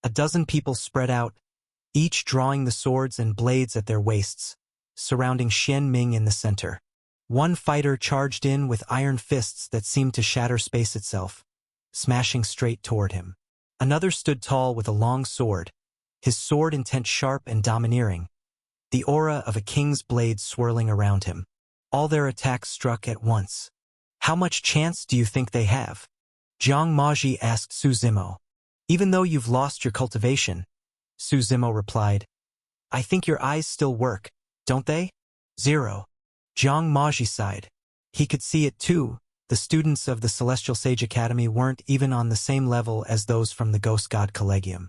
A dozen people spread out, each drawing the swords and blades at their waists, surrounding Xian Ming in the center. One fighter charged in with iron fists that seemed to shatter space itself, smashing straight toward him. Another stood tall with a long sword, his sword intent sharp and domineering, the aura of a king's blade swirling around him. All their attacks struck at once. How much chance do you think they have? Jiang Maji asked Su Zimo. Even though you've lost your cultivation, Su Zimo replied, I think your eyes still work, don't they? 0. Jiang Maji sighed. He could see it too. The students of the Celestial Sage Academy weren't even on the same level as those from the Ghost God Collegium.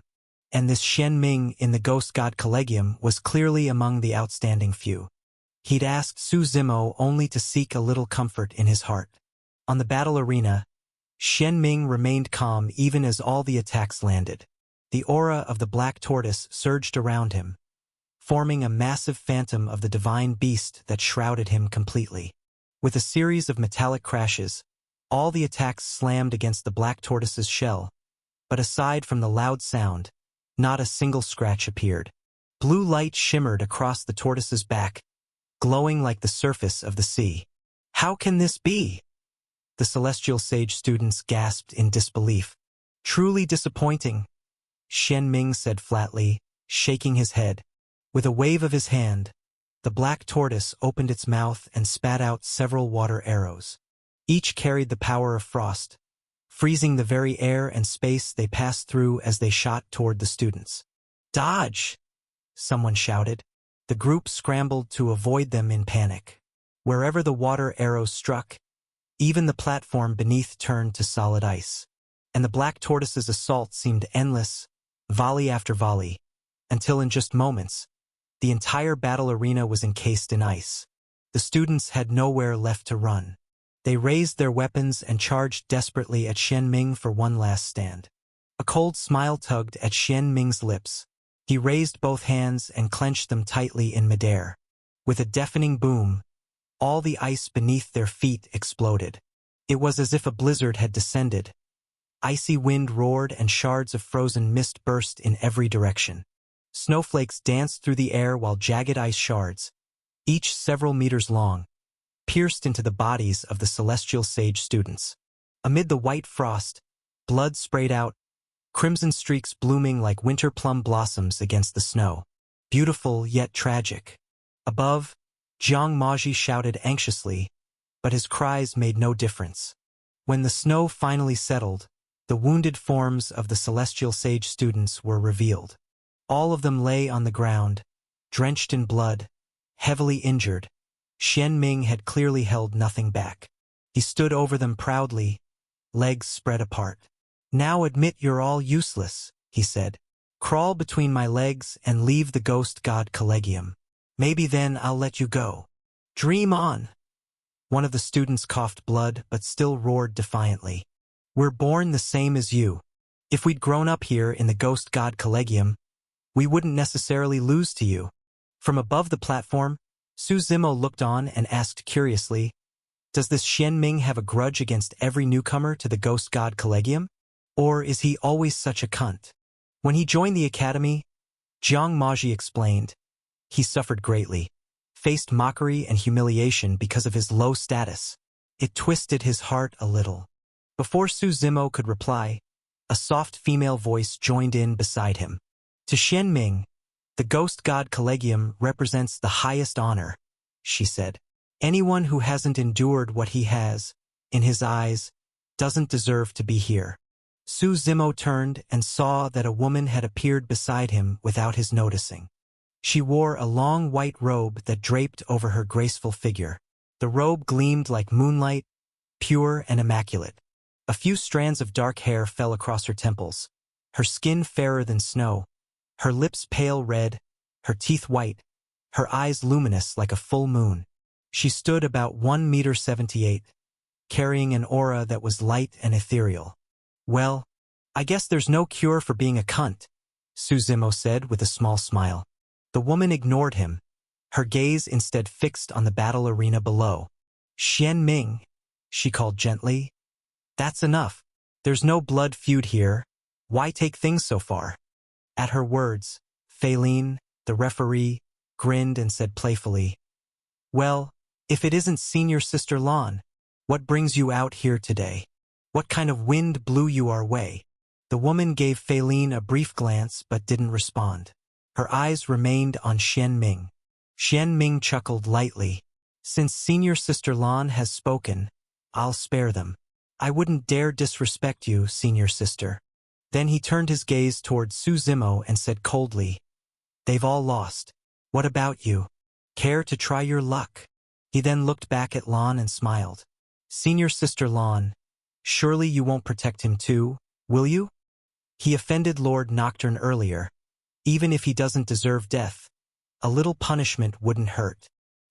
And this Xian Ming in the Ghost God Collegium was clearly among the outstanding few. He'd asked Su Zimo only to seek a little comfort in his heart. On the battle arena, Xian Ming remained calm even as all the attacks landed. The aura of the black tortoise surged around him, forming a massive phantom of the divine beast that shrouded him completely. With a series of metallic crashes, all the attacks slammed against the black tortoise's shell, but aside from the loud sound, not a single scratch appeared. Blue light shimmered across the tortoise's back, glowing like the surface of the sea. How can this be? The Celestial Sage students gasped in disbelief. Truly disappointing, Xian Ming said flatly, shaking his head. With a wave of his hand, the black tortoise opened its mouth and spat out several water arrows. Each carried the power of frost, freezing the very air and space they passed through as they shot toward the students. Dodge! Someone shouted. The group scrambled to avoid them in panic. Wherever the water arrows struck, even the platform beneath turned to solid ice. And the black tortoise's assault seemed endless, volley after volley, until in just moments, the entire battle arena was encased in ice. The students had nowhere left to run. They raised their weapons and charged desperately at Xian Ming for one last stand. A cold smile tugged at Xian Ming's lips. He raised both hands and clenched them tightly in midair. With a deafening boom, all the ice beneath their feet exploded. It was as if a blizzard had descended. Icy wind roared and shards of frozen mist burst in every direction. Snowflakes danced through the air while jagged ice shards, each several meters long, pierced into the bodies of the Celestial Sage students. Amid the white frost, blood sprayed out, crimson streaks blooming like winter plum blossoms against the snow. Beautiful yet tragic. Above, Jiang Maji shouted anxiously, but his cries made no difference. When the snow finally settled, the wounded forms of the Celestial Sage students were revealed. All of them lay on the ground, drenched in blood, heavily injured. Xian Ming had clearly held nothing back. He stood over them proudly, legs spread apart. Now admit you're all useless, he said. Crawl between my legs and leave the Ghost God Collegium. Maybe then I'll let you go. Dream on. One of the students coughed blood but still roared defiantly. We're born the same as you. If we'd grown up here in the Ghost God Collegium, we wouldn't necessarily lose to you. From above the platform, Su Zimo looked on and asked curiously, does this Xian Ming have a grudge against every newcomer to the Ghost God Collegium? Or is he always such a cunt? When he joined the academy, Jiang Maji explained, he suffered greatly, faced mockery and humiliation because of his low status. It twisted his heart a little. Before Su Zimo could reply, a soft female voice joined in beside him. To Xian Ming, the Ghost God Collegium represents the highest honor, she said. Anyone who hasn't endured what he has, in his eyes, doesn't deserve to be here. Su Zimo turned and saw that a woman had appeared beside him without his noticing. She wore a long white robe that draped over her graceful figure. The robe gleamed like moonlight, pure and immaculate. A few strands of dark hair fell across her temples, her skin fairer than snow, her lips pale red, her teeth white, her eyes luminous like a full moon. She stood about 1.78 meters, carrying an aura that was light and ethereal. Well, I guess there's no cure for being a cunt, Su Zimo said with a small smile. The woman ignored him, her gaze instead fixed on the battle arena below. Xian Ming, she called gently. That's enough. There's no blood feud here. Why take things so far? At her words, Feilin, the referee, grinned and said playfully, "Well, if it isn't Senior Sister Lan, what brings you out here today? What kind of wind blew you our way?" The woman gave Feilin a brief glance but didn't respond. Her eyes remained on Xian Ming. Xian Ming chuckled lightly. "Since Senior Sister Lan has spoken, I'll spare them. I wouldn't dare disrespect you, Senior Sister." Then he turned his gaze toward Su Zimo and said coldly, "They've all lost. What about you? Care to try your luck?" He then looked back at Lan and smiled. "Senior Sister Lan, surely you won't protect him too, will you? He offended Lord Nocturne earlier. Even if he doesn't deserve death, a little punishment wouldn't hurt."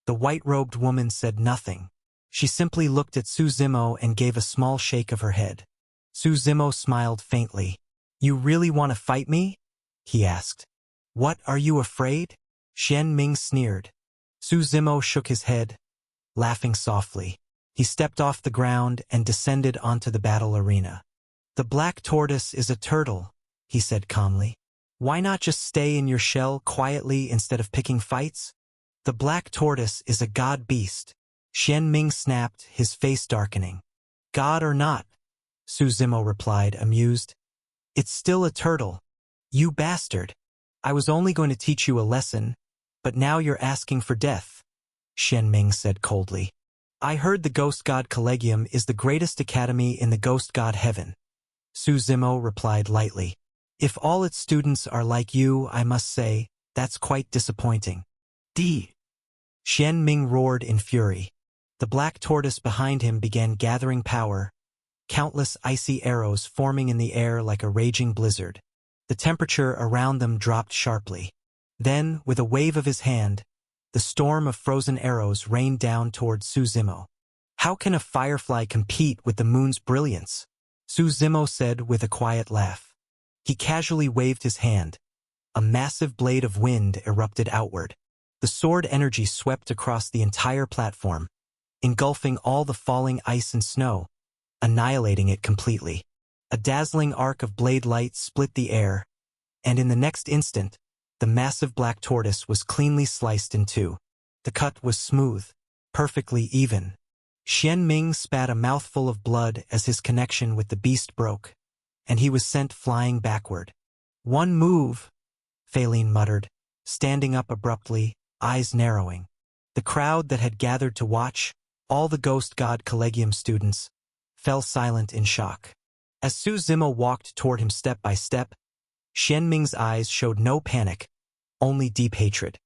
The white-robed woman said nothing. She simply looked at Su Zimo and gave a small shake of her head. Su Zimo smiled faintly. "You really want to fight me?" he asked. "What, are you afraid?" Xian Ming sneered. Su Zimo shook his head, laughing softly. He stepped off the ground and descended onto the battle arena. "The black tortoise is a turtle," he said calmly. "Why not just stay in your shell quietly instead of picking fights? The black tortoise is a god beast." Xian Ming snapped, his face darkening. "God or not," Su Zimo replied, amused, "it's still a turtle. You bastard. I was only going to teach you a lesson, but now you're asking for death," Xian Ming said coldly. "I heard the Ghost God Collegium is the greatest academy in the Ghost God Heaven," Su Zimo replied lightly. "If all its students are like you, I must say, that's quite disappointing." "D!" Xian Ming roared in fury. The black tortoise behind him began gathering power, countless icy arrows forming in the air like a raging blizzard. The temperature around them dropped sharply. Then, with a wave of his hand, the storm of frozen arrows rained down toward Su Zimo. "How can a firefly compete with the moon's brilliance?" Su Zimo said with a quiet laugh. He casually waved his hand. A massive blade of wind erupted outward. The sword energy swept across the entire platform, engulfing all the falling ice and snow, annihilating it completely. A dazzling arc of blade light split the air, and in the next instant, the massive black tortoise was cleanly sliced in two. The cut was smooth, perfectly even. Xian Ming spat a mouthful of blood as his connection with the beast broke, and he was sent flying backward. "One move," Feilin muttered, standing up abruptly, eyes narrowing. The crowd that had gathered to watch, all the Ghost God Collegium students, fell silent in shock. As Su Zimo walked toward him step by step, Xian Ming's eyes showed no panic, only deep hatred.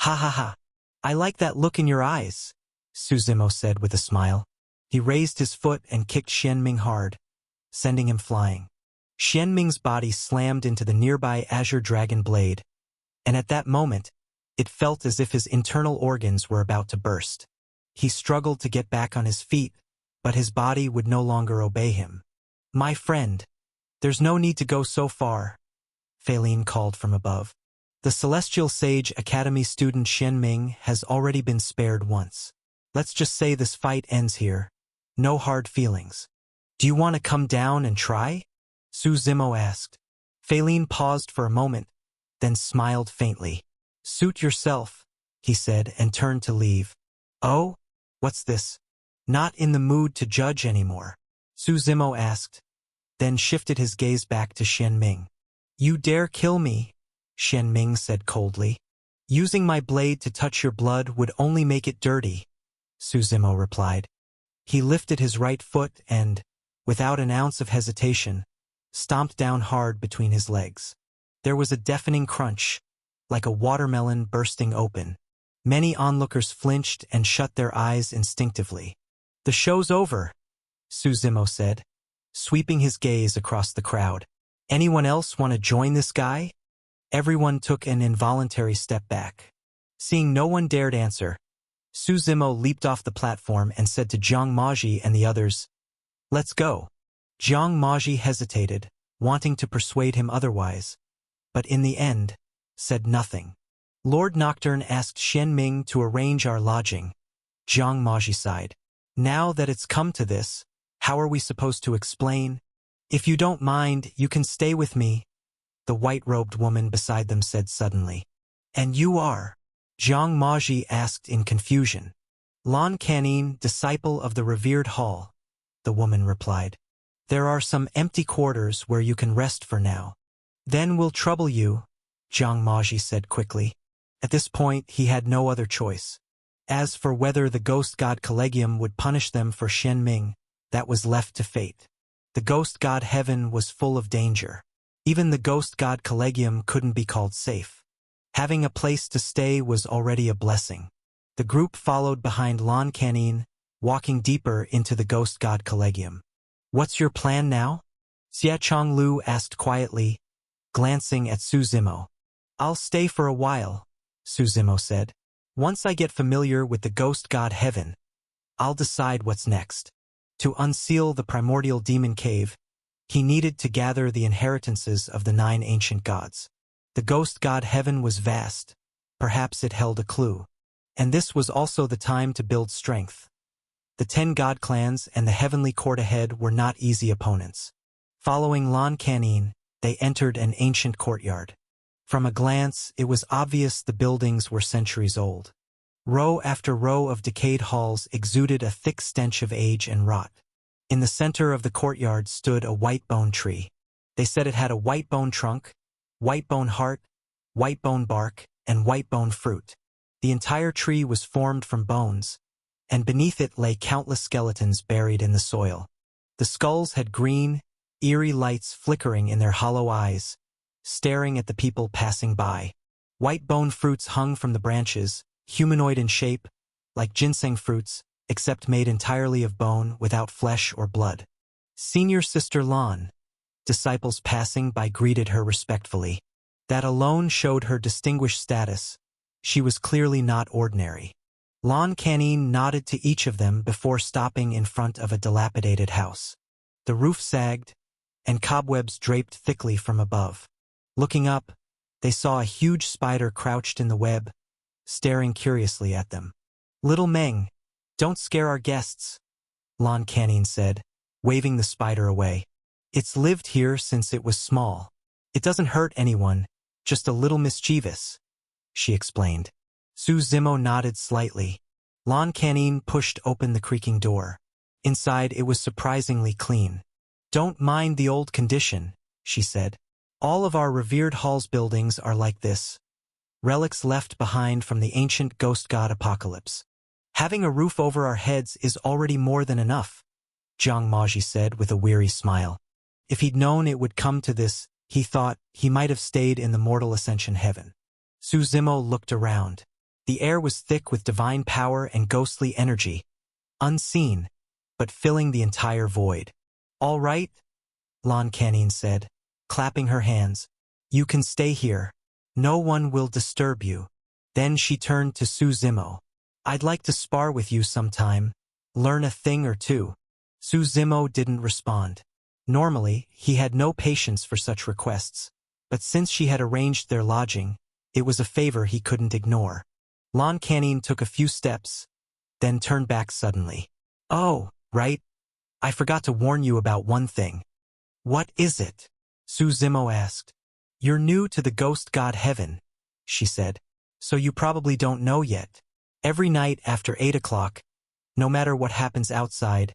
"Ha ha ha. I like that look in your eyes," Su Zimo said with a smile. He raised his foot and kicked Xian Ming hard, sending him flying. Xian Ming's body slammed into the nearby Azure Dragon blade, and at that moment, it felt as if his internal organs were about to burst. He struggled to get back on his feet, but his body would no longer obey him. "My friend, there's no need to go so far," Feilin called from above. "The Celestial Sage Academy student Xian Ming has already been spared once. Let's just say this fight ends here. No hard feelings. Do you want to come down and try?" Su Zimo asked. Feilin paused for a moment, then smiled faintly. "Suit yourself," he said and turned to leave. "Oh? What's this? Not in the mood to judge anymore?" Su Zimo asked, then shifted his gaze back to Xian Ming. "You dare kill me?" Xian Ming said coldly. "Using my blade to touch your blood would only make it dirty," Su Zimo replied. He lifted his right foot and, without an ounce of hesitation, stomped down hard between his legs. There was a deafening crunch, like a watermelon bursting open. Many onlookers flinched and shut their eyes instinctively. "The show's over," Su Zimo said, sweeping his gaze across the crowd. "Anyone else want to join this guy?" Everyone took an involuntary step back. Seeing no one dared answer, Su Zimo leaped off the platform and said to Jiang Maji and the others, "Let's go." Jiang Maji hesitated, wanting to persuade him otherwise, but in the end, said nothing. Lord Nocturne asked Xian Ming to arrange our lodging. Jiang Maji sighed. "Now that it's come to this, how are we supposed to explain? If you don't mind, you can stay with me," the white-robed woman beside them said suddenly. And you are? Jiang Maji asked in confusion. Lan Canin, disciple of the revered hall, the woman replied. There are some empty quarters where you can rest for now. Then we'll trouble you, Jiang Maji said quickly. At this point, he had no other choice. As for whether the Ghost God Collegium would punish them for Xian Ming, that was left to fate. The Ghost God Heaven was full of danger. Even the Ghost God Collegium couldn't be called safe. Having a place to stay was already a blessing. The group followed behind Lan Canin, walking deeper into the Ghost God Collegium. What's your plan now? Xia Chonglu asked quietly, glancing at Su Zimo. I'll stay for a while, Su Zimo said. Once I get familiar with the Ghost God Heaven, I'll decide what's next. To unseal the primordial demon cave, he needed to gather the inheritances of the 9 ancient gods. The Ghost God Heaven was vast. Perhaps it held a clue. And this was also the time to build strength. The 10 god clans and the heavenly court ahead were not easy opponents. Following Lan Canin, they entered an ancient courtyard. From a glance, it was obvious the buildings were centuries old. Row after row of decayed halls exuded a thick stench of age and rot. In the center of the courtyard stood a white bone tree. They said it had a white bone trunk, white bone heart, white bone bark, and white bone fruit. The entire tree was formed from bones, and beneath it lay countless skeletons buried in the soil. The skulls had green, eerie lights flickering in their hollow eyes, staring at the people passing by. White bone fruits hung from the branches, humanoid in shape, like ginseng fruits, except made entirely of bone without flesh or blood. Senior Sister Lan. Disciples passing by greeted her respectfully. That alone showed her distinguished status. She was clearly not ordinary. Lan Canin nodded to each of them before stopping in front of a dilapidated house. The roof sagged, and cobwebs draped thickly from above. Looking up, they saw a huge spider crouched in the web, staring curiously at them. Little Meng, don't scare our guests, Lan Canin said, waving the spider away. It's lived here since it was small. It doesn't hurt anyone, just a little mischievous, she explained. Su Zimo nodded slightly. Lan Canin pushed open the creaking door. Inside it was surprisingly clean. Don't mind the old condition, she said. All of our revered hall's buildings are like this. Relics left behind from the ancient ghost god apocalypse. Having a roof over our heads is already more than enough, Jiang Maji said with a weary smile. If he'd known it would come to this, he thought he might have stayed in the mortal ascension heaven. Su Zimo looked around. The air was thick with divine power and ghostly energy, unseen, but filling the entire void. All right, Lan Canin said, clapping her hands. You can stay here. No one will disturb you. Then she turned to Su Zimo. I'd like to spar with you sometime, learn a thing or two. Su Zimo didn't respond. Normally, he had no patience for such requests, but since she had arranged their lodging, it was a favor he couldn't ignore. Lan Canin took a few steps, then turned back suddenly. Oh, right. I forgot to warn you about one thing. What is it? Su Zimo asked. You're new to the ghost god heaven, she said, so you probably don't know yet. Every night after 8 o'clock, no matter what happens outside,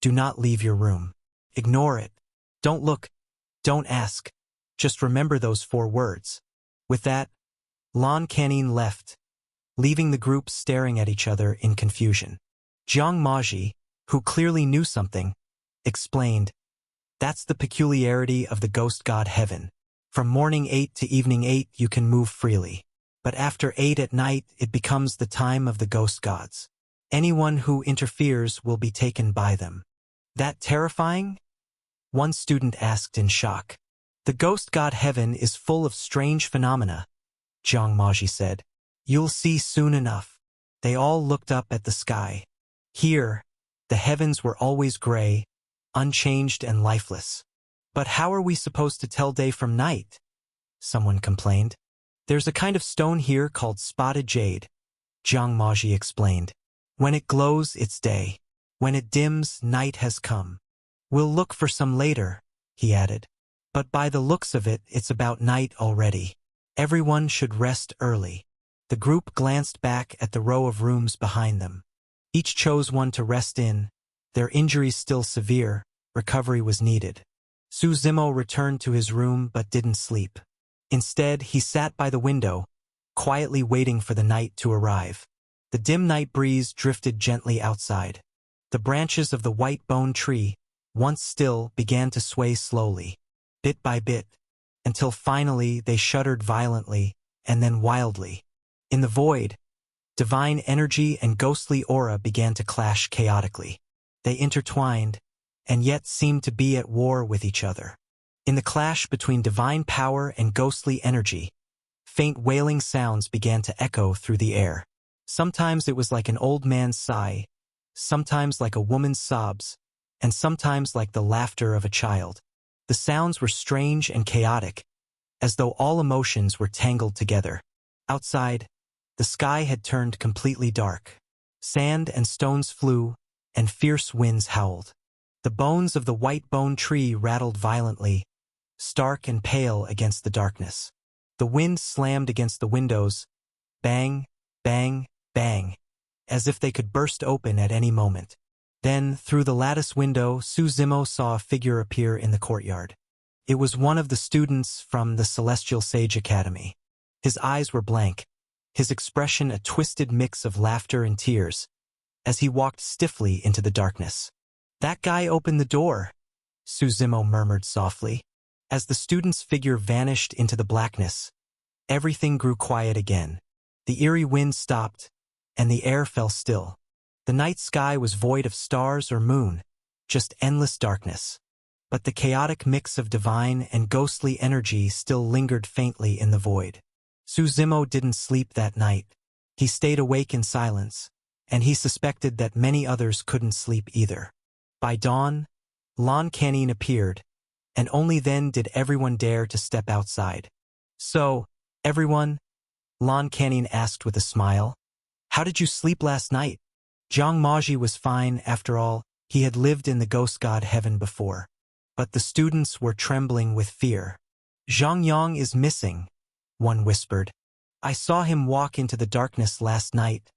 do not leave your room. Ignore it. Don't look. Don't ask. Just remember those 4 words. With that, Lan Canin left, leaving the group staring at each other in confusion. Jiang Maji, who clearly knew something, explained, That's the peculiarity of the ghost god heaven. From morning 8 to evening 8 you can move freely. But after 8 at night it becomes the time of the ghost gods. Anyone who interferes will be taken by them. That terrifying? One student asked in shock. The ghost god heaven is full of strange phenomena, Jiang Maji said. You'll see soon enough. They all looked up at the sky. Here, the heavens were always gray, unchanged and lifeless. But how are we supposed to tell day from night? Someone complained. There's a kind of stone here called spotted jade, Jiang Maji explained. When it glows, it's day. When it dims, night has come. We'll look for some later, he added. But by the looks of it, it's about night already. Everyone should rest early. The group glanced back at the row of rooms behind them. Each chose one to rest in. Their injuries still severe, recovery was needed. Suzimo returned to his room but didn't sleep. Instead, he sat by the window, quietly waiting for the night to arrive. The dim night breeze drifted gently outside. The branches of the white bone tree, once still, began to sway slowly, bit by bit, until finally they shuddered violently and then wildly. In the void, divine energy and ghostly aura began to clash chaotically. They intertwined, and yet seemed to be at war with each other. In the clash between divine power and ghostly energy, faint wailing sounds began to echo through the air. Sometimes it was like an old man's sigh, sometimes like a woman's sobs, and sometimes like the laughter of a child. The sounds were strange and chaotic, as though all emotions were tangled together. Outside, the sky had turned completely dark. Sand and stones flew, and fierce winds howled. The bones of the white bone tree rattled violently, stark and pale against the darkness. The wind slammed against the windows, bang, bang, bang, as if they could burst open at any moment. Then, through the lattice window, Suzimo saw a figure appear in the courtyard. It was one of the students from the Celestial Sage Academy. His eyes were blank, his expression a twisted mix of laughter and tears, as he walked stiffly into the darkness. "That guy opened the door," Suzimo murmured softly. As the student's figure vanished into the blackness, everything grew quiet again. The eerie wind stopped, and the air fell still. The night sky was void of stars or moon, just endless darkness. But the chaotic mix of divine and ghostly energy still lingered faintly in the void. Suzimo didn't sleep that night. He stayed awake in silence, and he suspected that many others couldn't sleep either. By dawn, Lon Canine appeared, and only then did everyone dare to step outside. "So, everyone?" Lon Canine asked with a smile. "How did you sleep last night?" Zhang Maji was fine, after all, he had lived in the ghost god heaven before. But the students were trembling with fear. "Zhang Yang is missing," one whispered. "I saw him walk into the darkness last night,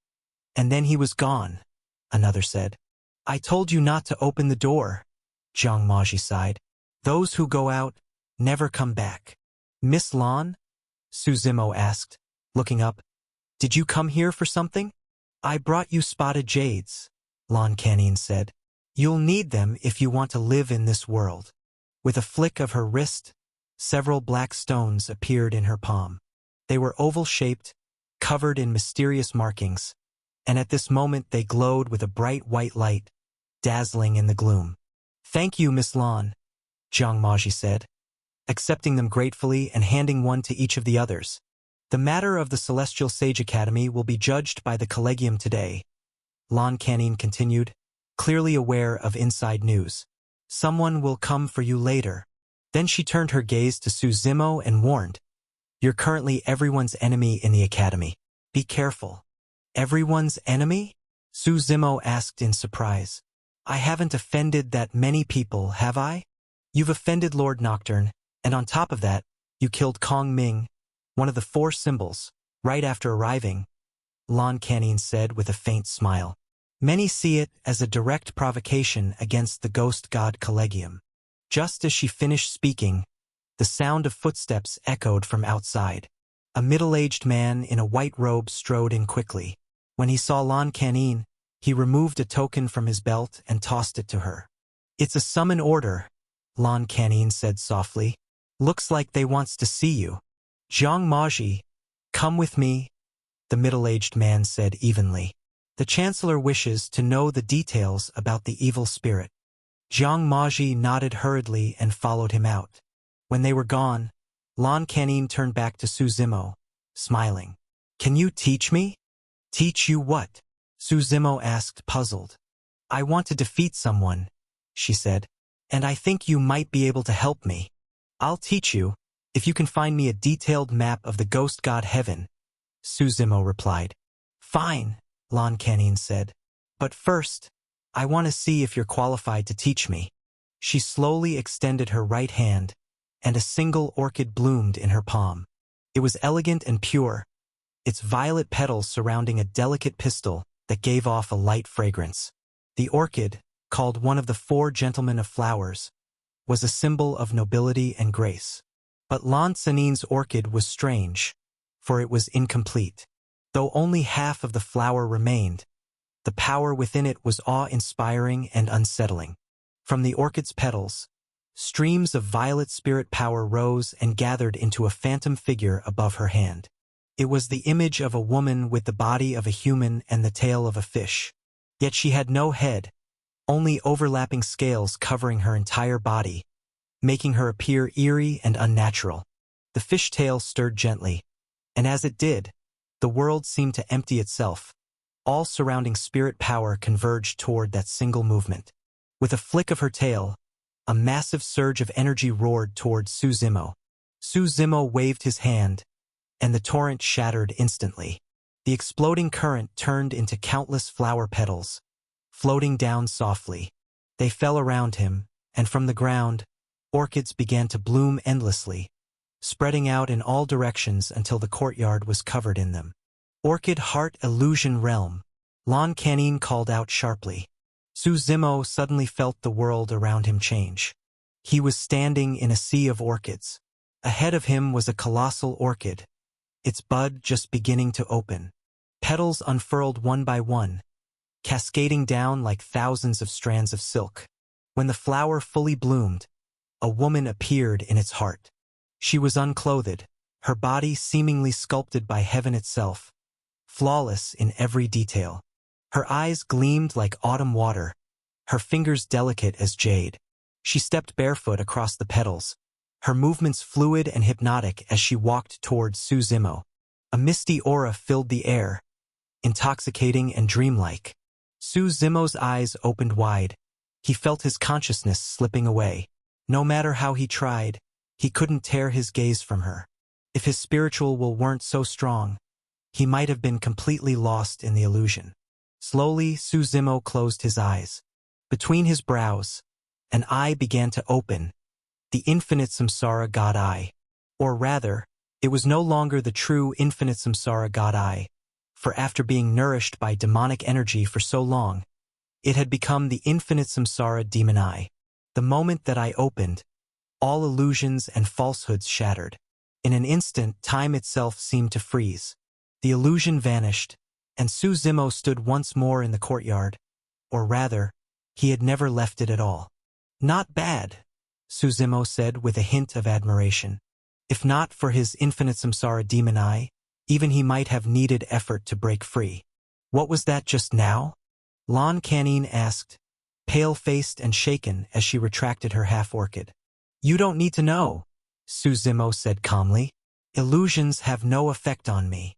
and then he was gone," another said. "I told you not to open the door," Zhang Maji sighed. "Those who go out never come back." "Miss Lon?" Suzimo asked, looking up. "Did you come here for something?" "I brought you spotted jades," Lon Canine said. "You'll need them if you want to live in this world." With a flick of her wrist, several black stones appeared in her palm. They were oval-shaped, covered in mysterious markings, and at this moment they glowed with a bright white light, dazzling in the gloom. "Thank you, Miss Lon," Zhang Maji said, accepting them gratefully and handing one to each of the others. "The matter of the Celestial Sage Academy will be judged by the Collegium today," Lon Canine continued, clearly aware of inside news. "Someone will come for you later." Then she turned her gaze to Suzimo and warned, "You're currently everyone's enemy in the academy. Be careful." "Everyone's enemy?" Suzimo asked in surprise. "I haven't offended that many people, have I?" "You've offended Lord Nocturne, and on top of that, you killed Kong Ming, one of the 4 symbols, right after arriving," Lon Canine said with a faint smile. "Many see it as a direct provocation against the ghost god Collegium." Just as she finished speaking, the sound of footsteps echoed from outside. A middle-aged man in a white robe strode in quickly. When he saw Lon Canine, he removed a token from his belt and tossed it to her. "It's a summon order," Lon Canine said softly. "Looks like they wants to see you." "Zhang Maji, come with me," the middle-aged man said evenly. "The Chancellor wishes to know the details about the evil spirit." Zhang Maji nodded hurriedly and followed him out. When they were gone, Lon Canine turned back to Suzimo, smiling. "Can you teach me?" "Teach you what?" Suzimo asked, puzzled. "I want to defeat someone," she said, "and I think you might be able to help me. I'll teach you, if you can find me a detailed map of the ghost god heaven," Suzimo replied. "Fine," Lon Canine said. "But first, I want to see if you're qualified to teach me." She slowly extended her right hand, and a single orchid bloomed in her palm. It was elegant and pure, its violet petals surrounding a delicate pistil that gave off a light fragrance. The orchid, called one of the 4 gentlemen of flowers, was a symbol of nobility and grace. But Lan Canin's orchid was strange, for it was incomplete. Though only half of the flower remained, the power within it was awe-inspiring and unsettling. From the orchid's petals, streams of violet spirit power rose and gathered into a phantom figure above her hand. It was the image of a woman with the body of a human and the tail of a fish. Yet she had no head, only overlapping scales covering her entire body, making her appear eerie and unnatural. The fish tail stirred gently, and as it did, the world seemed to empty itself. All surrounding spirit power converged toward that single movement. With a flick of her tail, a massive surge of energy roared toward Suzimo. Suzimo waved his hand, and the torrent shattered instantly. The exploding current turned into countless flower petals, floating down softly. They fell around him, and from the ground, orchids began to bloom endlessly, spreading out in all directions until the courtyard was covered in them. Orchid Heart Illusion Realm, Lan Canin called out sharply. Suzimo suddenly felt the world around him change. He was standing in a sea of orchids. Ahead of him was a colossal orchid, its bud just beginning to open. Petals unfurled one by one, cascading down like thousands of strands of silk. When the flower fully bloomed, a woman appeared in its heart. She was unclothed, her body seemingly sculpted by heaven itself, flawless in every detail. Her eyes gleamed like autumn water, her fingers delicate as jade. She stepped barefoot across the petals, her movements fluid and hypnotic as she walked towards Suzimo. A misty aura filled the air, intoxicating and dreamlike. Suzimo's eyes opened wide. He felt his consciousness slipping away. No matter how he tried, he couldn't tear his gaze from her. If his spiritual will weren't so strong, he might have been completely lost in the illusion. Slowly, Suzimo closed his eyes. Between his brows, an eye began to open, the infinite samsara god eye. Or rather, it was no longer the true infinite samsara god eye, for after being nourished by demonic energy for so long, it had become the infinite samsara demon eye. The moment that eye opened, all illusions and falsehoods shattered. In an instant, time itself seemed to freeze. The illusion vanished, and Suzimo stood once more in the courtyard. Or rather, he had never left it at all. Not bad, Suzimo said with a hint of admiration. If not for his infinite samsara demon eye, even he might have needed effort to break free. What was that just now? Lan Canin asked, pale-faced and shaken as she retracted her half-orchid. You don't need to know, Suzimo said calmly. Illusions have no effect on me.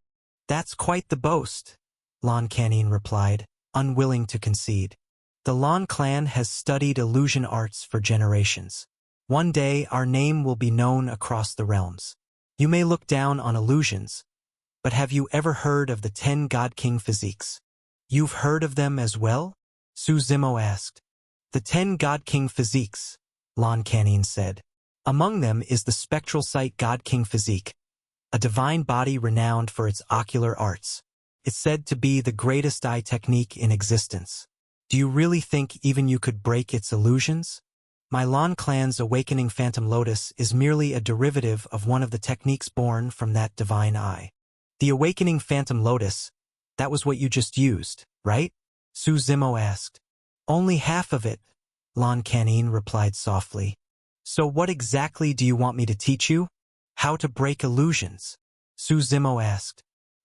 That's quite the boast, Lan Canin replied, unwilling to concede. The Lan clan has studied illusion arts for generations. One day our name will be known across the realms. You may look down on illusions, but have you ever heard of the 10 God King physiques? You've heard of them as well? Suzimo asked. The 10 God King physiques, Lan Canin said. Among them is the spectral sight God King physique, a divine body renowned for its ocular arts. It's said to be the greatest eye technique in existence. Do you really think even you could break its illusions? My Lan clan's awakening Phantom Lotus is merely a derivative of one of the techniques born from that divine eye. The awakening Phantom Lotus, that was what you just used, right? Suzimo asked. Only half of it, Lan Canin replied softly. So what exactly do you want me to teach you? How to break illusions? Suzimo asked.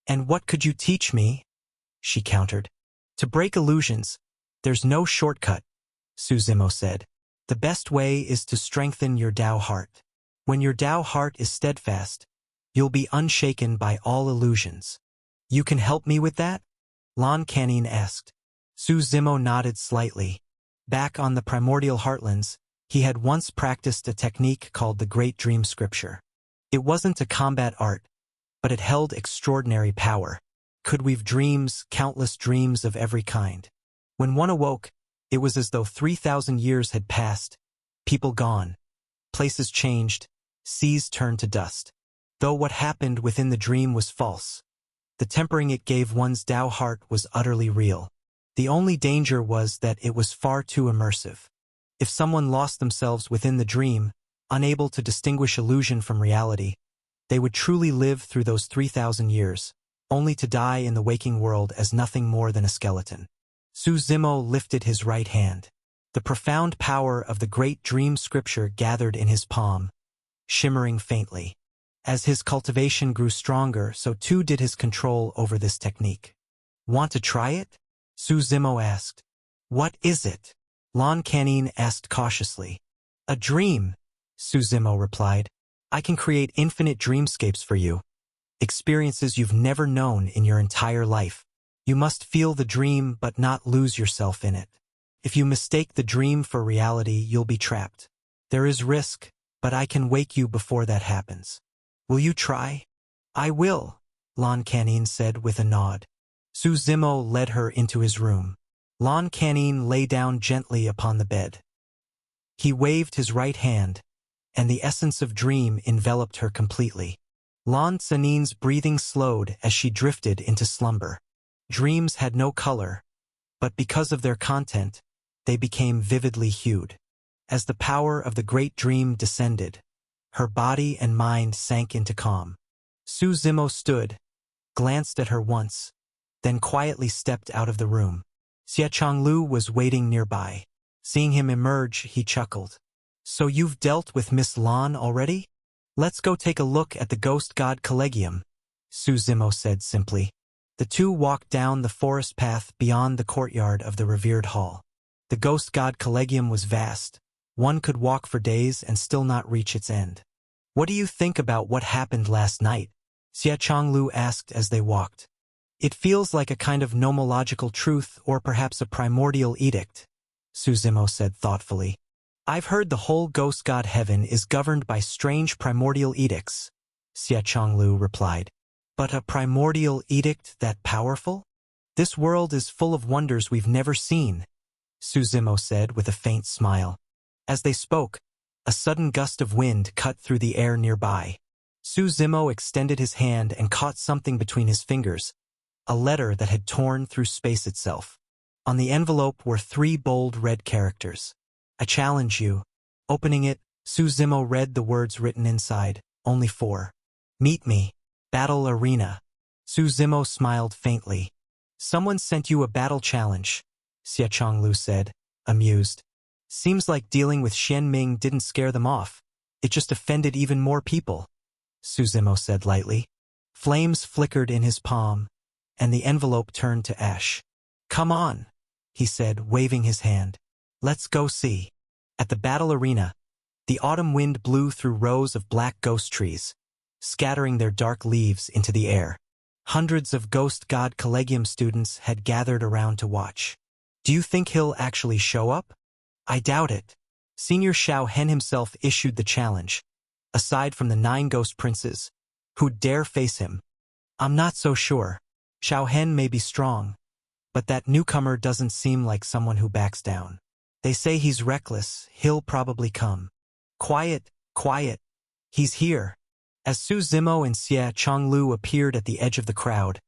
And what could you teach me? She countered. To break illusions, there's no shortcut, Suzimo said. The best way is to strengthen your Tao heart. When your Tao heart is steadfast, you'll be unshaken by all illusions. You can help me with that? Lan Canin asked. Suzimo nodded slightly. Back on the primordial heartlands, he had once practiced a technique called the Great Dream Scripture. It wasn't a combat art, but it held extraordinary power. Could weave dreams, countless dreams of every kind. When one awoke, it was as though 3,000 years had passed, people gone, places changed, seas turned to dust. Though what happened within the dream was false, the tempering it gave one's Tao heart was utterly real. The only danger was that it was far too immersive. If someone lost themselves within the dream, unable to distinguish illusion from reality, they would truly live through those 3,000 years, only to die in the waking world as nothing more than a skeleton. Su Zimo lifted his right hand. The profound power of the great dream scripture gathered in his palm, shimmering faintly. As his cultivation grew stronger, so too did his control over this technique. Want to try it? Su Zimo asked. What is it? Lan Canin asked cautiously. A dream, Su Zimo replied. I can create infinite dreamscapes for you. Experiences you've never known in your entire life. You must feel the dream but not lose yourself in it. If you mistake the dream for reality, you'll be trapped. There is risk, but I can wake you before that happens. Will you try? I will, Lan Canin said with a nod. Su Zimo led her into his room. Lan Canin lay down gently upon the bed. He waved his right hand, and the essence of dream enveloped her completely. Lan Canin's breathing slowed as she drifted into slumber. Dreams had no color, but because of their content, they became vividly hued. As the power of the great dream descended, her body and mind sank into calm. Su Zimo stood, glanced at her once, then quietly stepped out of the room. Xie Changlu was waiting nearby. Seeing him emerge, he chuckled. So you've dealt with Miss Lan already? Let's go take a look at the Ghost God Collegium, Su Zimo said simply. The two walked down the forest path beyond the courtyard of the revered hall. The Ghost God Collegium was vast. One could walk for days and still not reach its end. What do you think about what happened last night? Xie Changlu asked as they walked. It feels like a kind of nomological truth or perhaps a primordial edict, Su Zimo said thoughtfully. I've heard the whole Ghost God Heaven is governed by strange primordial edicts, Xie Changlu replied. But a primordial edict that powerful? This world is full of wonders we've never seen, Su Zimo said with a faint smile. As they spoke, a sudden gust of wind cut through the air nearby. Su Zimo extended his hand and caught something between his fingers, a letter that had torn through space itself. On the envelope were 3 bold red characters. I challenge you. Opening it, Su Zimo read the words written inside, only 4. Meet me. Battle Arena. Su Zimo smiled faintly. Someone sent you a battle challenge, Xie Changlu said, amused. Seems like dealing with Xian Ming didn't scare them off. It just offended even more people, Su Zimo said lightly. Flames flickered in his palm, and the envelope turned to ash. Come on, he said, waving his hand. Let's go see. At the battle arena, the autumn wind blew through rows of black ghost trees, scattering their dark leaves into the air. Hundreds of Ghost God Collegium students had gathered around to watch. Do you think he'll actually show up? I doubt it. Senior Xiao Hen himself issued the challenge. Aside from the 9 ghost princes, who'd dare face him? I'm not so sure. Xiao Hen may be strong, but that newcomer doesn't seem like someone who backs down. They say he's reckless, he'll probably come. Quiet, quiet. He's here. As Su Zimo and Xie Changlu appeared at the edge of the crowd,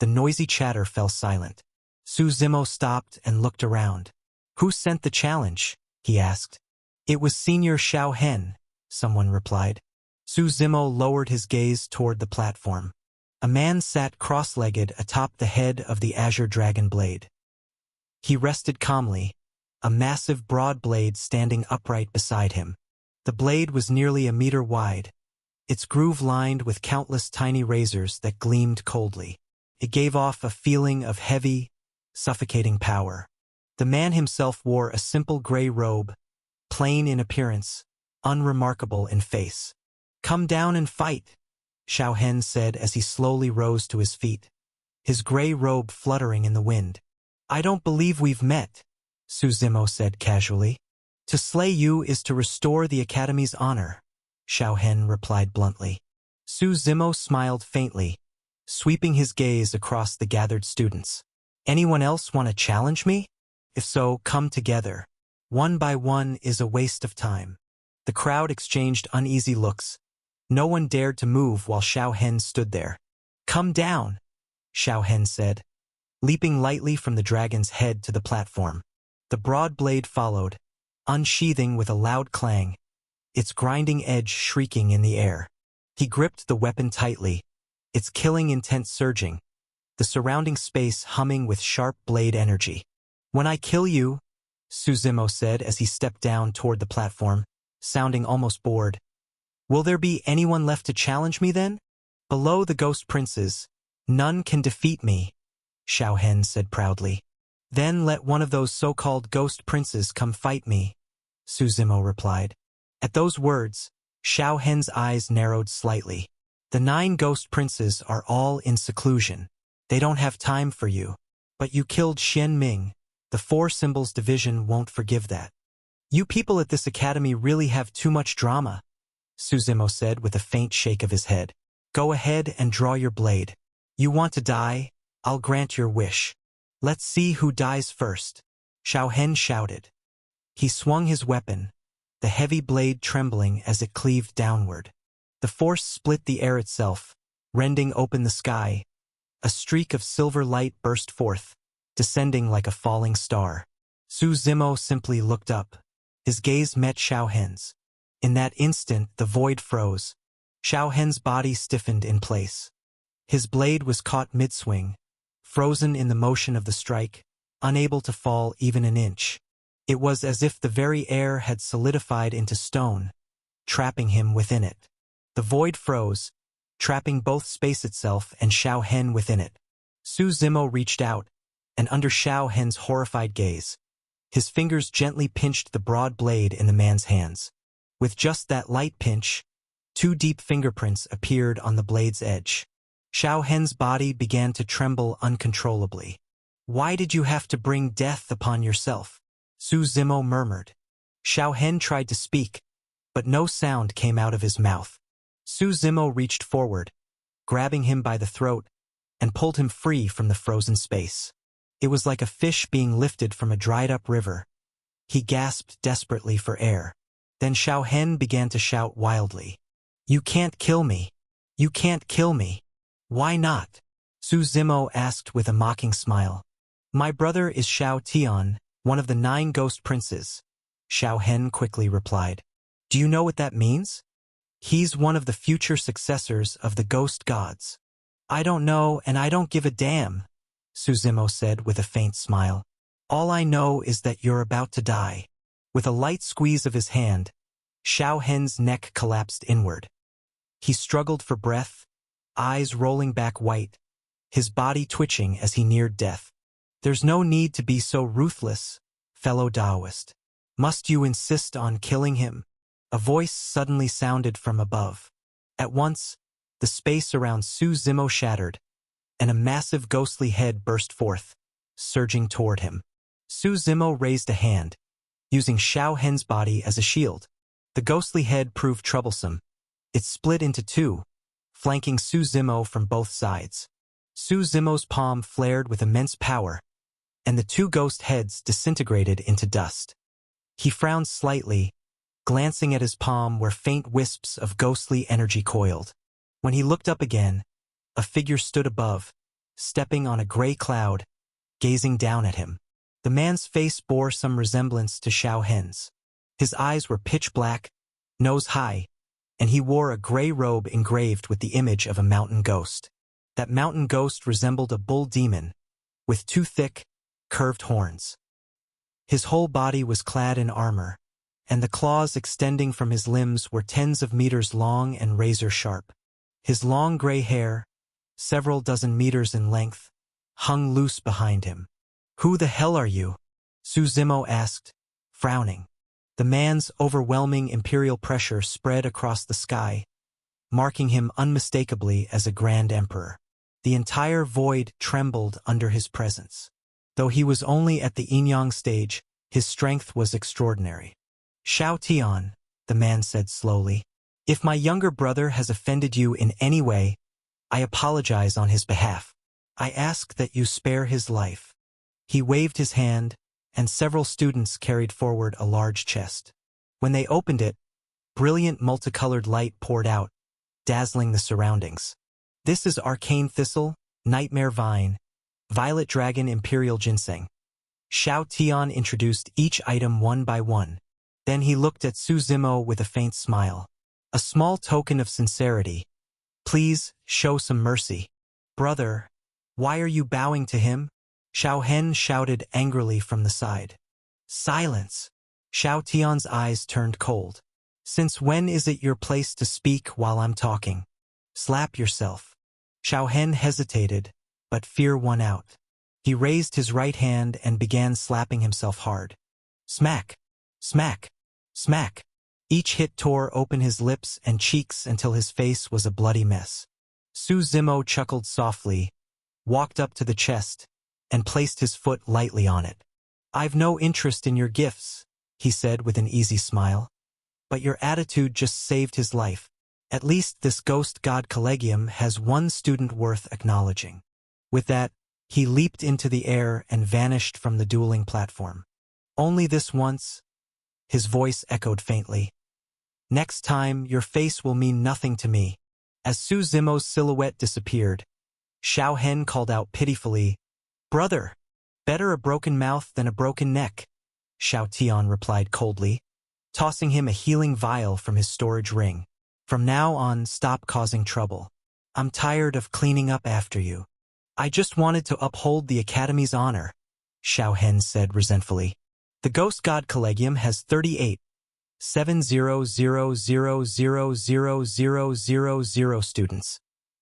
the noisy chatter fell silent. Su Zimo stopped and looked around. Who sent the challenge? He asked. It was Senior Xiao Hen, someone replied. Su Zimo lowered his gaze toward the platform. A man sat cross-legged atop the head of the Azure Dragon blade. He rested calmly, a massive broad blade standing upright beside him. The blade was nearly a meter wide, its groove lined with countless tiny razors that gleamed coldly. It gave off a feeling of heavy, suffocating power. The man himself wore a simple gray robe, plain in appearance, unremarkable in face. Come down and fight, Xiao Hen said as he slowly rose to his feet, his gray robe fluttering in the wind. I don't believe we've met, Su Zimo said casually. To slay you is to restore the Academy's honor, Xiao Hen replied bluntly. Su Zimo smiled faintly, sweeping his gaze across the gathered students. Anyone else want to challenge me? If so, come together. One by one is a waste of time. The crowd exchanged uneasy looks, No one dared to move while Xiao Hen stood there. "Come down," Xiao Hen said, leaping lightly from the dragon's head to the platform. The broad blade followed, unsheathing with a loud clang, its grinding edge shrieking in the air. He gripped the weapon tightly, its killing intent surging, the surrounding space humming with sharp blade energy. "When I kill you," Su Zimo said as he stepped down toward the platform, sounding almost bored, "will there be anyone left to challenge me then? Below the ghost princes, none can defeat me," Xiao Hen said proudly. "Then let one of those so-called ghost princes come fight me," Su Zimo replied. At those words, Xiao Hen's eyes narrowed slightly. "The 9 ghost princes are all in seclusion. They don't have time for you. But you killed Xian Ming. The 4 Symbols Division won't forgive that. You people at this academy really have too much drama," Su Zimo said with a faint shake of his head. "Go ahead and draw your blade. You want to die? I'll grant your wish. Let's see who dies first," Xiao Hen shouted. He swung his weapon, the heavy blade trembling as it cleaved downward. The force split the air itself, rending open the sky. A streak of silver light burst forth, descending like a falling star. Su Zimo simply looked up. His gaze met Xiao Hen's. In that instant, the void froze. Xiao Hen's body stiffened in place. His blade was caught mid-swing, frozen in the motion of the strike, unable to fall even an inch. It was as if the very air had solidified into stone, trapping him within it. The void froze, trapping both space itself and Xiao Hen within it. Su Zimo reached out, and under Xiao Hen's horrified gaze, his fingers gently pinched the broad blade in the man's hands. With just that light pinch, 2 deep fingerprints appeared on the blade's edge. Xiao Hen's body began to tremble uncontrollably. "Why did you have to bring death upon yourself?" Su Zimo murmured. Xiao Hen tried to speak, but no sound came out of his mouth. Su Zimo reached forward, grabbing him by the throat, and pulled him free from the frozen space. It was like a fish being lifted from a dried-up river. He gasped desperately for air. Then Xiao Hen began to shout wildly. "You can't kill me! You can't kill me!" "Why not?" Su Zimo asked with a mocking smile. "My brother is Xiao Tian, one of the 9 ghost princes," Xiao Hen quickly replied. "Do you know what that means? He's one of the future successors of the ghost gods." "I don't know and I don't give a damn," Su Zimo said with a faint smile. "All I know is that you're about to die." With a light squeeze of his hand, Xiao Hen's neck collapsed inward. He struggled for breath, eyes rolling back white, his body twitching as he neared death. "There's no need to be so ruthless, fellow Taoist. Must you insist on killing him?" A voice suddenly sounded from above. At once, the space around Su Zimo shattered, and a massive ghostly head burst forth, surging toward him. Su Zimo raised a hand, using Xiao Hen's body as a shield. The ghostly head proved troublesome. It split into 2, flanking Su Zimo from both sides. Su Zimo's palm flared with immense power, and the 2 ghost heads disintegrated into dust. He frowned slightly, glancing at his palm where faint wisps of ghostly energy coiled. When he looked up again, a figure stood above, stepping on a gray cloud, gazing down at him. The man's face bore some resemblance to Xiao Hen's. His eyes were pitch black, nose high, and he wore a gray robe engraved with the image of a mountain ghost. That mountain ghost resembled a bull demon, with 2 thick, curved horns. His whole body was clad in armor, and the claws extending from his limbs were tens of meters long and razor-sharp. His long gray hair, several dozen meters in length, hung loose behind him. "Who the hell are you?" Su Zimo asked, frowning. The man's overwhelming imperial pressure spread across the sky, marking him unmistakably as a grand emperor. The entire void trembled under his presence. Though he was only at the Yinyang stage, his strength was extraordinary. "Xiao Tian," the man said slowly, "if my younger brother has offended you in any way, I apologize on his behalf. I ask that you spare his life." He waved his hand, and several students carried forward a large chest. When they opened it, brilliant multicolored light poured out, dazzling the surroundings. This is Arcane Thistle, Nightmare Vine, Violet Dragon Imperial Ginseng. Xiao Tian introduced each item one by one. Then he looked at Su Zimo with a faint smile. A small token of sincerity. Please, show some mercy. Brother, why are you bowing to him? Xiao Hen shouted angrily from the side. Silence. Xiao Tian's eyes turned cold. Since when is it your place to speak while I'm talking? Slap yourself. Xiao Hen hesitated, but fear won out. He raised his right hand and began slapping himself hard. Smack! Smack! Smack! Each hit tore open his lips and cheeks until his face was a bloody mess. Su Zimo chuckled softly, walked up to the chest, and placed his foot lightly on it. I've no interest in your gifts, he said with an easy smile. But your attitude just saved his life. At least this Ghost God Collegium has one student worth acknowledging. With that, he leaped into the air and vanished from the dueling platform. Only this once? His voice echoed faintly. Next time, your face will mean nothing to me. As Su Zimo's silhouette disappeared, Xiao Hen called out pitifully, Brother, better a broken mouth than a broken neck. Xiao Tian replied coldly, tossing him a healing vial from his storage ring. From now on, stop causing trouble. I'm tired of cleaning up after you. I just wanted to uphold the Academy's honor, Xiao Hen said resentfully. The Ghost God Collegium has 38,700,000 students.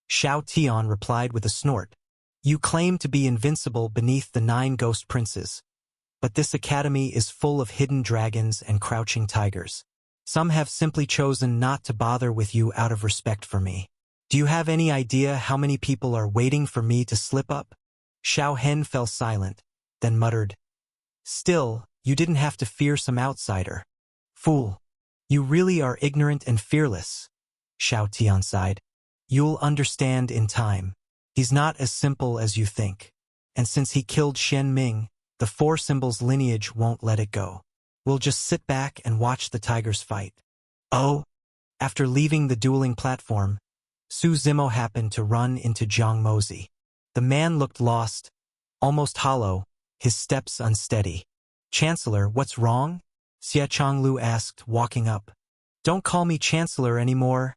Xiao Tian replied with a snort. You claim to be invincible beneath the 9 ghost princes. But this academy is full of hidden dragons and crouching tigers. Some have simply chosen not to bother with you out of respect for me. Do you have any idea how many people are waiting for me to slip up? Xiao Hen fell silent, then muttered, Still, you didn't have to fear some outsider. Fool. You really are ignorant and fearless. Xiao Tian sighed. You'll understand in time. He's not as simple as you think. And since he killed Shen Ming, the Four Symbols lineage won't let it go. We'll just sit back and watch the tigers fight. Oh! After leaving the dueling platform, Su Zimo happened to run into Jiang Mozi. The man looked lost, almost hollow, his steps unsteady. Chancellor, what's wrong? Xie Changlu asked, walking up. Don't call me Chancellor anymore,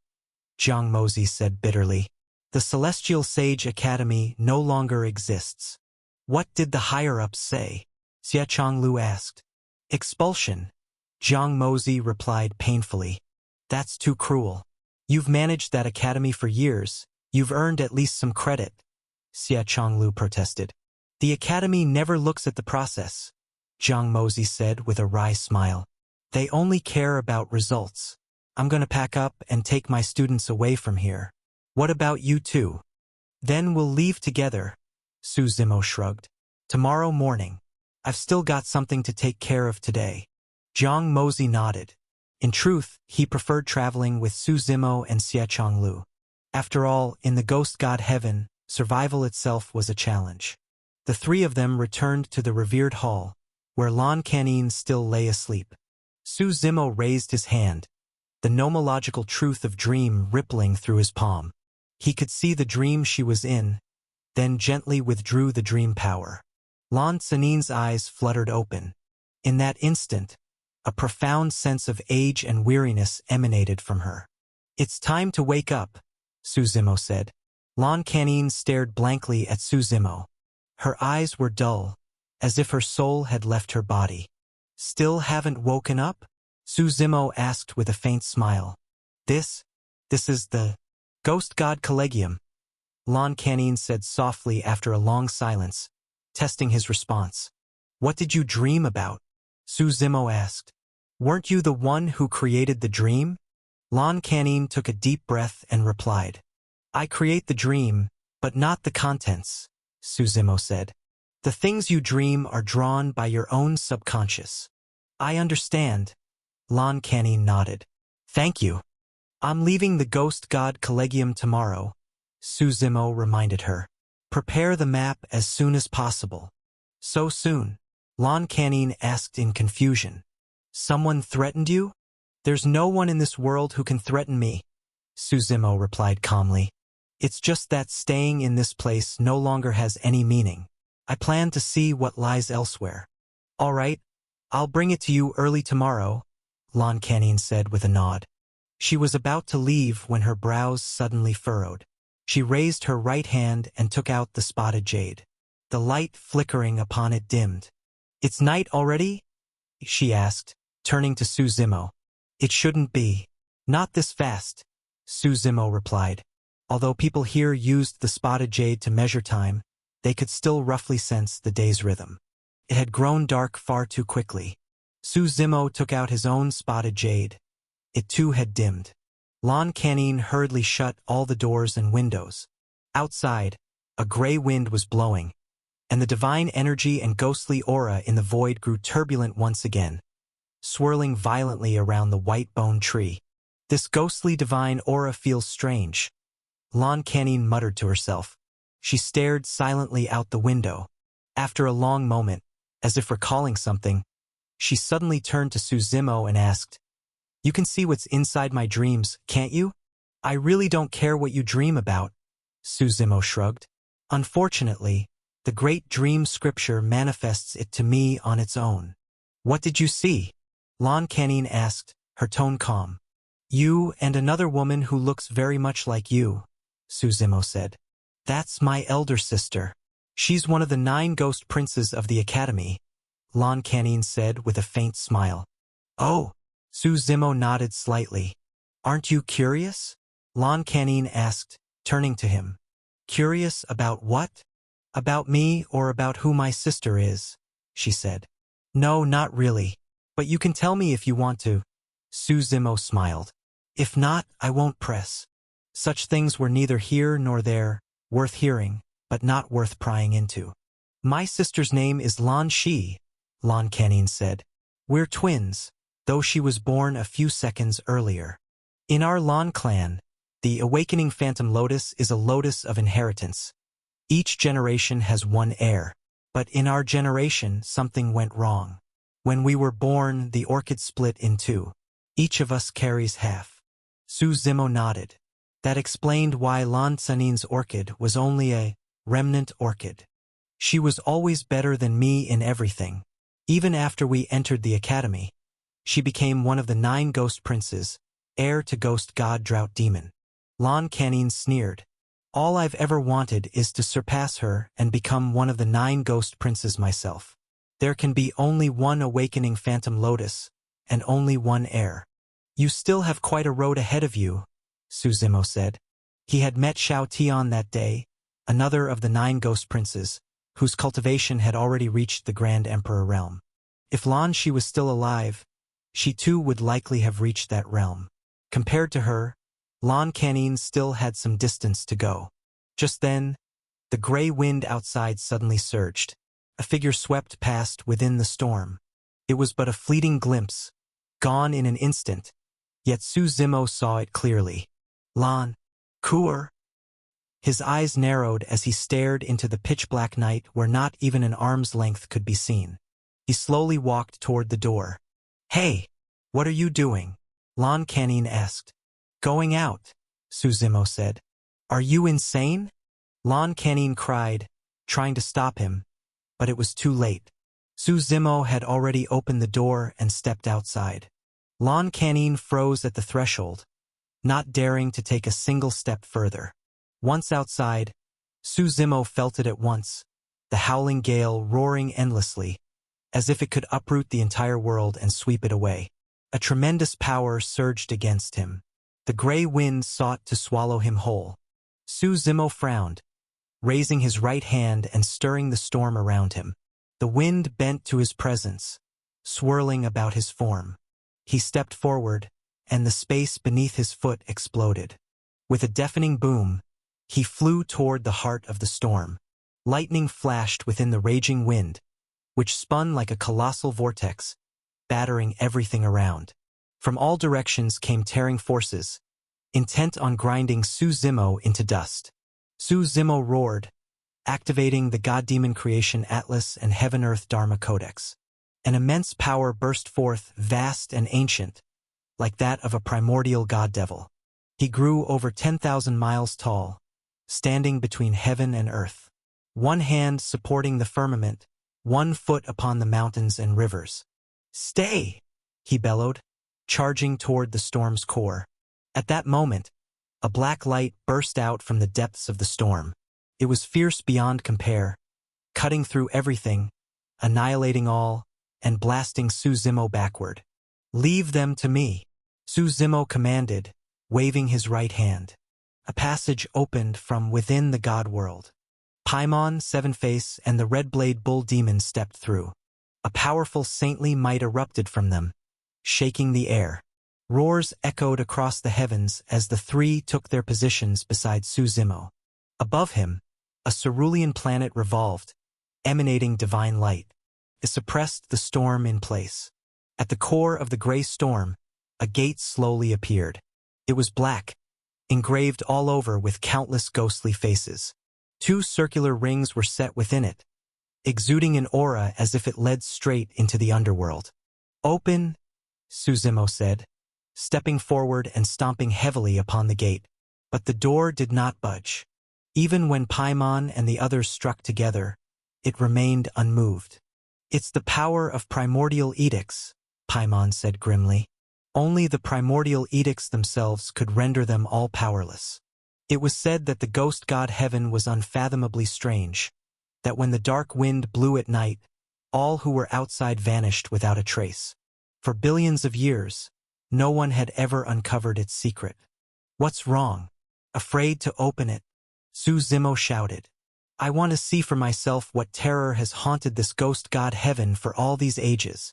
Jiang Mozi said bitterly. The Celestial Sage Academy no longer exists. What did the higher-ups say? Xie Changlu asked. Expulsion, Jiang Mozi replied painfully. That's too cruel. You've managed that academy for years. You've earned at least some credit, Xie Changlu protested. The academy never looks at the process, Jiang Mozi said with a wry smile. They only care about results. I'm gonna pack up and take my students away from here. What about you two? Then we'll leave together, Su Zimo shrugged. Tomorrow morning. I've still got something to take care of today. Jiang Mozi nodded. In truth, he preferred traveling with Su Zimo and Xie Changlu. After all, in the Ghost God Heaven, survival itself was a challenge. The three of them returned to the revered hall, where Lan Canin still lay asleep. Su Zimo raised his hand, the nomological truth of dream rippling through his palm. He could see the dream she was in, then gently withdrew the dream power. Lan Canin's eyes fluttered open. In that instant, a profound sense of age and weariness emanated from her. It's time to wake up, Su Zimo said. Lan Canin stared blankly at Su Zimo. Her eyes were dull, as if her soul had left her body. Still haven't woken up? Su Zimo asked with a faint smile. This is the Ghost God Collegium, Lan Canin said softly after a long silence, testing his response. What did you dream about? Su Zimo asked. Weren't you the one who created the dream? Lan Canin took a deep breath and replied. I create the dream, but not the contents, Su Zimo said. The things you dream are drawn by your own subconscious. I understand. Lan Canin nodded. Thank you. I'm leaving the Ghost God Collegium tomorrow, Su Zimo reminded her. Prepare the map as soon as possible. So soon? Lan Canin asked in confusion. Someone threatened you? There's no one in this world who can threaten me. Suzimo replied calmly. It's just that staying in this place no longer has any meaning. I plan to see what lies elsewhere. All right, I'll bring it to you early tomorrow, Lon Canine said with a nod. She was about to leave when her brows suddenly furrowed. She raised her right hand and took out the spotted jade. The light flickering upon it dimmed. It's night already? She asked, turning to Suzimo. It shouldn't be. Not this fast, Suzimo replied. Although people here used the spotted jade to measure time, they could still roughly sense the day's rhythm. It had grown dark far too quickly. Suzimo took out his own spotted jade. It too had dimmed. Lon Canine hurriedly shut all the doors and windows. Outside, a gray wind was blowing, and the divine energy and ghostly aura in the void grew turbulent once again, swirling violently around the white bone tree. This ghostly divine aura feels strange, Lon Canine muttered to herself. She stared silently out the window. After a long moment, as if recalling something, she suddenly turned to Suzimo and asked, You can see what's inside my dreams, can't you? I really don't care what you dream about, Suzimo shrugged. Unfortunately, the great dream scripture manifests it to me on its own. What did you see? Lon Canine asked, her tone calm. You and another woman who looks very much like you, Suzimo said. That's my elder sister. She's one of the 9 ghost princes of the academy, Lon Canine said with a faint smile. Oh, Suzimo nodded slightly. Aren't you curious? Lon Canine asked, turning to him. Curious about what? About me or about who my sister is, she said. No, not really. But you can tell me if you want to. Suzimo smiled. If not, I won't press. Such things were neither here nor there, worth hearing, but not worth prying into. My sister's name is Lan Shi, Lon Canine said. We're twins, though she was born a few seconds earlier. In our Lan clan, the awakening phantom lotus is a lotus of inheritance. Each generation has one heir, but in our generation something went wrong. When we were born, the orchid split in 2. Each of us carries half. Suzimo nodded. That explained why Lan Canine's orchid was only a remnant orchid. She was always better than me in everything. Even after we entered the academy, she became one of the 9 ghost princes, heir to ghost god Drought Demon. Lon Canine sneered. All I've ever wanted is to surpass her and become one of the 9 ghost princes myself. There can be only one awakening phantom lotus, and only one heir. You still have quite a road ahead of you, Suzimo said. He had met Xiao Tian that day, another of the 9 ghost princes, whose cultivation had already reached the Grand Emperor realm. If Lan Shi was still alive, she too would likely have reached that realm. Compared to her, Lon Canine still had some distance to go. Just then, the gray wind outside suddenly surged. A figure swept past within the storm. It was but a fleeting glimpse, gone in an instant, yet Suzimo saw it clearly. Lan Kuer. His eyes narrowed as he stared into the pitch-black night where not even an arm's length could be seen. He slowly walked toward the door. Hey, what are you doing? Lon Canine asked. Going out, Suzimo said. Are you insane? Lon Canine cried, trying to stop him, but it was too late. Suzimo had already opened the door and stepped outside. Lon Canine froze at the threshold, not daring to take a single step further. Once outside, Suzimo felt it at once, the howling gale roaring endlessly, as if it could uproot the entire world and sweep it away. A tremendous power surged against him. The gray wind sought to swallow him whole. Suzimo frowned, raising his right hand and stirring the storm around him. The wind bent to his presence, swirling about his form. He stepped forward, and the space beneath his foot exploded. With a deafening boom, he flew toward the heart of the storm. Lightning flashed within the raging wind, which spun like a colossal vortex, battering everything around. From all directions came tearing forces, intent on grinding Suzimo into dust. Suzimo roared, activating the God-Demon Creation Atlas and Heaven-Earth Dharma Codex. An immense power burst forth, vast and ancient, like that of a primordial god-devil. He grew over 10,000 miles tall, standing between heaven and earth. One hand supporting the firmament, one foot upon the mountains and rivers. "Stay!" he bellowed, charging toward the storm's core. At that moment, a black light burst out from the depths of the storm. It was fierce beyond compare, cutting through everything, annihilating all, and blasting Suzumo backward. "Leave them to me," Suzumo commanded, waving his right hand. A passage opened from within the god world. Paimon, Sevenface, and the Red-Blade Bull Demon stepped through. A powerful saintly might erupted from them, shaking the air. Roars echoed across the heavens as the three took their positions beside Suzumo. Above him, a cerulean planet revolved, emanating divine light. It suppressed the storm in place. At the core of the gray storm, a gate slowly appeared. It was black, engraved all over with countless ghostly faces. 2 circular rings were set within it, exuding an aura as if it led straight into the underworld. "Open," Suzumo said, stepping forward and stomping heavily upon the gate. But the door did not budge. Even when Paimon and the others struck together, it remained unmoved. "It's the power of primordial edicts," Paimon said grimly. Only the primordial edicts themselves could render them all powerless. It was said that the ghost god heaven was unfathomably strange, that when the dark wind blew at night, all who were outside vanished without a trace. For billions of years, no one had ever uncovered its secret. "What's wrong? Afraid to open it?" Suzumo shouted. "I want to see for myself what terror has haunted this ghost god heaven for all these ages."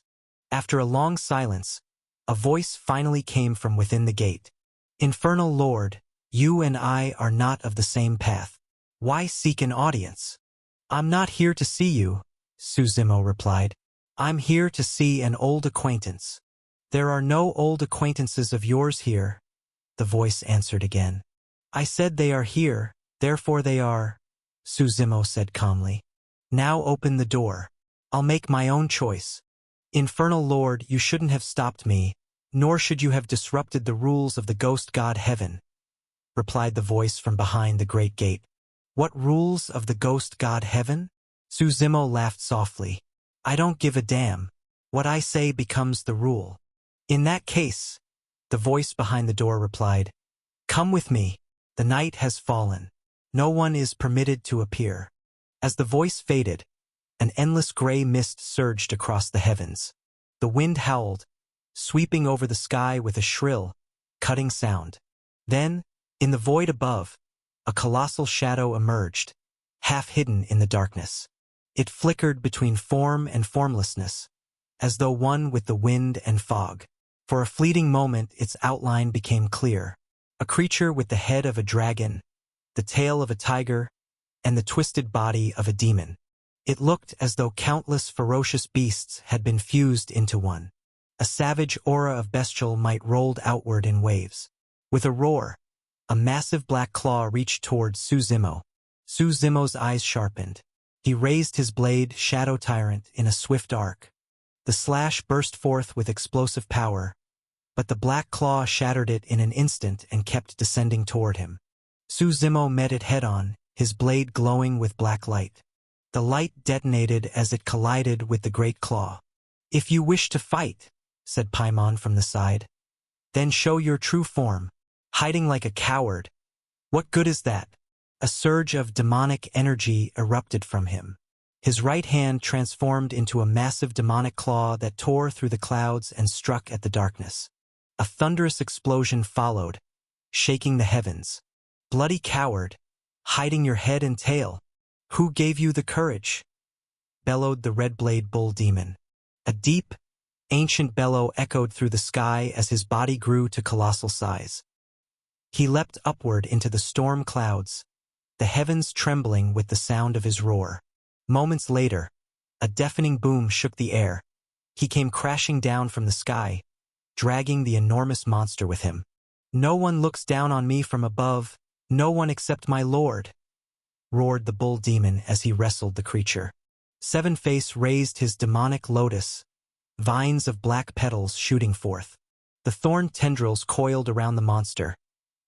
After a long silence, a voice finally came from within the gate. "Infernal Lord, you and I are not of the same path. Why seek an audience?" "I'm not here to see you," Suzumo replied. "I'm here to see an old acquaintance." "There are no old acquaintances of yours here," the voice answered again. "I said they are here, therefore they are," Suzumo said calmly. "Now open the door. I'll make my own choice." "Infernal Lord, you shouldn't have stopped me, nor should you have disrupted the rules of the ghost god heaven," replied the voice from behind the great gate. "What rules of the ghost god heaven?" Suzumo laughed softly. "I don't give a damn. What I say becomes the rule." "In that case," the voice behind the door replied, "come with me. The night has fallen. No one is permitted to appear." As the voice faded, an endless gray mist surged across the heavens. The wind howled, sweeping over the sky with a shrill, cutting sound. Then, in the void above, a colossal shadow emerged, half hidden in the darkness. It flickered between form and formlessness, as though one with the wind and fog. For a fleeting moment its outline became clear. A creature with the head of a dragon, the tail of a tiger, and the twisted body of a demon. It looked as though countless ferocious beasts had been fused into one. A savage aura of bestial might rolled outward in waves. With a roar, a massive black claw reached toward Suzumo. Suzumo's eyes sharpened. He raised his blade, Shadow Tyrant, in a swift arc. The slash burst forth with explosive power, but the black claw shattered it in an instant and kept descending toward him. Suzumo met it head-on, his blade glowing with black light. The light detonated as it collided with the great claw. "If you wish to fight," said Paimon from the side, "then show your true form. Hiding like a coward. What good is that?" A surge of demonic energy erupted from him. His right hand transformed into a massive demonic claw that tore through the clouds and struck at the darkness. A thunderous explosion followed, shaking the heavens. "Bloody coward, hiding your head and tail. Who gave you the courage?" bellowed the Red-Blade Bull Demon. A deep, ancient bellow echoed through the sky as his body grew to colossal size. He leapt upward into the storm clouds, the heavens trembling with the sound of his roar. Moments later, a deafening boom shook the air. He came crashing down from the sky, dragging the enormous monster with him. "No one looks down on me from above, no one except my lord," roared the bull demon as he wrestled the creature. Sevenface raised his demonic lotus, vines of black petals shooting forth. The thorn tendrils coiled around the monster,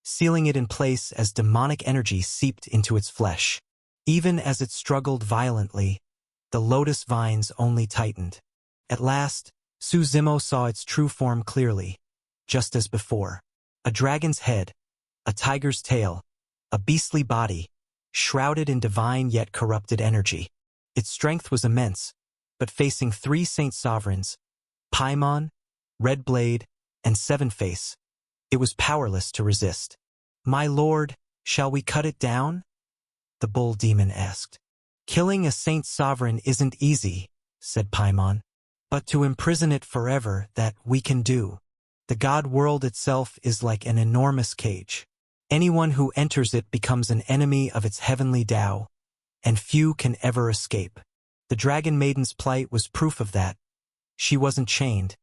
sealing it in place as demonic energy seeped into its flesh. Even as it struggled violently, the lotus vines only tightened. At last, Suzimo saw its true form clearly, just as before. A dragon's head, a tiger's tail, a beastly body, shrouded in divine yet corrupted energy. Its strength was immense, but facing 3 saint sovereigns, Paimon, Red Blade, and Seven Face, it was powerless to resist. "My lord, shall we cut it down?" the bull demon asked. "Killing a saint sovereign isn't easy," said Paimon. "But to imprison it forever, that we can do. The god world itself is like an enormous cage. Anyone who enters it becomes an enemy of its heavenly Tao, and few can ever escape." The Dragon Maiden's plight was proof of that. She wasn't chained,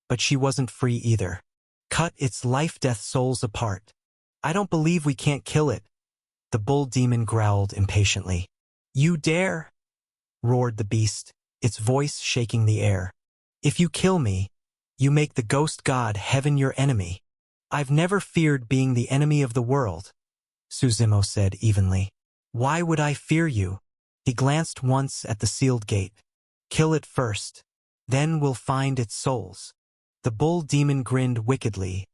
but she wasn't free either. "Cut its life-death souls apart. I don't believe we can't kill it," the bull demon growled impatiently. "You dare?" roared the beast, its voice shaking the air. "If you kill me, you make the ghost god heaven your enemy." "I've never feared being the enemy of the world," Suzimo said evenly. "Why would I fear you?" He glanced once at the sealed gate. "Kill it first, then we'll find its souls." The bull demon grinned wickedly,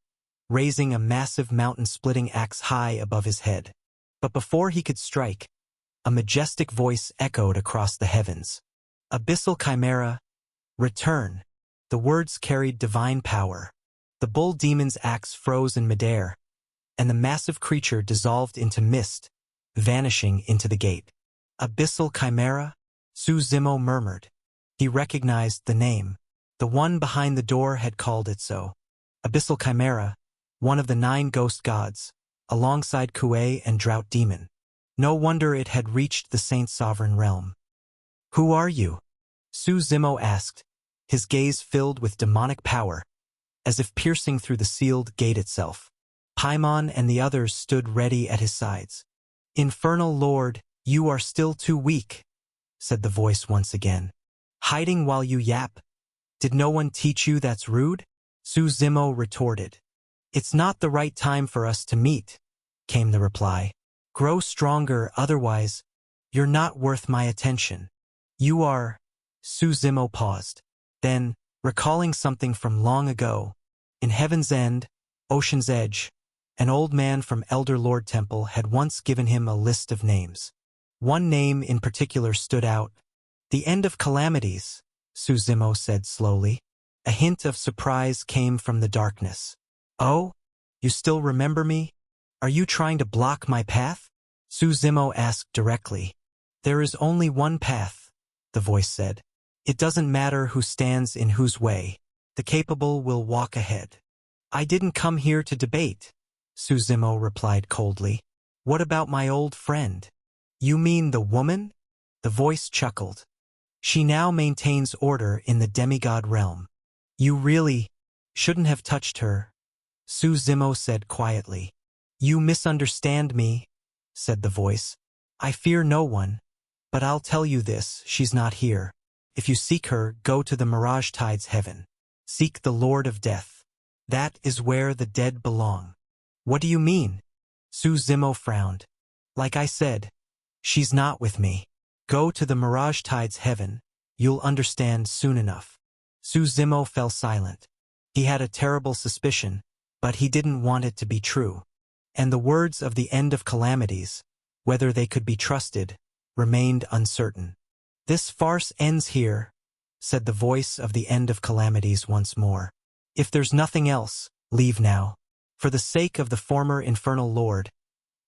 raising a massive mountain-splitting axe high above his head. But before he could strike, a majestic voice echoed across the heavens. "Abyssal Chimera, return." The words carried divine power. The bull demon's axe froze in midair, and the massive creature dissolved into mist, vanishing into the gate. "Abyssal Chimera?" Suzimo murmured. He recognized the name. The one behind the door had called it so. Abyssal Chimera, one of the 9 ghost gods, alongside Kuei and Drought Demon. No wonder it had reached the Saint Sovereign realm. "Who are you?" Suzimo asked, his gaze filled with demonic power, as if piercing through the sealed gate itself. Paimon and the others stood ready at his sides. "Infernal Lord, you are still too weak," said the voice once again. "Hiding while you yap? Did no one teach you that's rude?" Suzimo retorted. "It's not the right time for us to meet," came the reply. "Grow stronger, otherwise, you're not worth my attention." "You are..." Suzimo paused. Then, recalling something from long ago, in Heaven's End, Ocean's Edge, an old man from Elder Lord Temple had once given him a list of names. One name in particular stood out. "The End of Calamities," Suzimo said slowly. A hint of surprise came from the darkness. "Oh? You still remember me? Are you trying to block my path?" Suzimo asked directly. "There is only one path," the voice said. "It doesn't matter who stands in whose way. The capable will walk ahead." "I didn't come here to debate," Suzimo replied coldly. "What about my old friend?" "You mean the woman?" The voice chuckled. "She now maintains order in the demigod realm. You really shouldn't have touched her," Suzimo said quietly. "You misunderstand me," said the voice. "I fear no one, but I'll tell you this, she's not here. If you seek her, go to the Mirage Tide's heaven. Seek the Lord of Death. That is where the dead belong." "What do you mean?" Suzimo frowned. "Like I said, she's not with me. Go to the Mirage Tide's heaven. You'll understand soon enough." Suzimo fell silent. He had a terrible suspicion, but he didn't want it to be true. And the words of the End of Calamities, whether they could be trusted, remained uncertain. "This farce ends here," said the voice of the End of Calamities once more. "If there's nothing else, leave now. For the sake of the former Infernal Lord,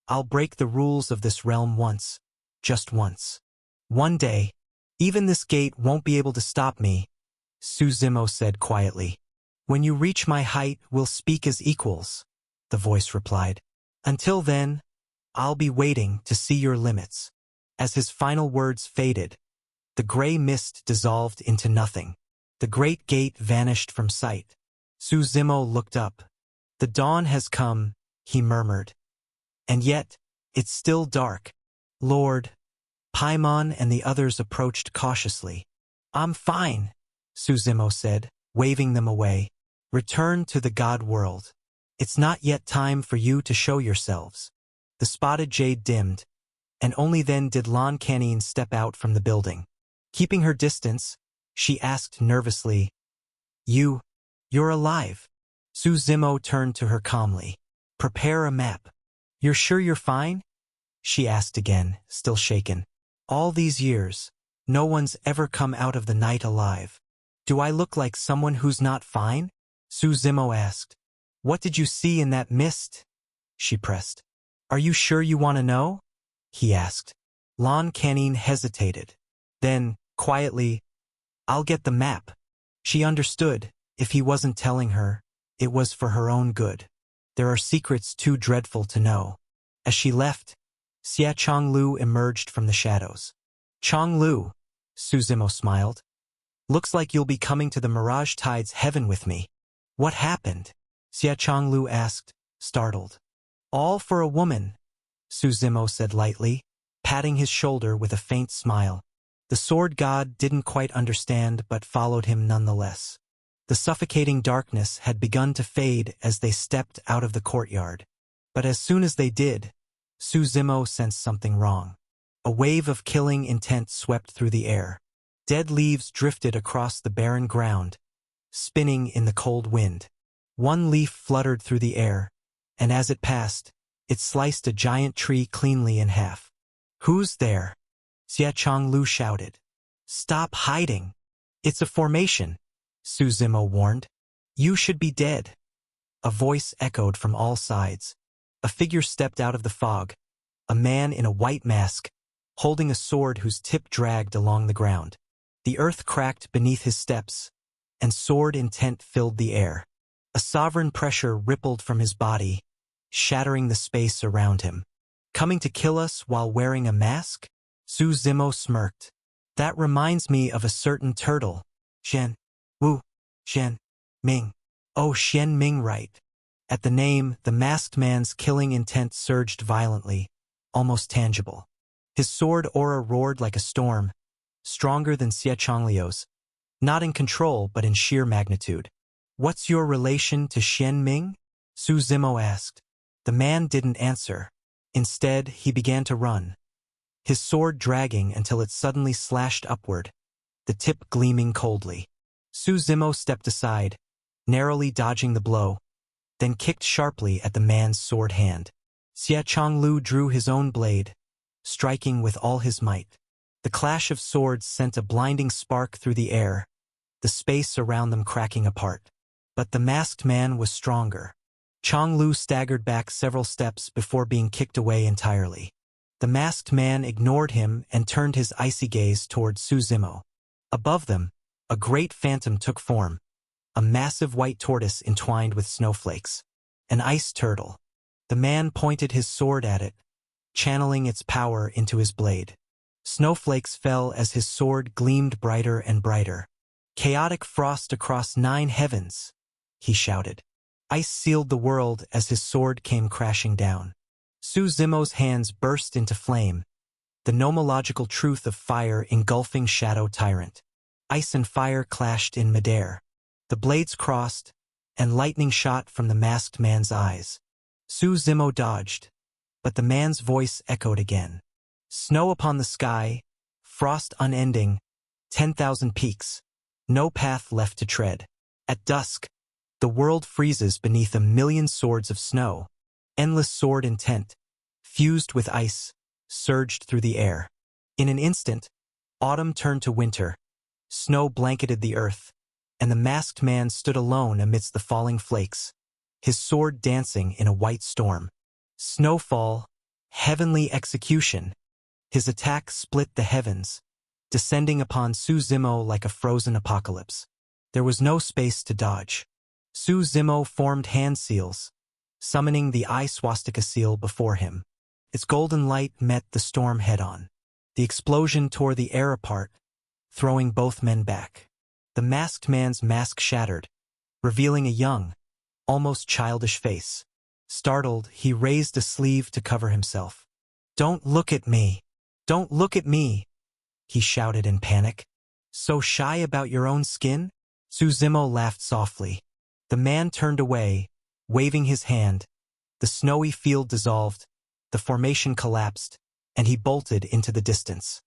I'll break the rules of this realm once, just once. One day, even this gate won't be able to stop me," Suzimo said quietly. "When you reach my height, we'll speak as equals," the voice replied. "Until then, I'll be waiting to see your limits." As his final words faded, the gray mist dissolved into nothing. The great gate vanished from sight. Suzimo looked up. "The dawn has come," he murmured. "And yet, it's still dark. Lord." Paimon and the others approached cautiously. "I'm fine," Suzimo said, waving them away. "Return to the god world. It's not yet time for you to show yourselves. The spotted jade dimmed, and only then did Lan Canine step out from the building. Keeping her distance, she asked nervously, You're alive. Su Zimo turned to her calmly. Prepare a map. You're sure you're fine? She asked again, still shaken. All these years, no one's ever come out of the night alive. Do I look like someone who's not fine? Su Zimo asked. What did you see in that mist? She pressed. Are you sure you want to know? He asked. Lan Canine hesitated. Then, quietly, I'll get the map. She understood, if he wasn't telling her, it was for her own good. There are secrets too dreadful to know. As she left, Xia Chonglu emerged from the shadows. Chonglu, Su Zimo smiled. Looks like you'll be coming to the Mirage Tide's heaven with me. What happened? Xia Chonglu asked, startled. All for a woman, Su Zimo said lightly, patting his shoulder with a faint smile. The sword god didn't quite understand but followed him nonetheless. The suffocating darkness had begun to fade as they stepped out of the courtyard. But as soon as they did, Su Zimo sensed something wrong. A wave of killing intent swept through the air. Dead leaves drifted across the barren ground, spinning in the cold wind. One leaf fluttered through the air, and as it passed, it sliced a giant tree cleanly in half. Who's there? Xia Chonglu shouted. Stop hiding. It's a formation, Su Zimo warned. You should be dead. A voice echoed from all sides. A figure stepped out of the fog, a man in a white mask, holding a sword whose tip dragged along the ground. The earth cracked beneath his steps, and sword intent filled the air. A sovereign pressure rippled from his body, shattering the space around him. Coming to kill us while wearing a mask? Su Zimo smirked. That reminds me of a certain turtle. Shen. Wu. Shen. Ming. Oh, Shen Ming, right. At the name, the masked man's killing intent surged violently, almost tangible. His sword aura roared like a storm, stronger than Xie Chongliu's. Not in control, but in sheer magnitude. What's your relation to Shen Ming? Su Zimo asked. The man didn't answer. Instead, he began to run, his sword dragging until it suddenly slashed upward, the tip gleaming coldly. Su Zimo stepped aside, narrowly dodging the blow, then kicked sharply at the man's sword hand. Xia Chonglu drew his own blade, striking with all his might. The clash of swords sent a blinding spark through the air, the space around them cracking apart. But the masked man was stronger. Chonglu staggered back several steps before being kicked away entirely. The masked man ignored him and turned his icy gaze toward Su Zimo. Above them, a great phantom took form, a massive white tortoise entwined with snowflakes. An ice turtle. The man pointed his sword at it, channeling its power into his blade. Snowflakes fell as his sword gleamed brighter and brighter. Chaotic frost across 9 heavens, he shouted. Ice sealed the world as his sword came crashing down. Su Zimo's hands burst into flame, the nomological truth of fire engulfing Shadow Tyrant. Ice and fire clashed in midair. The blades crossed, and lightning shot from the masked man's eyes. Su Zimo dodged, but the man's voice echoed again. Snow upon the sky, frost unending, 10,000 peaks, no path left to tread. At dusk, the world freezes beneath 1,000,000 swords of snow. Endless sword intent, fused with ice, surged through the air. In an instant, autumn turned to winter. Snow blanketed the earth, and the masked man stood alone amidst the falling flakes, his sword dancing in a white storm. Snowfall, heavenly execution. His attack split the heavens, descending upon Su Zimo like a frozen apocalypse. There was no space to dodge. Su Zimo formed hand seals, summoning the eye swastika seal before him. Its golden light met the storm head-on. The explosion tore the air apart, throwing both men back. The masked man's mask shattered, revealing a young, almost childish face. Startled, he raised a sleeve to cover himself. "Don't look at me! Don't look at me!" he shouted in panic. "So shy about your own skin?" Su Zimo laughed softly. The man turned away, Waving his hand, the snowy field dissolved, the formation collapsed, and he bolted into the distance.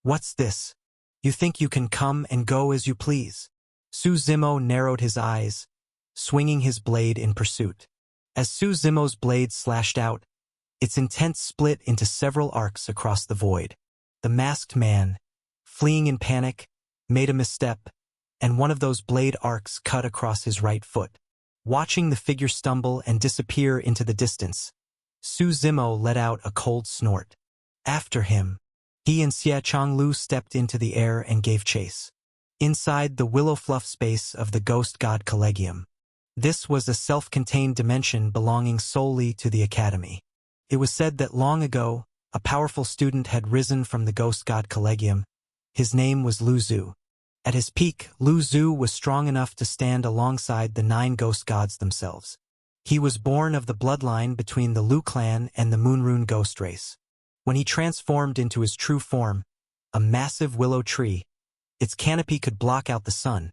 "What's this? You think you can come and go as you please?" Su Zimo narrowed his eyes, swinging his blade in pursuit. As Su Zimo's blade slashed out, its intent split into several arcs across the void. The masked man, fleeing in panic, made a misstep, and one of those blade arcs cut across his right foot. Watching the figure stumble and disappear into the distance, Su Zimo let out a cold snort. After him, he and Xie Changlu stepped into the air and gave chase. Inside the willow fluff space of the Ghost God Collegium. This was a self-contained dimension belonging solely to the Academy. It was said that long ago, a powerful student had risen from the Ghost God Collegium. His name was Lu Zhu. At his peak, Lu Zhu was strong enough to stand alongside the 9 ghost gods themselves. He was born of the bloodline between the Lu clan and the Moonrune ghost race. When he transformed into his true form, a massive willow tree, its canopy could block out the sun,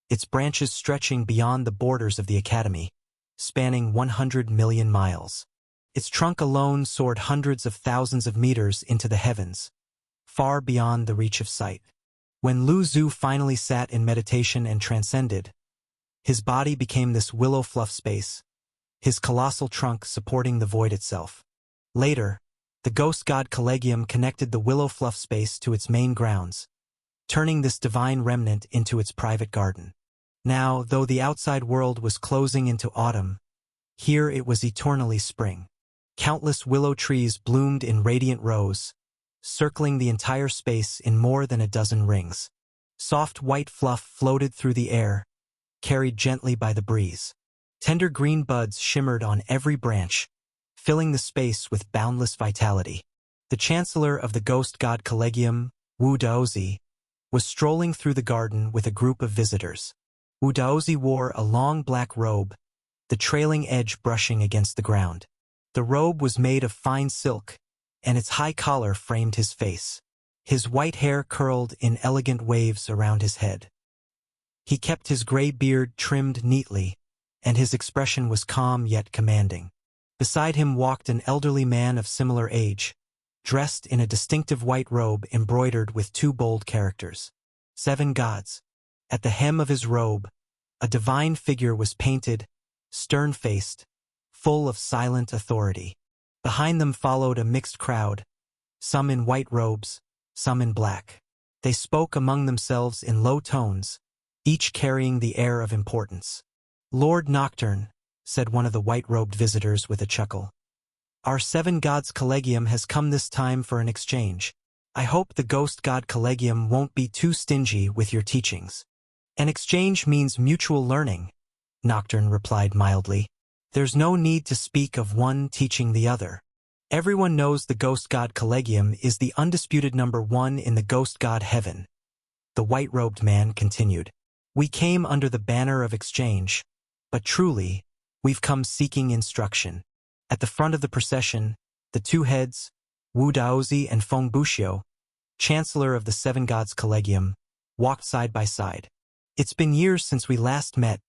its branches stretching beyond the borders of the Academy, spanning 100 million miles. Its trunk alone soared hundreds of thousands of meters into the heavens, far beyond the reach of sight. When Lu Zhu finally sat in meditation and transcended, his body became this willow fluff space, his colossal trunk supporting the void itself. Later, the Ghost God Collegium connected the willow fluff space to its main grounds, turning this divine remnant into its private garden. Now, though the outside world was closing into autumn, here it was eternally spring. Countless willow trees bloomed in radiant rows, circling the entire space in more than a dozen rings. Soft white fluff floated through the air, carried gently by the breeze. Tender green buds shimmered on every branch, filling the space with boundless vitality. The Chancellor of the Ghost God Collegium, Wu Daozi, was strolling through the garden with a group of visitors. Wu Daozi wore a long black robe, the trailing edge brushing against the ground. The robe was made of fine silk, and its high collar framed his face. His white hair curled in elegant waves around his head. He kept his gray beard trimmed neatly, and his expression was calm yet commanding. Beside him walked an elderly man of similar age, dressed in a distinctive white robe embroidered with 2 bold characters, 7 gods. At the hem of his robe, a divine figure was painted, stern-faced, full of silent authority. Behind them followed a mixed crowd, some in white robes, some in black. They spoke among themselves in low tones, each carrying the air of importance. "Lord Nocturne," said one of the white-robed visitors with a chuckle. "Our 7 Gods Collegium has come this time for an exchange. I hope the Ghost God Collegium won't be too stingy with your teachings." "An exchange means mutual learning," Nocturne replied mildly. "There's no need to speak of one teaching the other. Everyone knows the Ghost God Collegium is the undisputed number 1 in the Ghost God Heaven." The white-robed man continued. "We came under the banner of exchange, but truly, we've come seeking instruction." At the front of the procession, the 2 heads, Wu Daozi and Feng Buxiu, Chancellor of the 7 Gods Collegium, walked side by side. "It's been years since we last met,"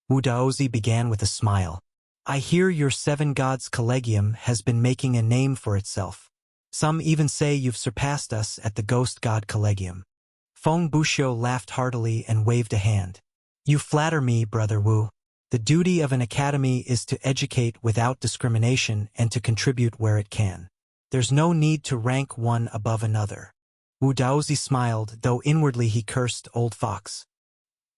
Wu Daozi began with a smile. "I hear your 7 Gods Collegium has been making a name for itself. Some even say you've surpassed us at the Ghost God Collegium." Feng Buxiu laughed heartily and waved a hand. "You flatter me, Brother Wu. The duty of an academy is to educate without discrimination and to contribute where it can. There's no need to rank one above another." Wu Daozi smiled, though inwardly he cursed Old Fox.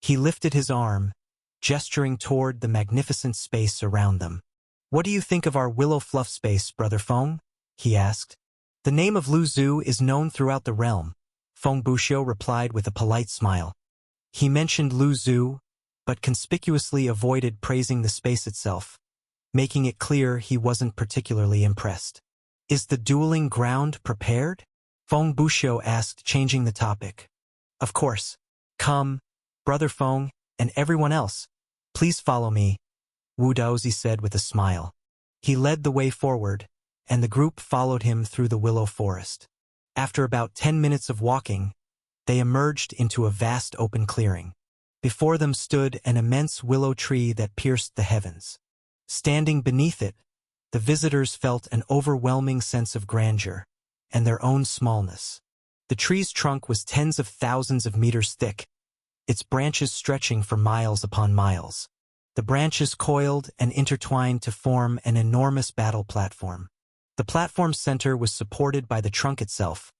He lifted his arm, gesturing toward the magnificent space around them. "What do you think of our willow fluff space, Brother Feng?" he asked. "The name of Lu Zhu is known throughout the realm," Feng Buxiu replied with a polite smile. He mentioned Lu Zhu, but conspicuously avoided praising the space itself, making it clear he wasn't particularly impressed. "Is the dueling ground prepared?" Feng Buxiu asked, changing the topic. "Of course. Come, Brother Feng, and everyone else. Please follow me," Wu Daozi said with a smile. He led the way forward, and the group followed him through the willow forest. After about 10 minutes of walking, they emerged into a vast open clearing. Before them stood an immense willow tree that pierced the heavens. Standing beneath it, the visitors felt an overwhelming sense of grandeur and their own smallness. The tree's trunk was tens of thousands of meters thick, its branches stretching for miles upon miles. The branches coiled and intertwined to form an enormous battle platform. The platform's center was supported by the trunk itself,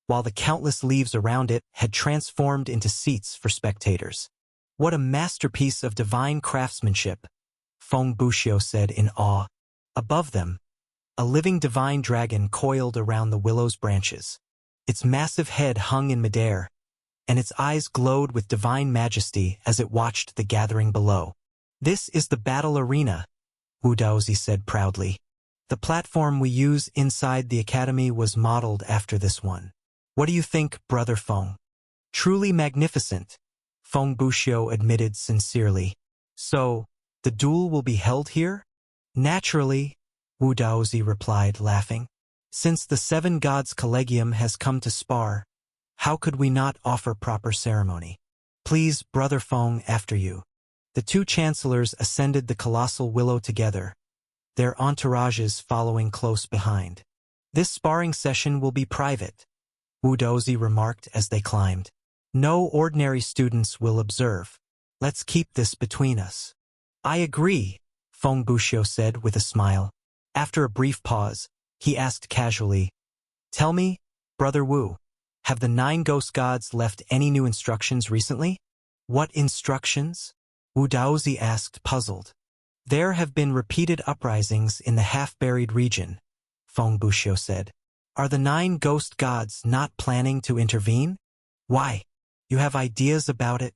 while the countless leaves around it had transformed into seats for spectators. "What a masterpiece of divine craftsmanship," Feng Buxiu said in awe. Above them, a living divine dragon coiled around the willow's branches. Its massive head hung in midair, and its eyes glowed with divine majesty as it watched the gathering below. "This is the battle arena," Wu Daozi said proudly. "The platform we use inside the academy was modeled after this one. What do you think, Brother Feng?" "Truly magnificent," Feng Buxiu admitted sincerely. "So, the duel will be held here?" "Naturally," Wu Daozi replied, laughing. "Since the Seven Gods Collegium has come to spar, how could we not offer proper ceremony? Please, Brother Feng, after you." The two chancellors ascended the colossal willow together, their entourages following close behind. "This sparring session will be private," Wu Daozi remarked as they climbed. "No ordinary students will observe. Let's keep this between us." "I agree," Feng Buxiu said with a smile. After a brief pause, he asked casually, "Tell me, Brother Wu, have the 9 ghost gods left any new instructions recently?" "What instructions?" Wu Daozi asked, puzzled. "There have been repeated uprisings in the half-buried region," Feng Buxiu said. "Are the 9 ghost gods not planning to intervene?" "Why? You have ideas about it?"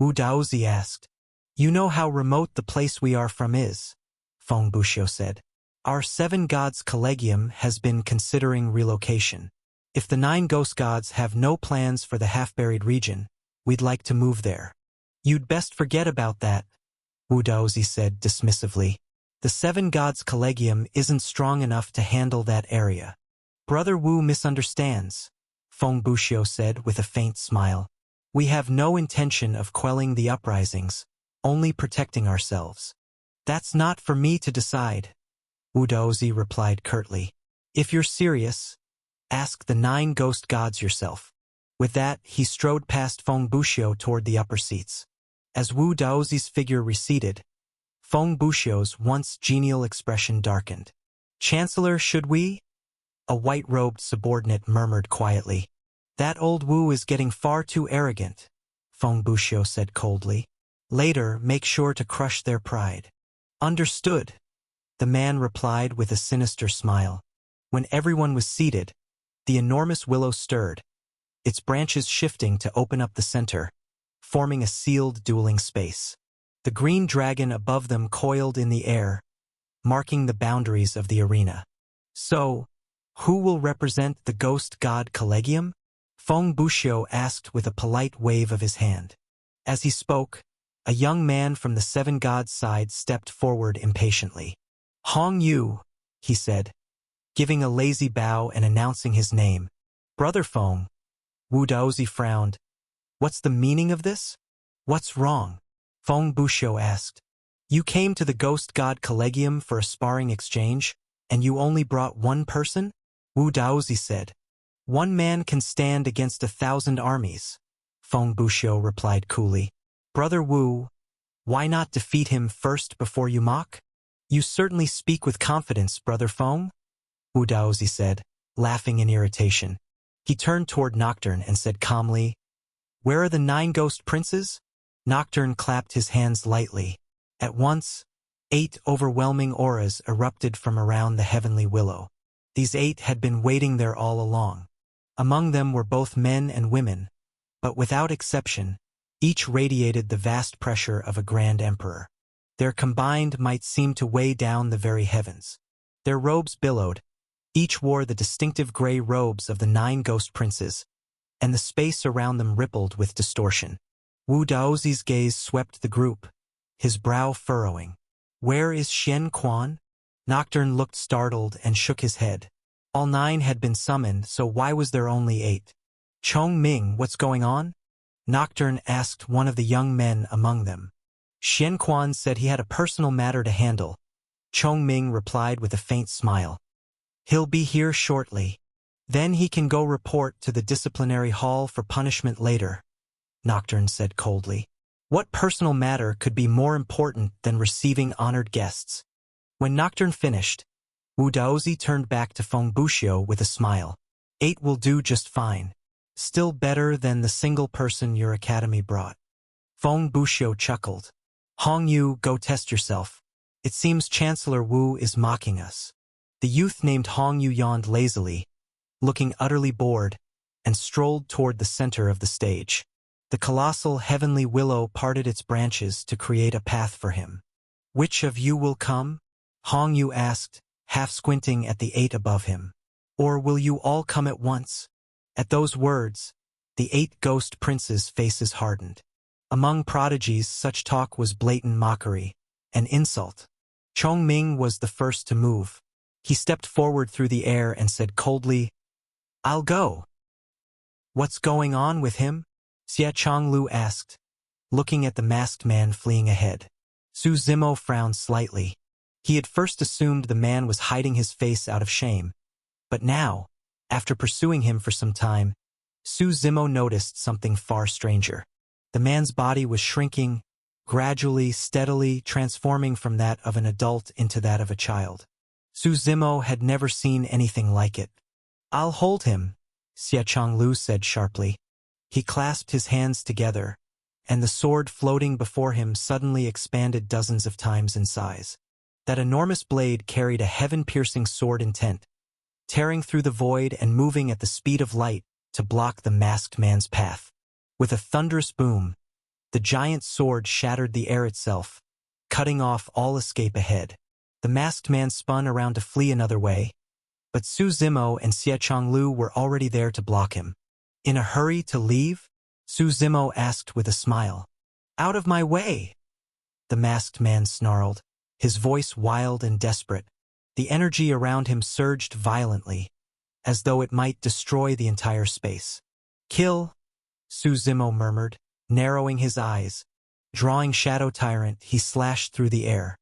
Wu Daozi asked. "You know how remote the place we are from is," Feng Buxiu said. "Our 7 gods collegium has been considering relocation. If the 9 ghost gods have no plans for the half-buried region, we'd like to move there." "You'd best forget about that," Wu Daozi said dismissively. "The 7 gods collegium isn't strong enough to handle that area." "Brother Wu misunderstands," Feng Buxiu said with a faint smile. "We have no intention of quelling the uprisings, only protecting ourselves." "That's not for me to decide," Wu Daozi replied curtly. "If you're serious, ask the 9 ghost gods yourself." With that, he strode past Feng Buxiu toward the upper seats. As Wu Daozi's figure receded, Feng Buxiu's once genial expression darkened. "Chancellor, should we?" A white-robed subordinate murmured quietly. "That old Wu is getting far too arrogant," Feng Buxiu said coldly. "Later, make sure to crush their pride." "Understood," the man replied with a sinister smile. When everyone was seated, the enormous willow stirred, its branches shifting to open up the center, forming a sealed dueling space. The green dragon above them coiled in the air, marking the boundaries of the arena. "So, who will represent the ghost god collegium?" Feng Buxiu asked with a polite wave of his hand. As he spoke, a young man from the 7 gods' side stepped forward impatiently. "Hong Yu," he said, giving a lazy bow and announcing his name. "Brother Feng." Wu Daozi frowned. "What's the meaning of this?" "What's wrong?" Feng Buxiu asked. "You came to the Ghost God Collegium for a sparring exchange, and you only brought one person?" Wu Daozi said. "One man can stand against 1,000 armies," Feng Buxiu replied coolly. "Brother Wu, why not defeat him first before you mock?" "You certainly speak with confidence, Brother Feng," Wu Daozi said, laughing in irritation. He turned toward Nocturne and said calmly, "Where are the 9 ghost princes?" Nocturne clapped his hands lightly. At once, 8 overwhelming auras erupted from around the heavenly willow. These 8 had been waiting there all along. Among them were both men and women, but without exception, each radiated the vast pressure of a grand emperor. Their combined might seemed to weigh down the very heavens. Their robes billowed. Each wore the distinctive gray robes of the 9 ghost princes, and the space around them rippled with distortion. Wu Daozi's gaze swept the group, his brow furrowing. "Where is Xian Quan?" Nocturne looked startled and shook his head. All 9 had been summoned, so why was there only 8? "Chong Ming, what's going on?" Nocturne asked one of the young men among them. Xian Quan said he had a personal matter to handle, Chong Ming replied with a faint smile. He'll be here shortly. Then he can go report to the disciplinary hall for punishment later, Nocturne said coldly. What personal matter could be more important than receiving honored guests? When Nocturne finished, Wu Daozi turned back to Feng Buxiu with a smile. 8 will do just fine. Still better than the single person your academy brought. Feng Buxiu chuckled. Hong Yu, go test yourself. It seems Chancellor Wu is mocking us. The youth named Hong Yu yawned lazily, looking utterly bored, and strolled toward the center of the stage. The colossal heavenly willow parted its branches to create a path for him. Which of you will come? Hong Yu asked, half squinting at the 8 above him. Or will you all come at once? At those words, the 8 ghost princes' faces hardened. Among prodigies, such talk was blatant mockery, an insult. Chong Ming was the first to move. He stepped forward through the air and said coldly, I'll go. What's going on with him? Xie Chonglu asked, looking at the masked man fleeing ahead. Su Zimo frowned slightly. He had first assumed the man was hiding his face out of shame. But now, after pursuing him for some time, Su Zimo noticed something far stranger. The man's body was shrinking, gradually, steadily transforming from that of an adult into that of a child. Su Zimo had never seen anything like it. I'll hold him, Xie Chonglu said sharply. He clasped his hands together, and the sword floating before him suddenly expanded dozens of times in size. That enormous blade carried a heaven-piercing sword intent, tearing through the void and moving at the speed of light to block the masked man's path. With a thunderous boom, the giant sword shattered the air itself, cutting off all escape ahead. The masked man spun around to flee another way, but Su Zimo and Xie Chonglu were already there to block him. In a hurry to leave? Su Zimo asked with a smile. Out of my way! The masked man snarled, his voice wild and desperate. The energy around him surged violently, as though it might destroy the entire space. Kill, Su Zimo murmured, narrowing his eyes. Drawing Shadow Tyrant, he slashed through the air.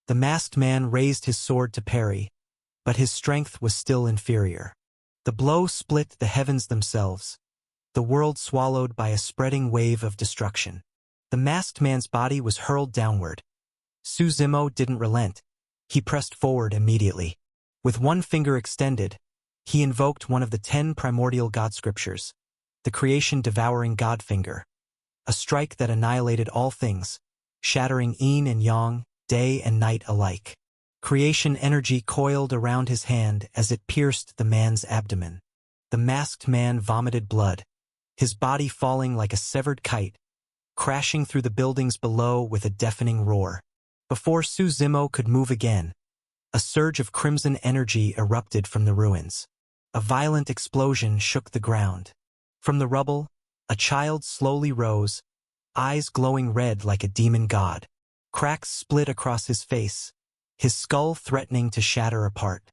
The masked man raised his sword to parry, but his strength was still inferior. The blow split the heavens themselves, the world swallowed by a spreading wave of destruction. The masked man's body was hurled downward. Su Zimo didn't relent. He pressed forward immediately. With one finger extended, he invoked one of the 10 primordial god scriptures, the creation-devouring god finger, a strike that annihilated all things, shattering yin and yang, day and night alike. Creation energy coiled around his hand as it pierced the man's abdomen. The masked man vomited blood, his body falling like a severed kite, crashing through the buildings below with a deafening roar. Before Su Zimo could move again, a surge of crimson energy erupted from the ruins. A violent explosion shook the ground. From the rubble, a child slowly rose, eyes glowing red like a demon god. Cracks split across his face, his skull threatening to shatter apart.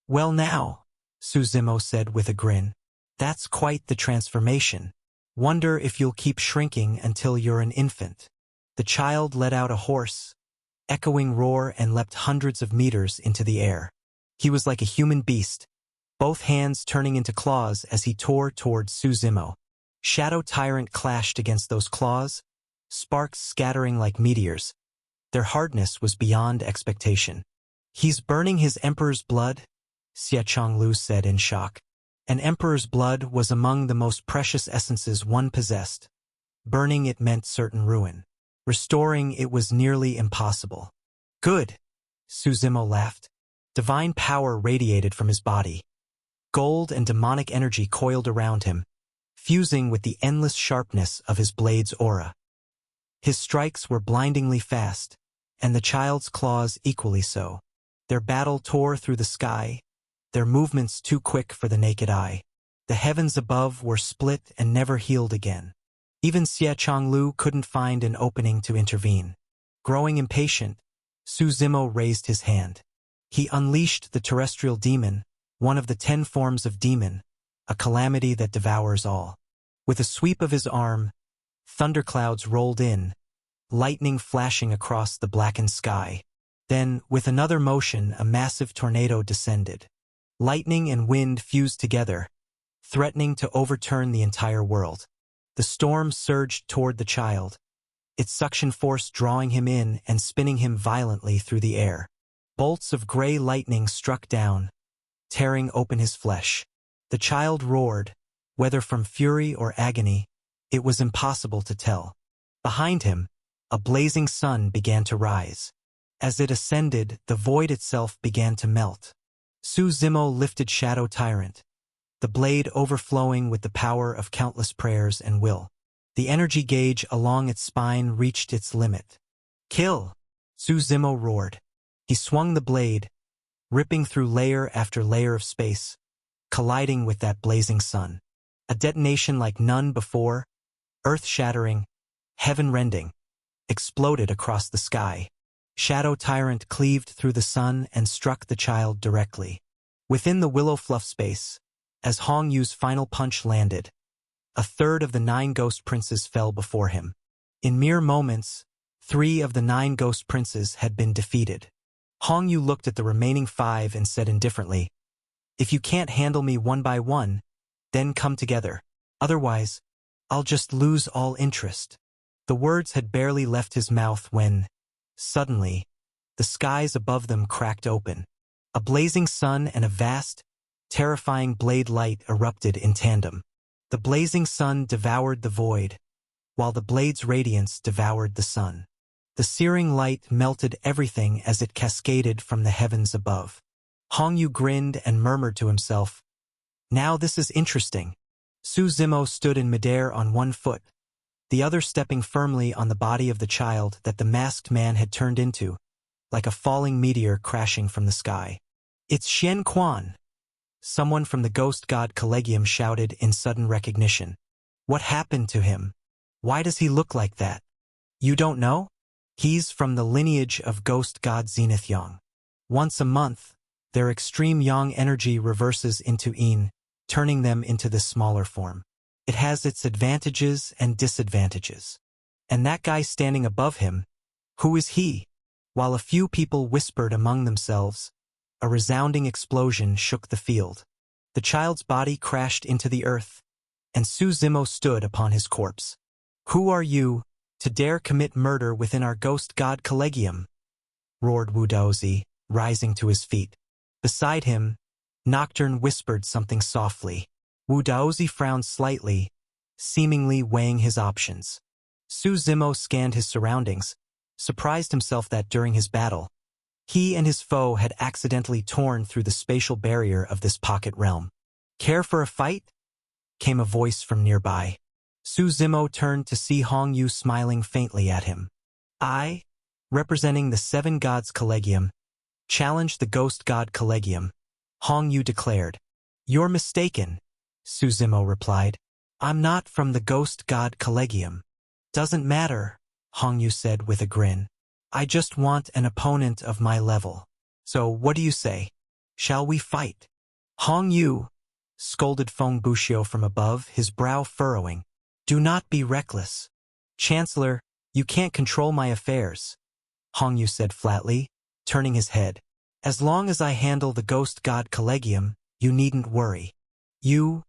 Well now, Su Zimo said with a grin. That's quite the transformation. Wonder if you'll keep shrinking until you're an infant. The child let out a hoarse, echoing roar and leapt hundreds of meters into the air. He was like a human beast, both hands turning into claws as he tore toward Su Zimo. Shadow Tyrant clashed against those claws, sparks scattering like meteors. Their hardness was beyond expectation. He's burning his emperor's blood, Xie Chonglu said in shock. An emperor's blood was among the most precious essences one possessed. Burning it meant certain ruin. Restoring it was nearly impossible. Good, Su Zimo laughed. Divine power radiated from his body. Gold and demonic energy coiled around him, fusing with the endless sharpness of his blade's aura. His strikes were blindingly fast, and the child's claws equally so. Their battle tore through the sky, their movements too quick for the naked eye. The heavens above were split and never healed again. Even Xie Chonglu couldn't find an opening to intervene. Growing impatient, Su Zimo raised his hand. He unleashed the terrestrial demon, one of the 10 forms of demon, a calamity that devours all. With a sweep of his arm, thunderclouds rolled in, lightning flashing across the blackened sky. Then, with another motion, a massive tornado descended. Lightning and wind fused together, threatening to overturn the entire world. The storm surged toward the child, its suction force drawing him in and spinning him violently through the air. Bolts of gray lightning struck down, tearing open his flesh. The child roared, whether from fury or agony, it was impossible to tell. Behind him, a blazing sun began to rise. As it ascended, the void itself began to melt. Suzumo lifted Shadow Tyrant, the blade overflowing with the power of countless prayers and will. The energy gauge along its spine reached its limit. "Kill!" Suzumo roared. He swung the blade, ripping through layer after layer of space, colliding with that blazing sun. A detonation like none before, earth-shattering, heaven-rending, exploded across the sky. Shadow Tyrant cleaved through the sun and struck the child directly. Within the willow fluff space, as Hong Yu's final punch landed, a third of the 9 ghost princes fell before him. In mere moments, 3 of the 9 ghost princes had been defeated. Hong Yu looked at the remaining 5 and said indifferently, "If you can't handle me one by one, then come together. Otherwise, I'll just lose all interest." The words had barely left his mouth when, suddenly, the skies above them cracked open. A blazing sun and a vast, terrifying blade light erupted in tandem. The blazing sun devoured the void, while the blade's radiance devoured the sun. The searing light melted everything as it cascaded from the heavens above. Hong Yu grinned and murmured to himself, "Now this is interesting." Suzumo stood in midair on one foot, the other stepping firmly on the body of the child that the masked man had turned into, like a falling meteor crashing from the sky. "It's Xian Quan!" Someone from the Ghost God Collegium shouted in sudden recognition. "What happened to him? Why does he look like that?" "You don't know? He's from the lineage of Ghost God Zenith Yang. Once a month, their extreme Yang energy reverses into Yin, turning them into this smaller form. It has its advantages and disadvantages. And that guy standing above him, who is he?" While a few people whispered among themselves, a resounding explosion shook the field. The child's body crashed into the earth, and Suzumo stood upon his corpse. "Who are you, to dare commit murder within our Ghost God Collegium?" roared Wu Daozi, rising to his feet. Beside him, Nocturne whispered something softly. Wu Daozi frowned slightly, seemingly weighing his options. Suzumo scanned his surroundings, surprised himself that during his battle, he and his foe had accidentally torn through the spatial barrier of this pocket realm. "Care for a fight?" came a voice from nearby. Suzumo turned to see Hong Yu smiling faintly at him. "I, representing the 7 Gods Collegium, challenge the Ghost God Collegium," Hong Yu declared. "You're mistaken," Suzumo replied. "I'm not from the Ghost God Collegium." "Doesn't matter," Hong Yu said with a grin. "I just want an opponent of my level. So what do you say? Shall we fight?" "Hong Yu," scolded Feng Bushio from above, his brow furrowing. "Do not be reckless." "Chancellor, you can't control my affairs," Hong Yu said flatly, turning his head. "As long as I handle the Ghost God Collegium, you needn't worry." "You?"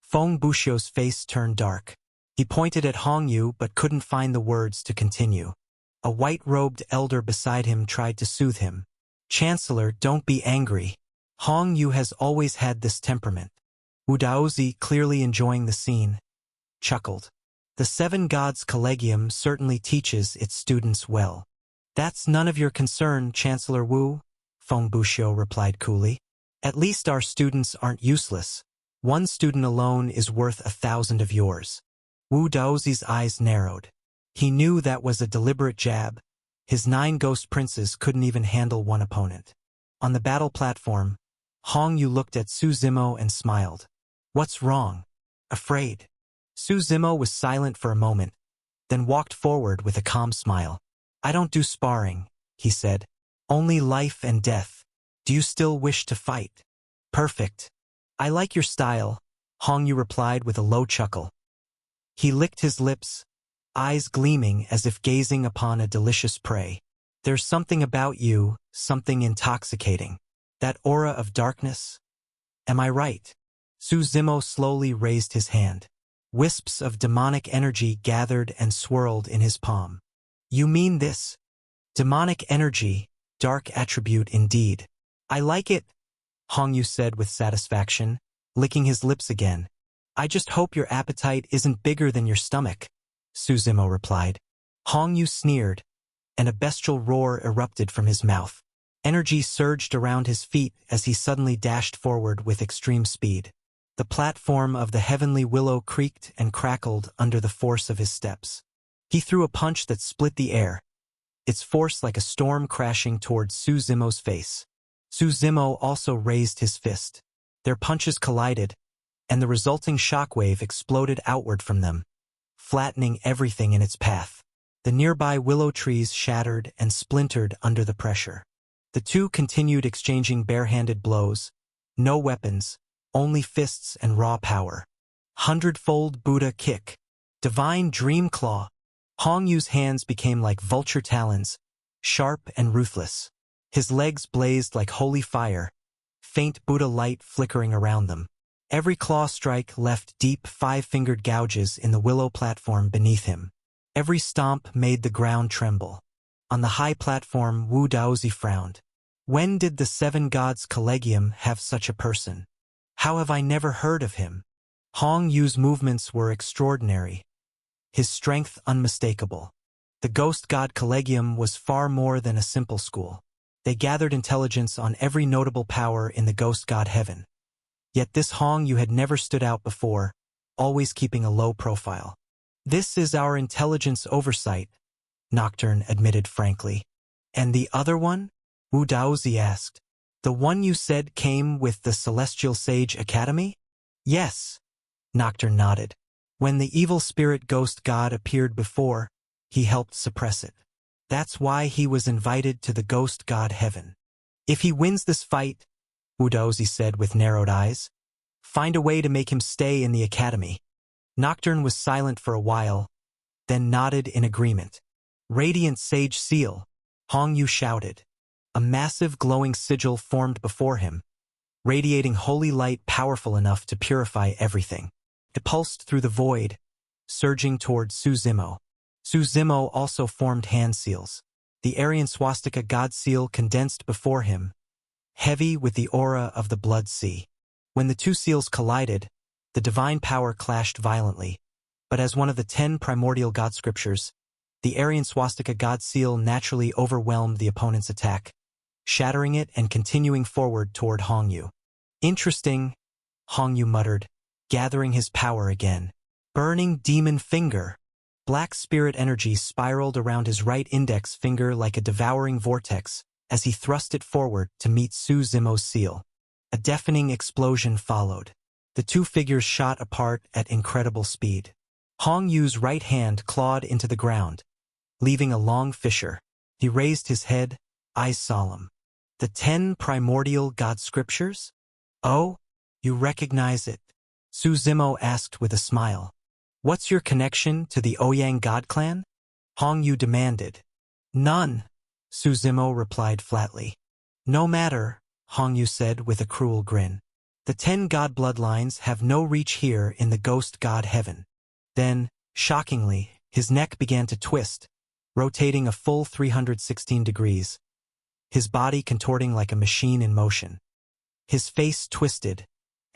Feng Bushio's face turned dark. He pointed at Hong Yu but couldn't find the words to continue. A white-robed elder beside him tried to soothe him. "Chancellor, don't be angry. Hong Yu has always had this temperament." Wu Daozi, clearly enjoying the scene, chuckled. "The 7 Gods Collegium certainly teaches its students well." "That's none of your concern, Chancellor Wu," Feng Bushio replied coolly. "At least our students aren't useless. One student alone is worth 1,000 of yours." Wu Daozi's eyes narrowed. He knew that was a deliberate jab. His 9 ghost princes couldn't even handle one opponent. On the battle platform, Hong Yu looked at Suzumo and smiled. "What's wrong? Afraid?" Suzumo was silent for a moment, then walked forward with a calm smile. "I don't do sparring," he said. "Only life and death. Do you still wish to fight?" "Perfect. I like your style," Hong Yu replied with a low chuckle. He licked his lips, eyes gleaming as if gazing upon a delicious prey. There's something about you, something intoxicating. That aura of darkness? Am I right? Suzimo slowly raised his hand. Wisps of demonic energy gathered and swirled in his palm. You mean this? Demonic energy, dark attribute indeed. I like it, Hongyu said with satisfaction, licking his lips again. I just hope your appetite isn't bigger than your stomach, Suzimo replied. Hongyu sneered, and a bestial roar erupted from his mouth. Energy surged around his feet as he suddenly dashed forward with extreme speed. The platform of the heavenly willow creaked and crackled under the force of his steps. He threw a punch that split the air, its force like a storm crashing towards Suzimo's face. Suzimo also raised his fist. Their punches collided, and the resulting shockwave exploded outward from them, flattening everything in its path. The nearby willow trees shattered and splintered under the pressure. The two continued exchanging barehanded blows. No weapons, only fists and raw power. Hundredfold Buddha kick. Divine Dream Claw. Hongyu's hands became like vulture talons, sharp and ruthless. His legs blazed like holy fire, faint Buddha light flickering around them. Every claw strike left deep five-fingered gouges in the willow platform beneath him. Every stomp made the ground tremble. On the high platform, Wu Daozi frowned. When did the Seven Gods Collegium have such a person? How have I never heard of him? Hongyu's movements were extraordinary, his strength unmistakable. The Ghost God Collegium was far more than a simple school. They gathered intelligence on every notable power in the Ghost God Heaven. Yet this Hongyu had never stood out before, always keeping a low profile. This is our intelligence oversight, Nocturne admitted frankly. And the other one? Wu Daozi asked. The one you said came with the Celestial Sage Academy? Yes, Nocturne nodded. When the evil spirit ghost god appeared before, he helped suppress it. That's why he was invited to the Ghost God Heaven. If he wins this fight, Wu Daozi said with narrowed eyes, find a way to make him stay in the academy. Nocturne was silent for a while, then nodded in agreement. Radiant Sage Seal, Hongyu shouted. A massive glowing sigil formed before him, radiating holy light powerful enough to purify everything. It pulsed through the void, surging toward Suzimo. Suzimo also formed hand seals. The Aryan swastika god seal condensed before him, heavy with the aura of the blood sea. When the two seals collided, the divine power clashed violently. But as one of the 10 primordial god scriptures, the Aryan swastika god seal naturally overwhelmed the opponent's attack, shattering it and continuing forward toward Hongyu. Interesting, Hongyu muttered, gathering his power again. Burning demon finger. Black spirit energy spiraled around his right index finger like a devouring vortex as he thrust it forward to meet Suzimo's seal. A deafening explosion followed. The two figures shot apart at incredible speed. Hongyu's right hand clawed into the ground, leaving a long fissure. He raised his head, eyes solemn. The 10 primordial god scriptures? Oh, you recognize it? Suzimo asked with a smile. What's your connection to the Ouyang god clan? Hongyu demanded. None, Suzimo replied flatly. No matter, Hongyu said with a cruel grin. The 10 god bloodlines have no reach here in the Ghost God Heaven. Then, shockingly, his neck began to twist, rotating a full 316 degrees, his body contorting like a machine in motion. His face twisted,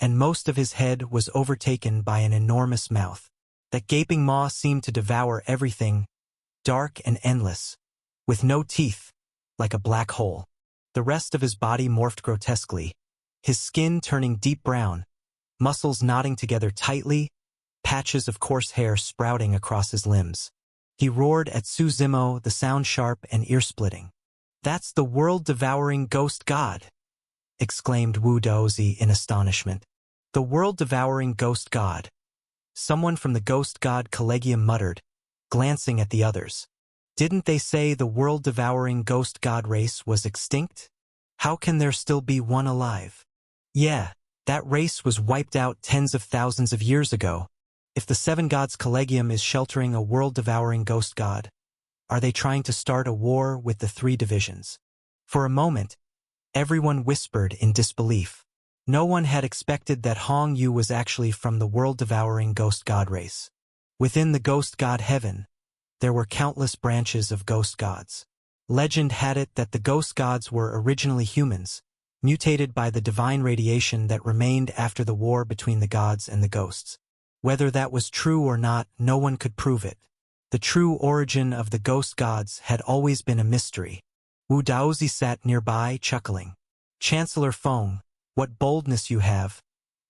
and most of his head was overtaken by an enormous mouth. That gaping maw seemed to devour everything, dark and endless, with no teeth, like a black hole. The rest of his body morphed grotesquely, his skin turning deep brown, muscles knotting together tightly, patches of coarse hair sprouting across his limbs. He roared at Suzimo, the sound sharp and ear-splitting. That's the world-devouring ghost god, exclaimed Wu Daozi in astonishment. The world-devouring ghost god. Someone from the Ghost God Collegium muttered, glancing at the others. Didn't they say the world-devouring ghost god race was extinct? How can there still be one alive? Yeah, that race was wiped out tens of thousands of years ago. If the Seven Gods Collegium is sheltering a world-devouring ghost god, Are they trying to start a war with the three divisions? For a moment, everyone whispered in disbelief. No one had expected that Hong Yu was actually from the world-devouring ghost god race. Within the ghost god heaven, there were countless branches of ghost gods. Legend had it that the ghost gods were originally humans, mutated by the divine radiation that remained after the war between the gods and the ghosts. Whether that was true or not, no one could prove it. The true origin of the ghost gods had always been a mystery. Wu Daozi sat nearby, chuckling. Chancellor Feng, what boldness you have,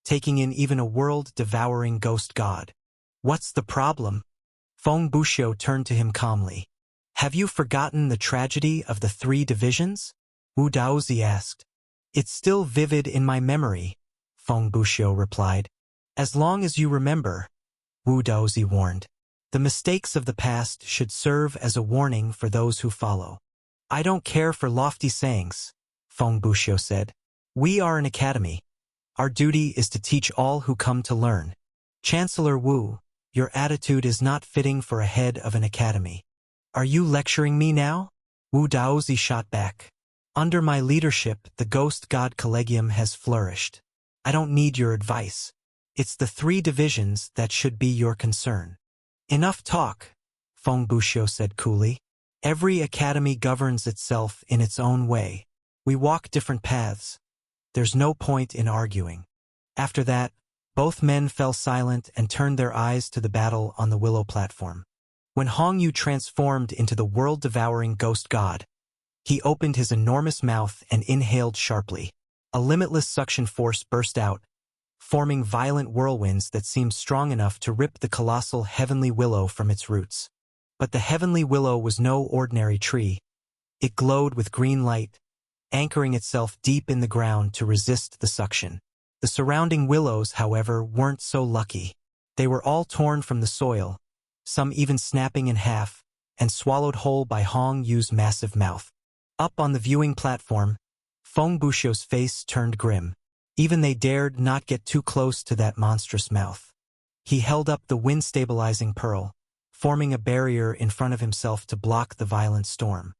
taking in even a world-devouring ghost god. What's the problem? Feng Buxiu turned to him calmly. Have you forgotten the tragedy of the three divisions? Wu Daozi asked. It's still vivid in my memory, Feng Buxiu replied. As long as you remember, Wu Daozi warned. The mistakes of the past should serve as a warning for those who follow. I don't care for lofty sayings, Feng Buxiu said. We are an academy. Our duty is to teach all who come to learn. Chancellor Wu, your attitude is not fitting for a head of an academy. Are you lecturing me now? Wu Daozi shot back. Under my leadership, the Ghost God Collegium has flourished. I don't need your advice. It's the three divisions that should be your concern. Enough talk, Feng Buxiu said coolly. Every academy governs itself in its own way. We walk different paths. There's no point in arguing. After that, both men fell silent and turned their eyes to the battle on the willow platform. When Hong Yu transformed into the world-devouring ghost god, he opened his enormous mouth and inhaled sharply. A limitless suction force burst out, forming violent whirlwinds that seemed strong enough to rip the colossal heavenly willow from its roots. But the heavenly willow was no ordinary tree. It glowed with green light, anchoring itself deep in the ground to resist the suction. The surrounding willows, however, weren't so lucky. They were all torn from the soil, some even snapping in half, and swallowed whole by Hong Yu's massive mouth. Up on the viewing platform, Feng Buxiu's face turned grim. Even they dared not get too close to that monstrous mouth. He held up the wind-stabilizing pearl, forming a barrier in front of himself to block the violent storm.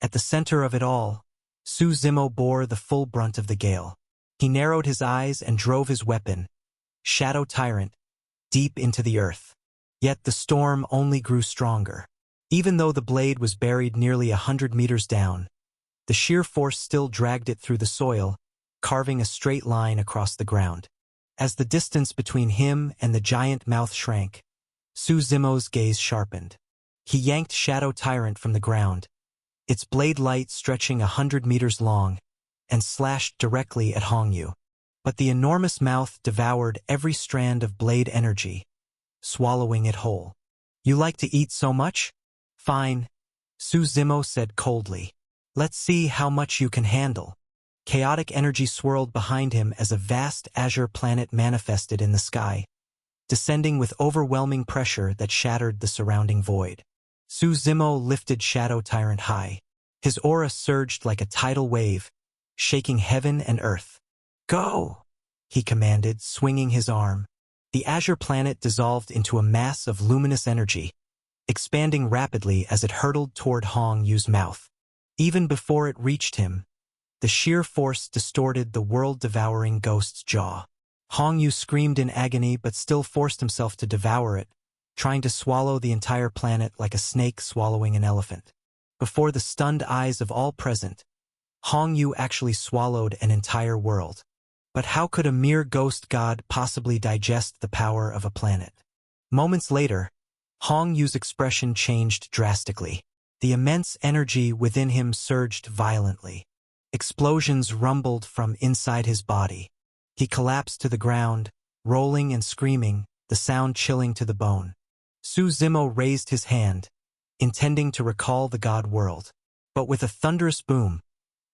At the center of it all, Su Zimo bore the full brunt of the gale. He narrowed his eyes and drove his weapon, Shadow Tyrant, deep into the earth. Yet the storm only grew stronger. Even though the blade was buried nearly 100 meters down, the sheer force still dragged it through the soil, carving a straight line across the ground. As the distance between him and the giant mouth shrank, Su Zimo's gaze sharpened. He yanked Shadow Tyrant from the ground, its blade light stretching 100 meters long, and slashed directly at Hong Yu. But the enormous mouth devoured every strand of blade energy, swallowing it whole. You like to eat so much? Fine, Su Zimo said coldly. Let's see how much you can handle. Chaotic energy swirled behind him as a vast azure planet manifested in the sky, descending with overwhelming pressure that shattered the surrounding void. Su Zimo lifted Shadow Tyrant high. His aura surged like a tidal wave, shaking heaven and earth. Go! He commanded, swinging his arm. The azure planet dissolved into a mass of luminous energy, expanding rapidly as it hurtled toward Hong Yu's mouth. Even before it reached him, the sheer force distorted the world-devouring ghost's jaw. Hong Yu screamed in agony but still forced himself to devour it, trying to swallow the entire planet like a snake swallowing an elephant. Before the stunned eyes of all present, Hong Yu actually swallowed an entire world. But how could a mere ghost god possibly digest the power of a planet? Moments later, Hong Yu's expression changed drastically. The immense energy within him surged violently. Explosions rumbled from inside his body. He collapsed to the ground, rolling and screaming, the sound chilling to the bone. Su Zimo raised his hand, intending to recall the god world. But with a thunderous boom,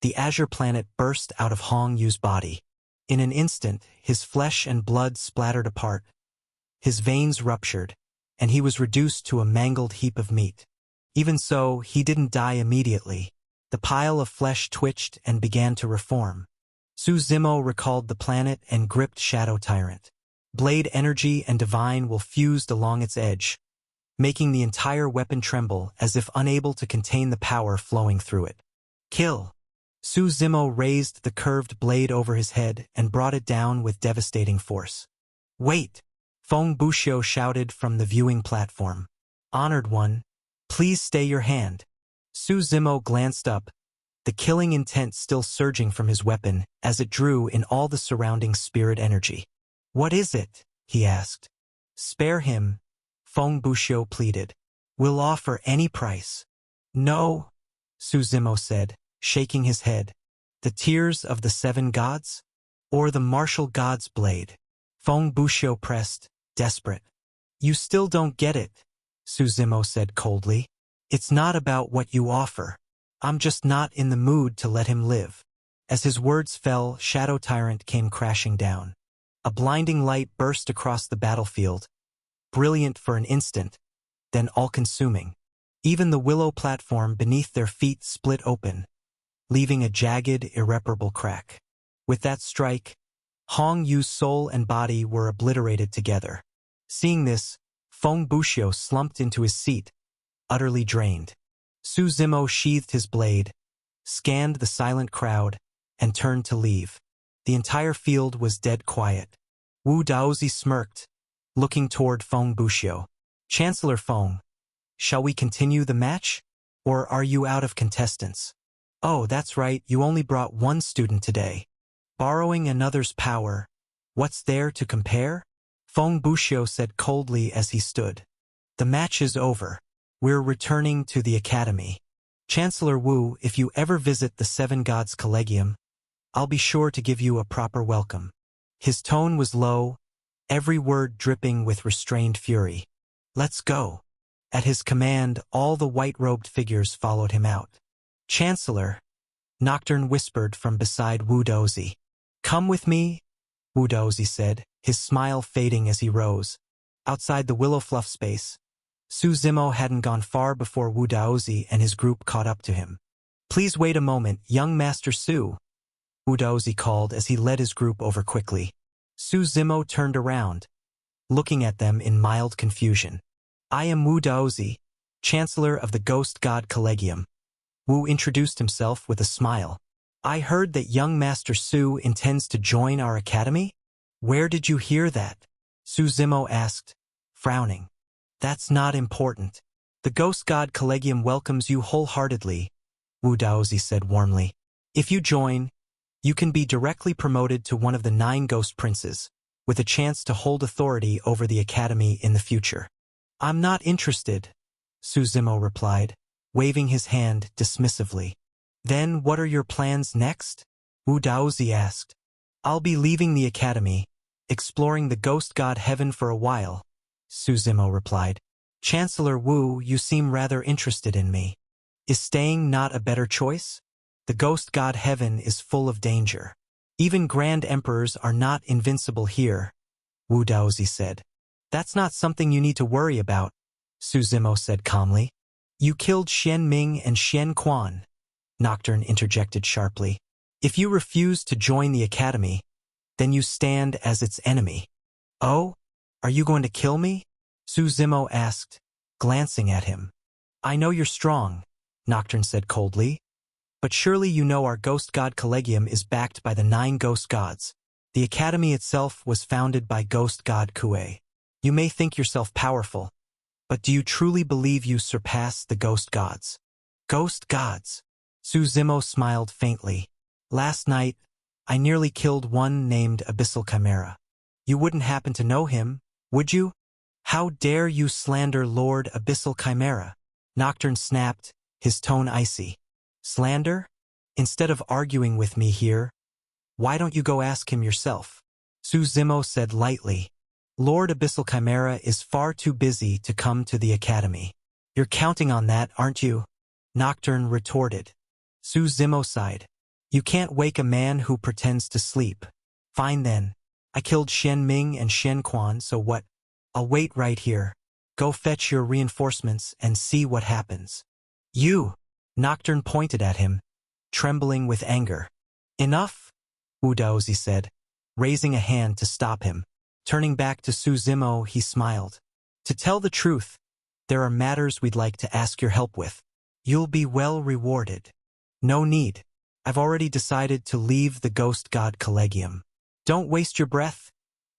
the azure planet burst out of Hong Yu's body. In an instant, his flesh and blood splattered apart. His veins ruptured, and he was reduced to a mangled heap of meat. Even so, he didn't die immediately. The pile of flesh twitched and began to reform. Su Zimo recalled the planet and gripped Shadow Tyrant. Blade energy and divine will fused along its edge, making the entire weapon tremble as if unable to contain the power flowing through it. Kill! Su Zimo raised the curved blade over his head and brought it down with devastating force. Wait! Feng Buxiu shouted from the viewing platform. Honored one, please stay your hand. Su Zimo glanced up, the killing intent still surging from his weapon as it drew in all the surrounding spirit energy. What is it? He asked. Spare him, Feng Buxiu pleaded. We'll offer any price. No, Su Zimo said, shaking his head. The tears of the 7 gods? Or the martial god's blade? Feng Buxiu pressed, desperate. You still don't get it, Su Zimo said coldly. It's not about what you offer. I'm just not in the mood to let him live. As his words fell, Shadow Tyrant came crashing down. A blinding light burst across the battlefield, brilliant for an instant, then all-consuming. Even the willow platform beneath their feet split open, leaving a jagged, irreparable crack. With that strike, Hong Yu's soul and body were obliterated together. Seeing this, Feng Buxiu slumped into his seat, utterly drained. Su Zimo sheathed his blade, scanned the silent crowd, and turned to leave. The entire field was dead quiet. Wu Daozi smirked, looking toward Feng Buxiu. Chancellor Feng, shall we continue the match? Or are you out of contestants? Oh, that's right, you only brought 1 student today. Borrowing another's power, what's there to compare? Feng Buxiu said coldly as he stood. The match is over. We're returning to the academy. Chancellor Wu, if you ever visit the 7 Gods Collegium, I'll be sure to give you a proper welcome. His tone was low, every word dripping with restrained fury. Let's go. At his command, all the white-robed figures followed him out. Chancellor, Nocturne whispered from beside Wu Daozi. Come with me, Wu Daozi said, his smile fading as he rose. Outside the willow fluff space, Su Zimo hadn't gone far before Wu Daozi and his group caught up to him. Please wait a moment, young Master Su, Wu Daozi called as he led his group over quickly. Su Zimo turned around, looking at them in mild confusion. I am Wu Daozi, Chancellor of the Ghost God Collegium. Wu introduced himself with a smile. I heard that young Master Su intends to join our academy? Where did you hear that? Su Zimo asked, frowning. That's not important. The Ghost God Collegium welcomes you wholeheartedly, Wu Daozi said warmly. If you join, you can be directly promoted to one of the 9 Ghost Princes, with a chance to hold authority over the academy in the future. I'm not interested, Su Zimo replied, waving his hand dismissively. Then what are your plans next? Wu Daozi asked. I'll be leaving the academy, exploring the Ghost God Heaven for a while, Su Zimo replied. Chancellor Wu, you seem rather interested in me. Is staying not a better choice? The Ghost God Heaven is full of danger. Even Grand Emperors are not invincible here, Wu Daozi said. That's not something you need to worry about, Su Zimo said calmly. You killed Xian Ming and Xian Quan, Nocturne interjected sharply. If you refuse to join the academy, then you stand as its enemy. Oh? Are you going to kill me? Su Zimo asked, glancing at him. I know you're strong, Nocturne said coldly. But surely you know our Ghost God Collegium is backed by the 9 Ghost Gods. The academy itself was founded by Ghost God Kuei. You may think yourself powerful, but do you truly believe you surpass the Ghost Gods? Ghost Gods? Su Zimo smiled faintly. Last night, I nearly killed one named Abyssal Chimera. You wouldn't happen to know him, would you? How dare you slander Lord Abyssal Chimera? Nocturne snapped, his tone icy. Slander? Instead of arguing with me here, why don't you go ask him yourself? Su Zimo said lightly. Lord Abyssal Chimera is far too busy to come to the academy. You're counting on that, aren't you? Nocturne retorted. Su Zimo sighed. You can't wake a man who pretends to sleep. Fine then. I killed Xian Ming and Xian Quan, so what? I'll wait right here. Go fetch your reinforcements and see what happens. You! Nocturne pointed at him, trembling with anger. Enough, Wu Daozi said, raising a hand to stop him. Turning back to Su Zimo, he smiled. To tell the truth, There are matters we'd like to ask your help with. You'll be well rewarded. No need. I've already decided to leave the Ghost God Collegium. Don't waste your breath,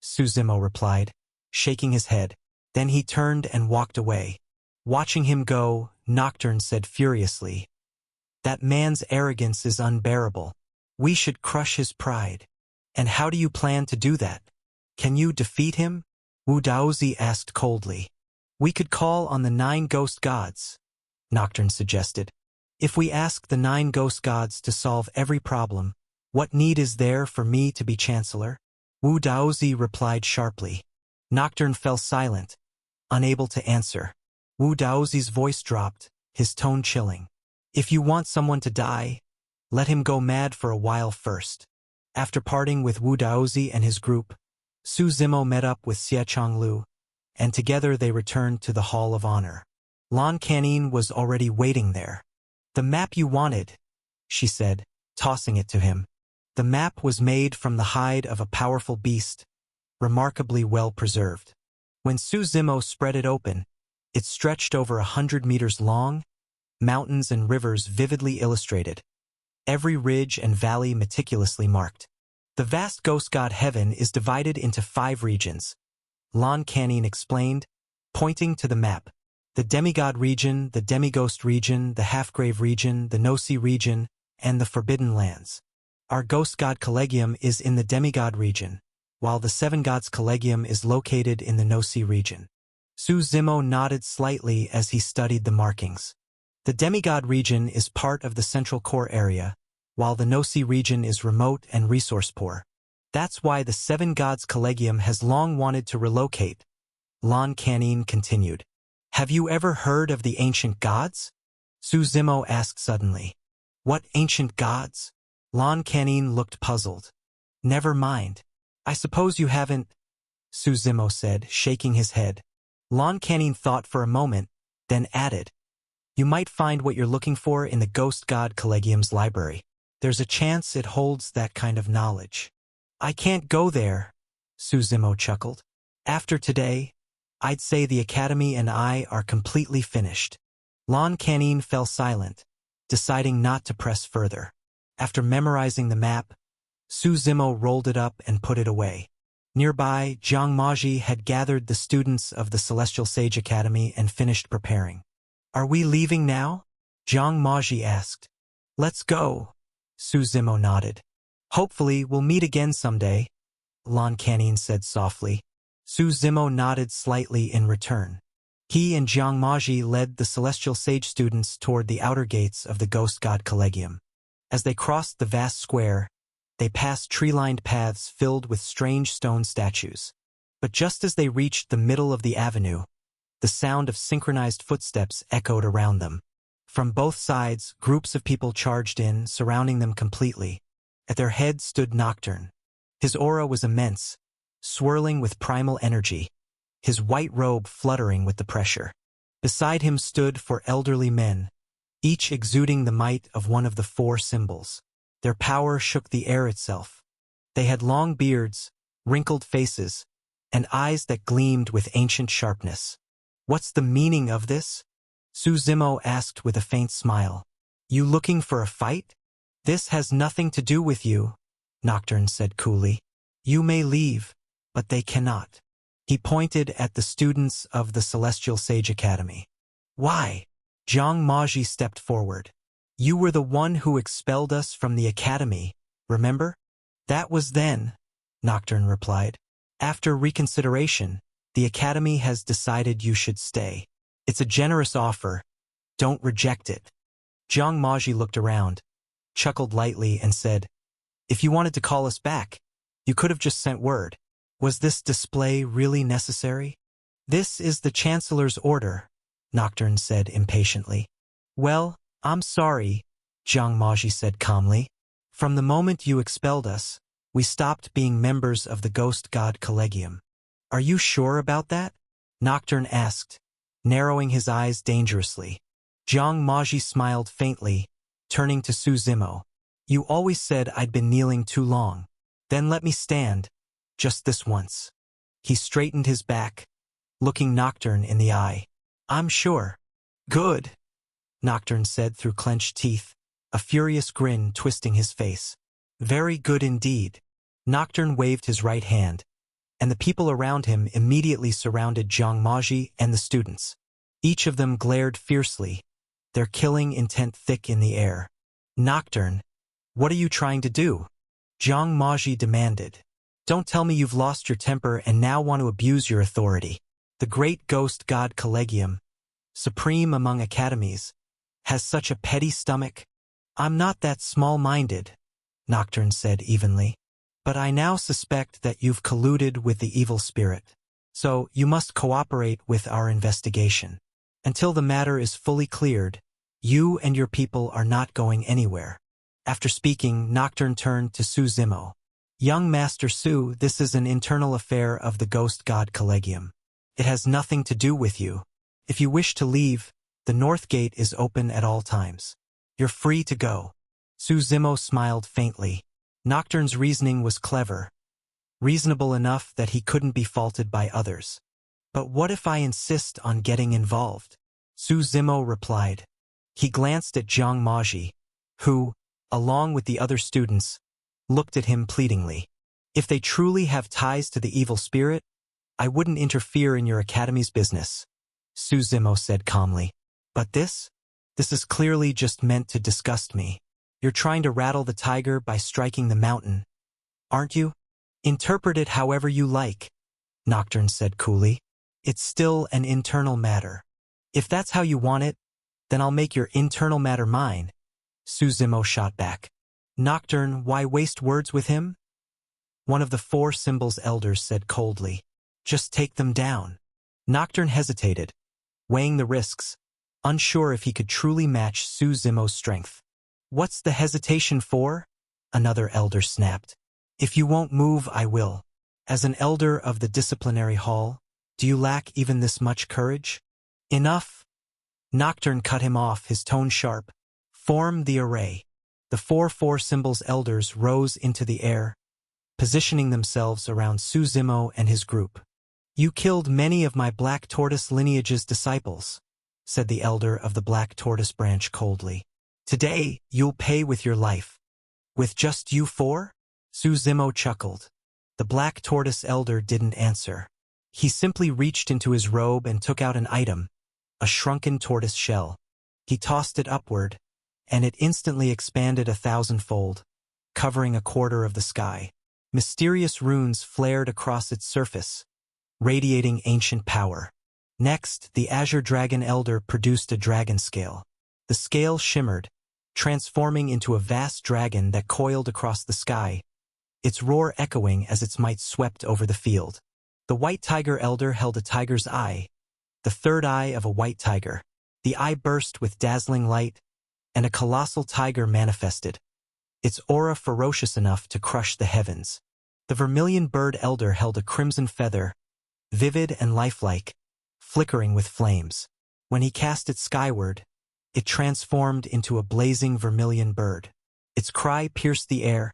Suzimo replied, shaking his head. Then he turned and walked away. Watching him go, Nocturne said furiously, "That man's arrogance is unbearable. We should crush his pride. And how do you plan to do that? Can you defeat him?" Wu Daozi asked coldly. "We could call on the 9 ghost gods," Nocturne suggested. "If we ask the 9 ghost gods to solve every problem, what need is there for me to be chancellor?" Wu Daozi replied sharply. Nocturne fell silent, unable to answer. Wu Daozi's voice dropped, his tone chilling. "If you want someone to die, let him go mad for a while first." After parting with Wu Daozi and his group, Suzimo met up with Xie Chonglu, and together they returned to the Hall of Honor. Lan Canin was already waiting there. "The map you wanted," she said, tossing it to him. The map was made from the hide of a powerful beast, remarkably well preserved. When Suzimo spread it open, it stretched over 100 meters long, mountains and rivers vividly illustrated, every ridge and valley meticulously marked. The vast ghost god heaven is divided into 5 regions, Lan Canin explained, pointing to the map. The demigod region, the demighost region, the half-grave region, the Gnosi region, and the Forbidden Lands. Our ghost god Collegium is in the demigod region, while the 7 gods Collegium is located in the Gnosi region. Suzimo nodded slightly as he studied the markings. The demigod region is part of the central core area, while the Gnosi region is remote and resource-poor. That's why the 7 gods Collegium has long wanted to relocate, Lan Canin continued. "Have you ever heard of the ancient gods?" Suzimo asked suddenly. "What ancient gods?" Lan Canin looked puzzled. "Never mind. I suppose you haven't," Suzimo said, shaking his head. Lan Canin thought for a moment, then added, "You might find what you're looking for in the Ghost God Collegium's library. There's a chance it holds that kind of knowledge." "I can't go there," Suzimo chuckled. "After today, I'd say the Academy and I are completely finished." Lan Canin fell silent, deciding not to press further. After memorizing the map, Suzimo rolled it up and put it away. Nearby, Zhang Maji had gathered the students of the Celestial Sage Academy and finished preparing. "Are we leaving now?" Zhang Maji asked. "Let's go," Suzimo nodded. "Hopefully we'll meet again someday," Lan Canin said softly. Suzimo nodded slightly in return. He and Zhang Maji led the Celestial Sage students toward the outer gates of the Ghost God Collegium. As they crossed the vast square, they passed tree-lined paths filled with strange stone statues. But just as they reached the middle of the avenue, the sound of synchronized footsteps echoed around them. From both sides, groups of people charged in, surrounding them completely. At their head stood Nocturne. His aura was immense, swirling with primal energy, his white robe fluttering with the pressure. Beside him stood 4 elderly men, each exuding the might of one of the 4 symbols. Their power shook the air itself. They had long beards, wrinkled faces, and eyes that gleamed with ancient sharpness. "What's the meaning of this?" Suzimo asked with a faint smile. "You looking for a fight?" "This has nothing to do with you," Nocturne said coolly. "You may leave, but they cannot." He pointed at the students of the Celestial Sage Academy. "Why?" Zhang Maji stepped forward. "You were the one who expelled us from the academy, remember?" "That was then," Nocturne replied. "After reconsideration, the academy has decided you should stay. It's a generous offer. Don't reject it." Zhang Maji looked around, chuckled lightly, and said, "If you wanted to call us back, you could have just sent word. Was this display really necessary?" "This is the Chancellor's order," Nocturne said impatiently. "Well, I'm sorry," Zhang Maji said calmly. "From the moment you expelled us, we stopped being members of the Ghost God Collegium." "Are you sure about that?" Nocturne asked, narrowing his eyes dangerously. Zhang Maji smiled faintly, turning to Suzimo. "You always said I'd been kneeling too long. Then let me stand, just this once." He straightened his back, looking Nocturne in the eye. I'm sure. Good, Nocturne said through clenched teeth, a furious grin twisting his face. Very good indeed. Nocturne waved his right hand, and the people around him immediately surrounded Jiang Maji and the students. Each of them glared fiercely, their killing intent thick in the air. Nocturne, what are you trying to do? Jiang Maji demanded. Don't tell me you've lost your temper and now want to abuse your authority. The great ghost god Collegium, supreme among academies, has such a petty stomach. I'm not that small-minded, Nocturne said evenly. But I now suspect that you've colluded with the evil spirit. So you must cooperate with our investigation. Until the matter is fully cleared, you and your people are not going anywhere. After speaking, Nocturne turned to Su Zimo. Young Master Su, this is an internal affair of the ghost god Collegium. It has nothing to do with you. If you wish to leave, the north gate is open at all times. You're free to go. Su Zimo smiled faintly. Nocturne's reasoning was clever, reasonable enough that he couldn't be faulted by others. But what if I insist on getting involved? Su Zimo replied. He glanced at Jiang Maji, who, along with the other students, looked at him pleadingly. If they truly have ties to the evil spirit, I wouldn't interfere in your academy's business, Su Zimo said calmly. But this is clearly just meant to disgust me. You're trying to rattle the tiger by striking the mountain, aren't you? Interpret it however you like, Nocturne said coolly. It's still an internal matter. If that's how you want it, then I'll make your internal matter mine, Su Zimo shot back. Nocturne, why waste words with him? One of the four symbols elders said coldly. Just take them down. Nocturne hesitated, weighing the risks, unsure if he could truly match Su Zimo's strength. What's the hesitation for? Another elder snapped. If you won't move, I will. As an elder of the disciplinary hall, do you lack even this much courage? Enough. Nocturne cut him off, his tone sharp. Form the array. The four symbols elders rose into the air, positioning themselves around Su Zimo and his group. You killed many of my Black Tortoise lineage's disciples, said the elder of the Black Tortoise branch coldly. Today, you'll pay with your life. With just you four? Su Zimo chuckled. The Black Tortoise elder didn't answer. He simply reached into his robe and took out an item, a shrunken tortoise shell. He tossed it upward, and it instantly expanded 1,000-fold, covering a quarter of the sky. Mysterious runes flared across its surface, radiating ancient power. Next, the Azure Dragon Elder produced a dragon scale. The scale shimmered, transforming into a vast dragon that coiled across the sky, its roar echoing as its might swept over the field. The White Tiger Elder held a tiger's eye, the third eye of a white tiger. The eye burst with dazzling light, and a colossal tiger manifested, its aura ferocious enough to crush the heavens. The Vermilion Bird Elder held a crimson feather, vivid and lifelike, flickering with flames. When he cast it skyward, it transformed into a blazing vermilion bird. Its cry pierced the air,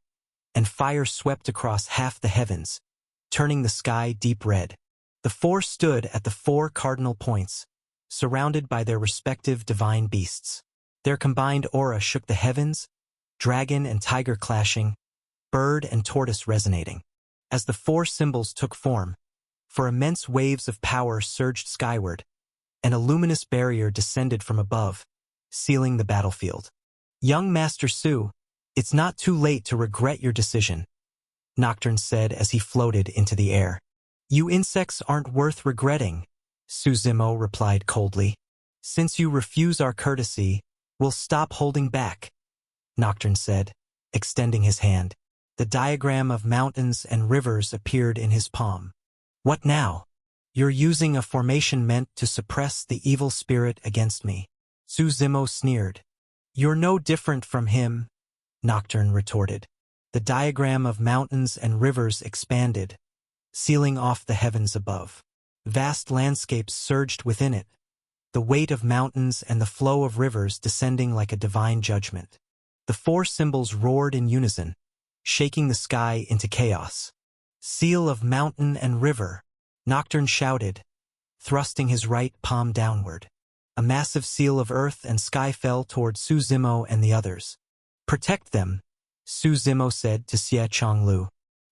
and fire swept across half the heavens, turning the sky deep red. The four stood at the four cardinal points, surrounded by their respective divine beasts. Their combined aura shook the heavens, dragon and tiger clashing, bird and tortoise resonating. As the four symbols took form, four immense waves of power surged skyward, and a luminous barrier descended from above, sealing the battlefield. Young Master Su, it's not too late to regret your decision, Nocturne said as he floated into the air. You insects aren't worth regretting, Su Zimo replied coldly. Since you refuse our courtesy, we'll stop holding back, Nocturne said, extending his hand. The diagram of mountains and rivers appeared in his palm. What now? You're using a formation meant to suppress the evil spirit against me. Su Zimo sneered. You're no different from him, Nocturne retorted. The diagram of mountains and rivers expanded, sealing off the heavens above. Vast landscapes surged within it, the weight of mountains and the flow of rivers descending like a divine judgment. The four symbols roared in unison, shaking the sky into chaos. Seal of mountain and river, Nocturne shouted, thrusting his right palm downward. A massive seal of earth and sky fell toward Su Zimo and the others. "Protect them," Su Zimo said to Xie Chonglu.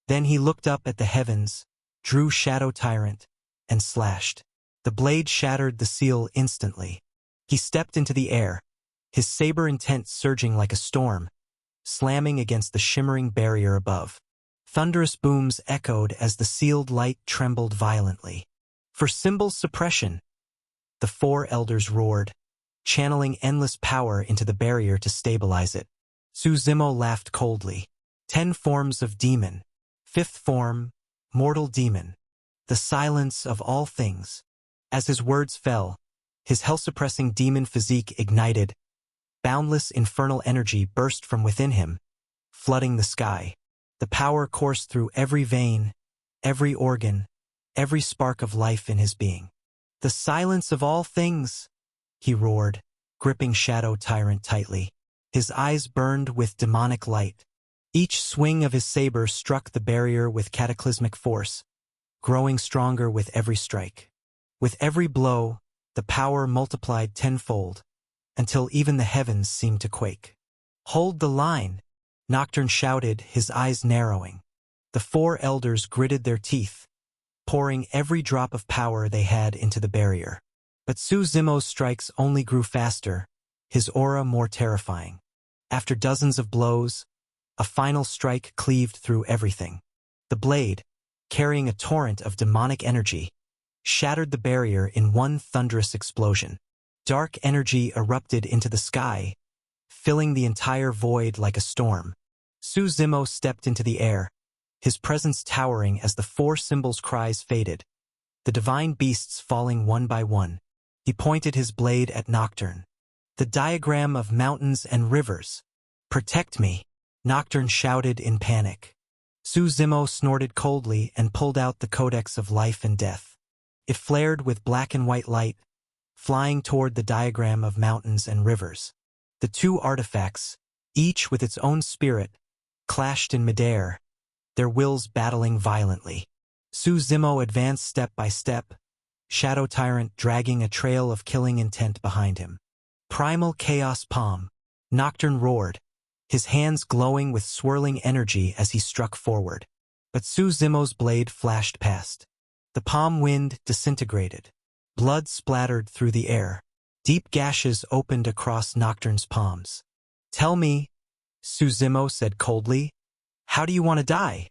Then he looked up at the heavens, drew Shadow Tyrant, and slashed. The blade shattered the seal instantly. He stepped into the air, his saber intent surging like a storm, slamming against the shimmering barrier above. Thunderous booms echoed as the sealed light trembled violently. For symbol suppression, the four elders roared, channeling endless power into the barrier to stabilize it. Su Zimo laughed coldly. 10 forms of demon. 5th form, mortal demon. The silence of all things. As his words fell, his hell-suppressing demon physique ignited. Boundless infernal energy burst from within him, flooding the sky. The power coursed through every vein, every organ, every spark of life in his being. "The silence of all things," he roared, gripping Shadow Tyrant tightly. His eyes burned with demonic light. Each swing of his saber struck the barrier with cataclysmic force, growing stronger with every strike. With every blow, the power multiplied tenfold, until even the heavens seemed to quake. "Hold the line," Nocturne shouted, his eyes narrowing. The four elders gritted their teeth, pouring every drop of power they had into the barrier. But Su Zimo's strikes only grew faster, his aura more terrifying. After dozens of blows, a final strike cleaved through everything. The blade, carrying a torrent of demonic energy, shattered the barrier in one thunderous explosion. Dark energy erupted into the sky, filling the entire void like a storm. Su Zimo stepped into the air, his presence towering as the four symbols' cries faded, the divine beasts falling one by one. He pointed his blade at Nocturne. "The diagram of mountains and rivers. Protect me," Nocturne shouted in panic. Su Zimo snorted coldly and pulled out the Codex of Life and Death. It flared with black and white light, flying toward the diagram of mountains and rivers. The two artifacts, each with its own spirit, clashed in midair, their wills battling violently. Su Zimo advanced step by step, Shadow Tyrant dragging a trail of killing intent behind him. "Primal Chaos Palm," Nocturne roared, his hands glowing with swirling energy as he struck forward. But Su Zimo's blade flashed past. The palm wind disintegrated. Blood splattered through the air. Deep gashes opened across Nocturne's palms. "Tell me," Su Zimo said coldly, "how do you want to die?"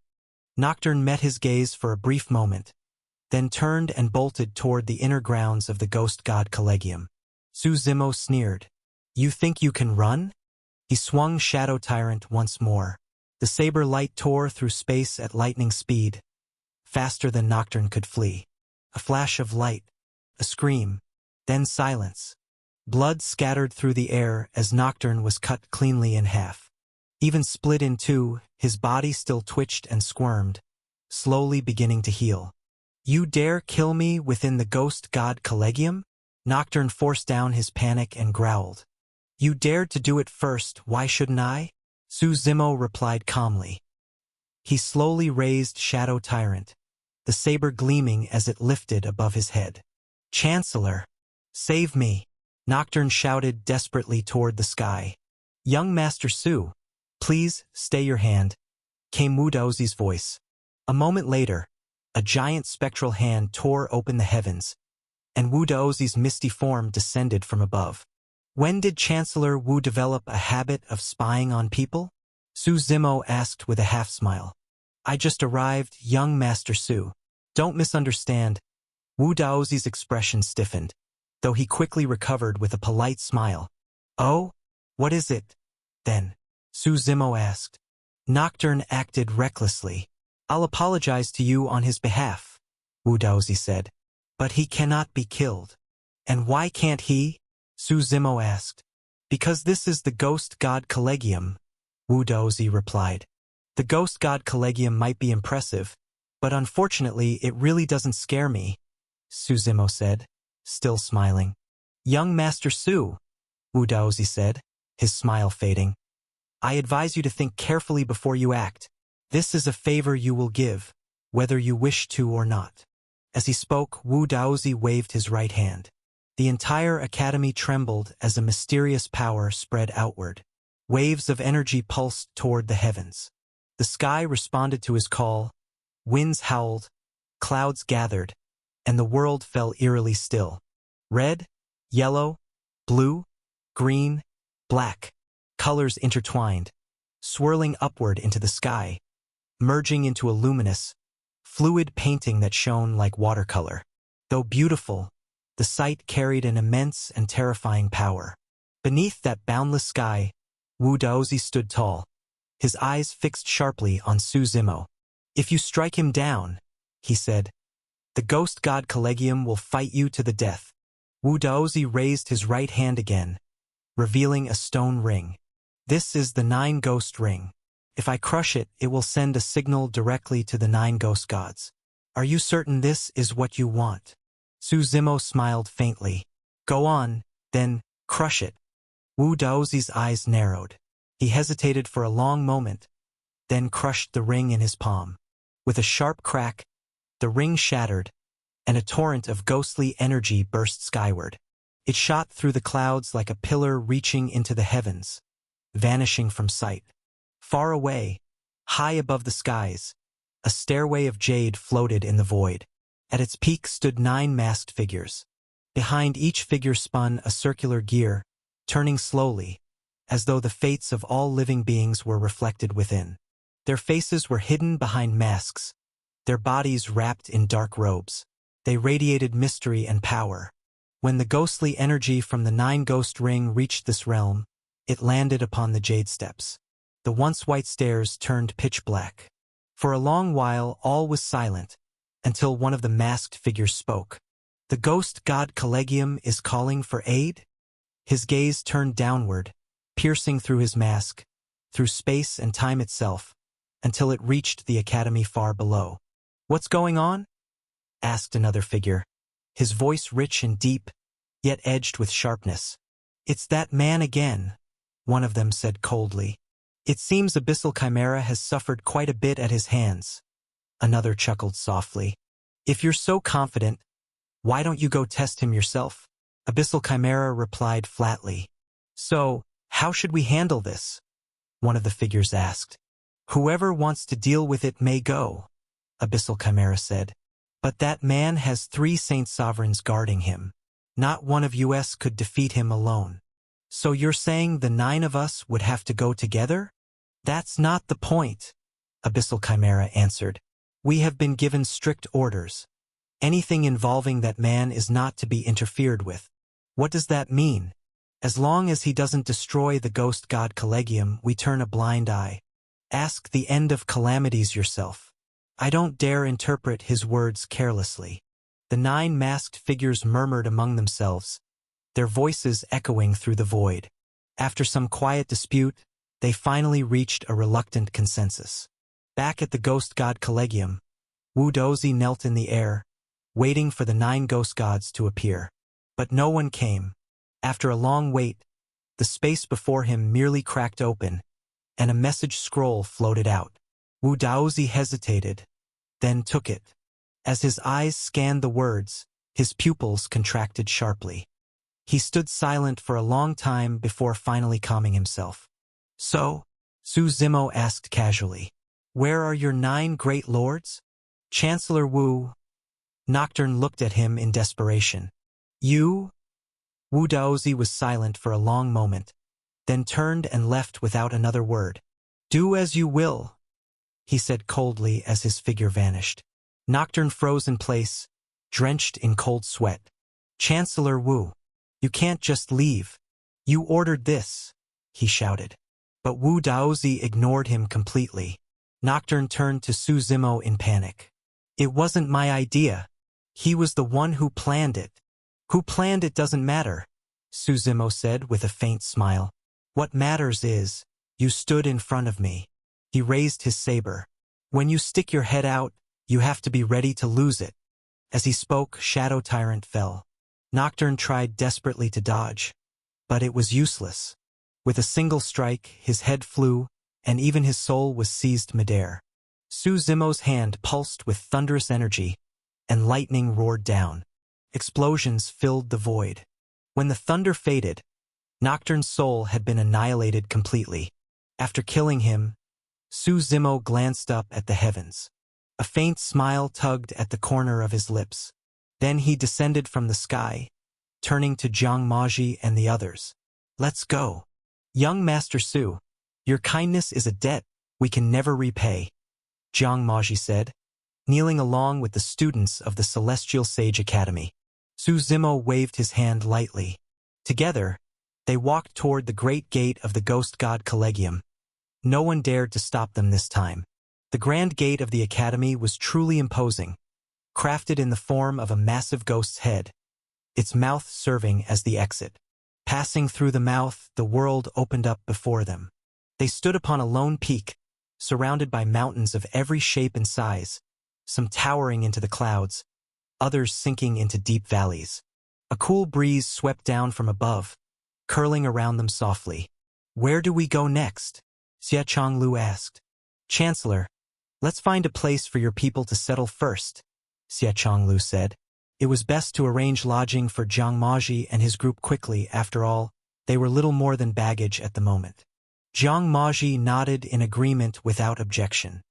Nocturne met his gaze for a brief moment, then turned and bolted toward the inner grounds of the Ghost God Collegium. Su Zimo sneered. "You think you can run?" He swung Shadow Tyrant once more. The saber light tore through space at lightning speed, faster than Nocturne could flee. A flash of light, a scream, then silence. Blood scattered through the air as Nocturne was cut cleanly in half. Even split in two, his body still twitched and squirmed, slowly beginning to heal. "You dare kill me within the Ghost God Collegium?" Nocturne forced down his panic and growled. "You dared to do it first, why shouldn't I?" Su Zimo replied calmly. He slowly raised Shadow Tyrant, the saber gleaming as it lifted above his head. "Chancellor, save me!" Nocturne shouted desperately toward the sky. "Young Master Su, please stay your hand," came Wu Daozi's voice. A moment later, a giant spectral hand tore open the heavens, and Wu Daozi's misty form descended from above. "When did Chancellor Wu develop a habit of spying on people?" Su Zimo asked with a half-smile. "I just arrived, young Master Su. Don't misunderstand." Wu Daozi's expression stiffened, though he quickly recovered with a polite smile. "Oh? What is it, then?" Su Zimo asked. Nocturne acted recklessly. "I'll apologize to you on his behalf," Wu Daozi said. "But he cannot be killed." "And why can't he?" Su Zimo asked. "Because this is the Ghost God Collegium," Wu Daozi replied. "The Ghost God Collegium might be impressive, but unfortunately it really doesn't scare me," Su Zimo said, still smiling. "Young Master Su," Wu Daozi said, his smile fading, "I advise you to think carefully before you act. This is a favor you will give, whether you wish to or not." As he spoke, Wu Daozi waved his right hand. The entire academy trembled as a mysterious power spread outward. Waves of energy pulsed toward the heavens. The sky responded to his call, winds howled, clouds gathered, and the world fell eerily still. Red, yellow, blue, green, black, colors intertwined, swirling upward into the sky, merging into a luminous, fluid painting that shone like watercolor. Though beautiful, the sight carried an immense and terrifying power. Beneath that boundless sky, Wu Daozi stood tall, his eyes fixed sharply on Su Zimo. "If you strike him down," he said, "the ghost god Collegium will fight you to the death." Wu Daozi raised his right hand again, revealing a stone ring. "This is the 9 Ghost Ring. If I crush it, it will send a signal directly to the 9 ghost gods. Are you certain this is what you want?" Su Zimo smiled faintly. "Go on, then, crush it." Wu Daozi's eyes narrowed. He hesitated for a long moment, then crushed the ring in his palm. With a sharp crack, the ring shattered, and a torrent of ghostly energy burst skyward. It shot through the clouds like a pillar reaching into the heavens, vanishing from sight. Far away, high above the skies, a stairway of jade floated in the void. At its peak stood 9 masked figures. Behind each figure spun a circular gear, turning slowly, as though the fates of all living beings were reflected within. Their faces were hidden behind masks, their bodies wrapped in dark robes. They radiated mystery and power. When the ghostly energy from the 9 Ghost Ring reached this realm, it landed upon the jade steps. The once white stairs turned pitch black. For a long while all was silent, until one of the masked figures spoke. "The ghost god Collegium is calling for aid?" His gaze turned downward, piercing through his mask, through space and time itself, until it reached the academy far below. "What's going on?" asked another figure, his voice rich and deep, yet edged with sharpness. "It's that man again," one of them said coldly. "It seems Abyssal Chimera has suffered quite a bit at his hands." Another chuckled softly. "If you're so confident, why don't you go test him yourself?" Abyssal Chimera replied flatly. "So, how should we handle this?" one of the figures asked. "Whoever wants to deal with it may go," Abyssal Chimera said. "But that man has 3 Saint Sovereigns guarding him. Not one of us could defeat him alone." "So you're saying the 9 of us would have to go together?" "That's not the point," Abyssal Chimera answered. "We have been given strict orders. Anything involving that man is not to be interfered with." "What does that mean?" "As long as he doesn't destroy the ghost god Collegium, we turn a blind eye. Ask the End of Calamities yourself." I don't dare interpret his words carelessly. The 9 masked figures murmured among themselves, their voices echoing through the void. After some quiet dispute, they finally reached a reluctant consensus. Back at the ghost god Collegium, Wu Daozi knelt in the air, waiting for the 9 ghost gods to appear. But no one came. After a long wait, the space before him merely cracked open, and a message scroll floated out. Wu Daozi hesitated, then took it. As his eyes scanned the words, his pupils contracted sharply. He stood silent for a long time before finally calming himself. "So?" Su Zimo asked casually. "Where are your 9 great lords?" "Chancellor Wu." Nocturne looked at him in desperation. "You?" Wu Daozi was silent for a long moment, then turned and left without another word. "Do as you will," he said coldly as his figure vanished. Nocturne froze in place, drenched in cold sweat. "Chancellor Wu, you can't just leave. You ordered this," he shouted. But Wu Daozi ignored him completely. Nocturne turned to Su Zimo in panic. "It wasn't my idea. He was the one who planned it." "Who planned it doesn't matter," Su Zimo said with a faint smile. "What matters is, you stood in front of me." He raised his saber. "When you stick your head out, you have to be ready to lose it." As he spoke, Shadow Tyrant fell. Nocturne tried desperately to dodge, but it was useless. With a single strike, his head flew, and even his soul was seized midair. Su Zimo's hand pulsed with thunderous energy, and lightning roared down. Explosions filled the void. When the thunder faded, Nocturne's soul had been annihilated completely. After killing him, Su Zimo glanced up at the heavens. A faint smile tugged at the corner of his lips. Then he descended from the sky, turning to Jiang Maji and the others. Let's go. Young Master Su, your kindness is a debt we can never repay, Jiang Maji said, kneeling along with the students of the Celestial Sage Academy. Su Zimo waved his hand lightly. Together, they walked toward the great gate of the Ghost God Collegium. No one dared to stop them this time. The grand gate of the academy was truly imposing, crafted in the form of a massive ghost's head, its mouth serving as the exit. Passing through the mouth, the world opened up before them. They stood upon a lone peak, surrounded by mountains of every shape and size, some towering into the clouds, others sinking into deep valleys. A cool breeze swept down from above, curling around them softly. Where do we go next? Xia Chonglu asked. Chancellor, let's find a place for your people to settle first, Xia Chonglu said. It was best to arrange lodging for Jiang Maji and his group quickly. After all, they were little more than baggage at the moment. Jiang Maji nodded in agreement without objection.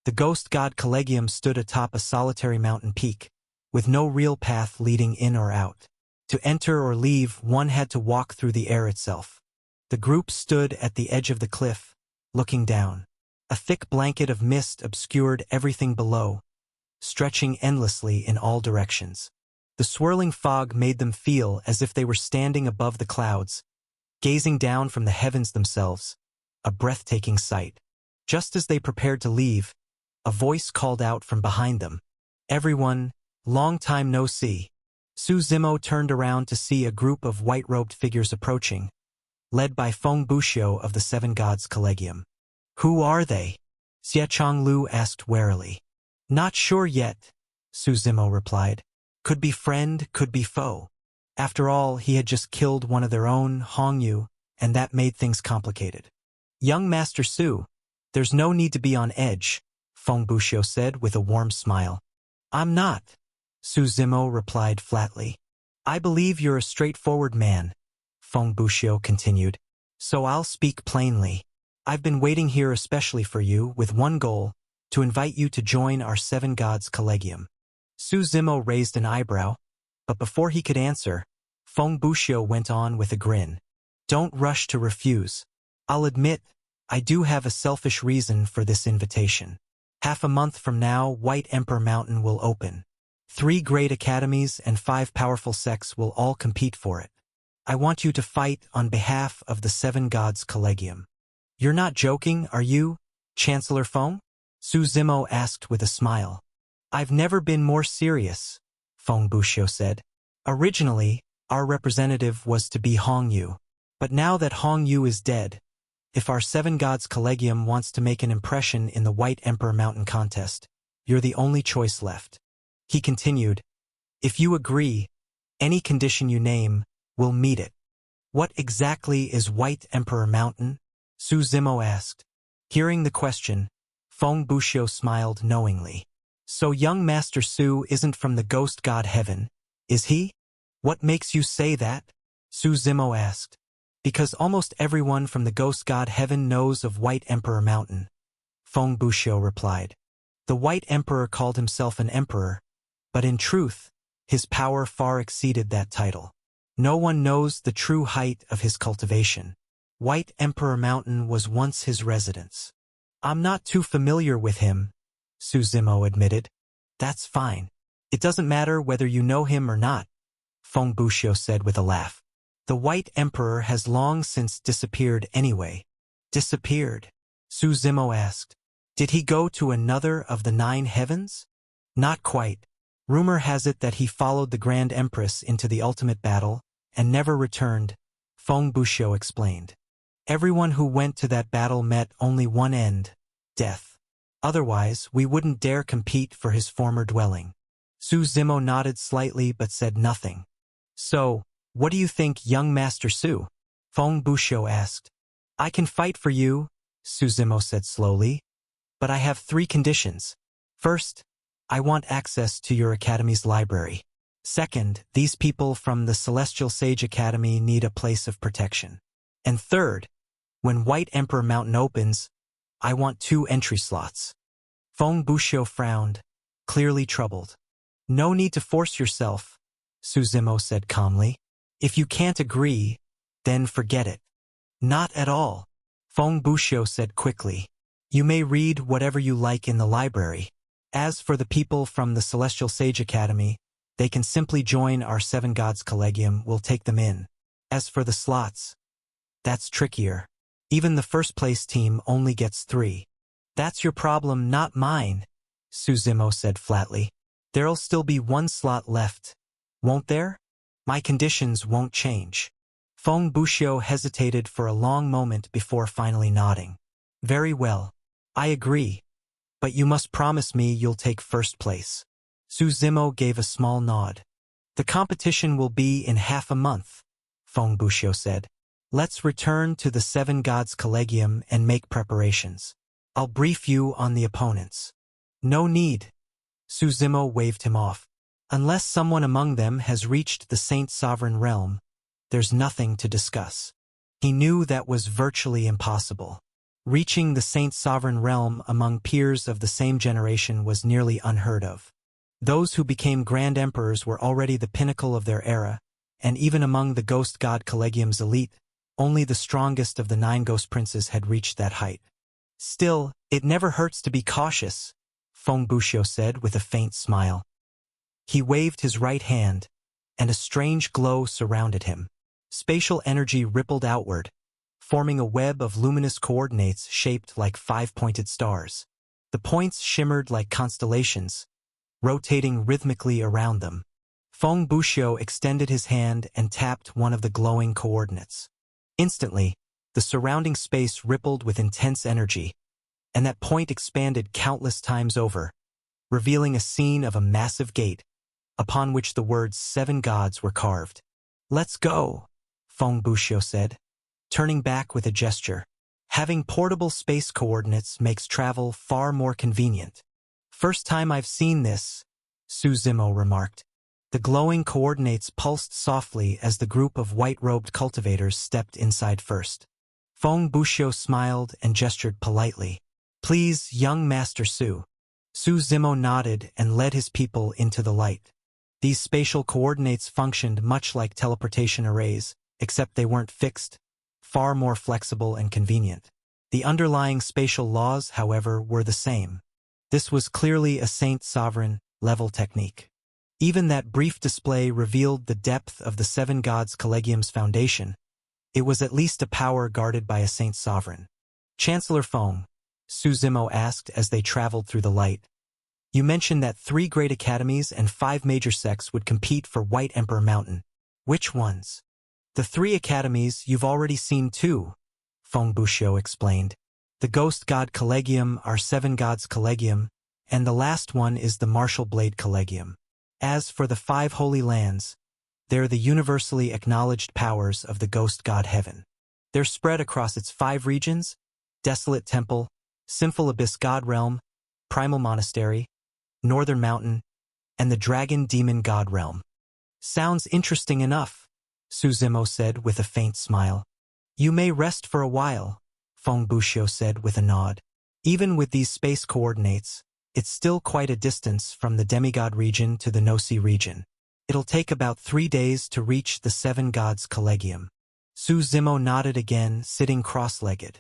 The Ghost God Collegium stood atop a solitary mountain peak, with no real path leading in or out. To enter or leave, one had to walk through the air itself. The group stood at the edge of the cliff, looking down. A thick blanket of mist obscured everything below, stretching endlessly in all directions. The swirling fog made them feel as if they were standing above the clouds, gazing down from the heavens themselves, a breathtaking sight. Just as they prepared to leave, a voice called out from behind them. Everyone, long time no see. Su Zimo turned around to see a group of white-robed figures approaching, led by Feng Buxiu of the Seven Gods Collegium. Who are they? Xia Chonglu asked warily. Not sure yet, Su Zimo replied. Could be friend, could be foe. After all, he had just killed one of their own, Hong Yu, and that made things complicated. Young Master Su, there's no need to be on edge, Feng Buxiu said with a warm smile. I'm not, Su Zimo replied flatly. I believe you're a straightforward man, Feng Buxiu continued. So I'll speak plainly. I've been waiting here especially for you with one goal, to invite you to join our Seven Gods Collegium. Su Zimo raised an eyebrow, but before he could answer, Feng Buxiu went on with a grin. Don't rush to refuse. I'll admit, I do have a selfish reason for this invitation. Half a month from now, White Emperor Mountain will open. 3 great academies and 5 powerful sects will all compete for it. I want you to fight on behalf of the Seven Gods Collegium. You're not joking, are you, Chancellor Feng? Su Zimo asked with a smile. I've never been more serious, Feng Buxiu said. Originally, our representative was to be Hong Yu. But now that Hong Yu is dead, if our Seven Gods Collegium wants to make an impression in the White Emperor Mountain contest, you're the only choice left. He continued, if you agree, any condition you name, we'll meet it. What exactly is White Emperor Mountain? Su Zimo asked. Hearing the question, Feng Buxiu smiled knowingly. So young Master Su isn't from the Ghost God Heaven, is he? What makes you say that? Su Zimo asked. Because almost everyone from the Ghost God Heaven knows of White Emperor Mountain, Feng Buxiu replied. The White Emperor called himself an emperor, but in truth, his power far exceeded that title. No one knows the true height of his cultivation. White Emperor Mountain was once his residence. I'm not too familiar with him, Su Zimo admitted. That's fine. It doesn't matter whether you know him or not, Feng Buxiu said with a laugh. The White Emperor has long since disappeared anyway. Disappeared? Su Zimo asked. Did he go to another of the 9 heavens? Not quite. Rumor has it that he followed the Grand Empress into the ultimate battle and never returned, Feng Buxiu explained. Everyone who went to that battle met only one end, death. Otherwise, we wouldn't dare compete for his former dwelling. Su Zimo nodded slightly but said nothing. So, what do you think, young Master Su? Feng Buxiu asked. I can fight for you, Su Zimo said slowly. But I have 3 conditions. First, I want access to your academy's library. Second, these people from the Celestial Sage Academy need a place of protection. And third, when White Emperor Mountain opens, I want 2 entry slots. Feng Buxiu frowned, clearly troubled. No need to force yourself, Su Zimo said calmly. If you can't agree, then forget it. Not at all, Feng Buxiu said quickly. You may read whatever you like in the library. As for the people from the Celestial Sage Academy, they can simply join our 7 Gods Collegium. We'll take them in. As for the slots, that's trickier. Even the first place team only gets 3. That's your problem, not mine, Su Zimo said flatly. There'll still be 1 slot left, won't there? My conditions won't change. Feng Buxiu hesitated for a long moment before finally nodding. Very well. I agree. But you must promise me you'll take first place. Su Zimo gave a small nod. The competition will be in half a month, Feng Buxiu said. Let's return to the 7 Gods Collegium and make preparations. I'll brief you on the opponents. No need. Su Zimo waved him off. Unless someone among them has reached the Saint Sovereign Realm, there's nothing to discuss. He knew that was virtually impossible. Reaching the Saint Sovereign Realm among peers of the same generation was nearly unheard of. Those who became Grand Emperors were already the pinnacle of their era, and even among the Ghost God Collegium's elite, only the strongest of the 9 Ghost Princes had reached that height. Still, it never hurts to be cautious, Feng Buxiu said with a faint smile. He waved his right hand, and a strange glow surrounded him. Spatial energy rippled outward, forming a web of luminous coordinates shaped like 5-pointed stars. The points shimmered like constellations, rotating rhythmically around them. Feng Buxiu extended his hand and tapped one of the glowing coordinates. Instantly, the surrounding space rippled with intense energy, and that point expanded countless times over, revealing a scene of a massive gate, upon which the words 7 Gods were carved. Let's go, Feng Buxiu said, turning back with a gesture. Having portable space coordinates makes travel far more convenient. First time I've seen this, Su Zimo remarked. The glowing coordinates pulsed softly as the group of white-robed cultivators stepped inside first. Feng Buxiu smiled and gestured politely. Please, young Master Su. Su Zimo nodded and led his people into the light. These spatial coordinates functioned much like teleportation arrays, except they weren't fixed, far more flexible and convenient. The underlying spatial laws, however, were the same. This was clearly a Saint Sovereign level technique. Even that brief display revealed the depth of the 7 Gods Collegium's foundation. It was at least a power guarded by a Saint Sovereign. Chancellor Feng, Su Zimo asked as they traveled through the light. You mentioned that 3 great academies and 5 major sects would compete for White Emperor Mountain. Which ones? The 3 academies you've already seen too, Feng Buxiu explained. The Ghost God Collegium, our 7 Gods Collegium, and the last one is the Martial Blade Collegium. As for the 5 Holy Lands, they're the universally acknowledged powers of the Ghost God Heaven. They're spread across its 5 regions: Desolate Temple, Sinful Abyss God Realm, Primal Monastery, Northern Mountain, and the Dragon Demon God Realm. Sounds interesting enough, Su Zimo said with a faint smile. You may rest for a while, Feng Buxiu said with a nod. Even with these space coordinates, it's still quite a distance from the Demigod region to the Noci region. It'll take about 3 days to reach the 7 Gods Collegium. Su Zimo nodded again, sitting cross-legged.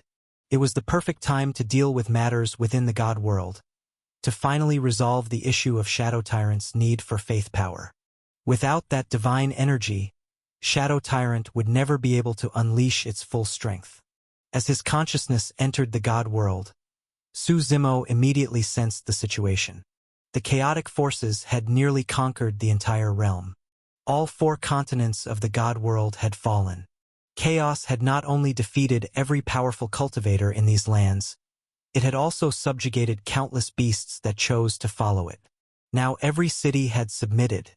It was the perfect time to deal with matters within the God world, to finally resolve the issue of Shadow Tyrant's need for faith power. Without that divine energy, Shadow Tyrant would never be able to unleash its full strength. As his consciousness entered the God world, Su Zimo immediately sensed the situation. The chaotic forces had nearly conquered the entire realm. All 4 continents of the God world had fallen. Chaos had not only defeated every powerful cultivator in these lands, it had also subjugated countless beasts that chose to follow it. Now every city had submitted.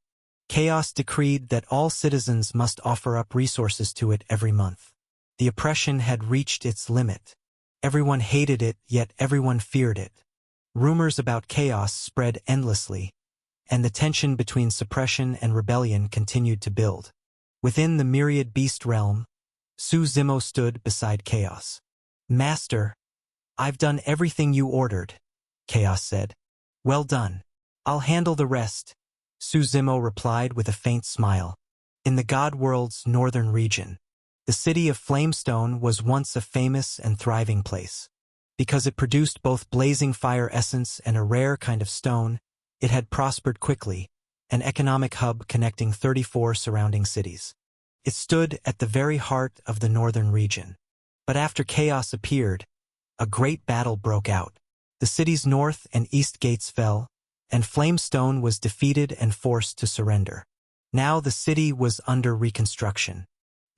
Chaos decreed that all citizens must offer up resources to it every month. The oppression had reached its limit. Everyone hated it, yet everyone feared it. Rumors about chaos spread endlessly, and the tension between suppression and rebellion continued to build. Within the myriad beast realm, Su Zimo stood beside Chaos. "Master, I've done everything you ordered," Chaos said. "Well done. I'll handle the rest," Su Zimo replied with a faint smile. In the God World's northern region, the city of Flamestone was once a famous and thriving place. Because it produced both blazing fire essence and a rare kind of stone, it had prospered quickly, an economic hub connecting 34 surrounding cities. It stood at the very heart of the northern region. But after chaos appeared, a great battle broke out. The city's north and east gates fell, and Flamestone was defeated and forced to surrender. Now the city was under reconstruction.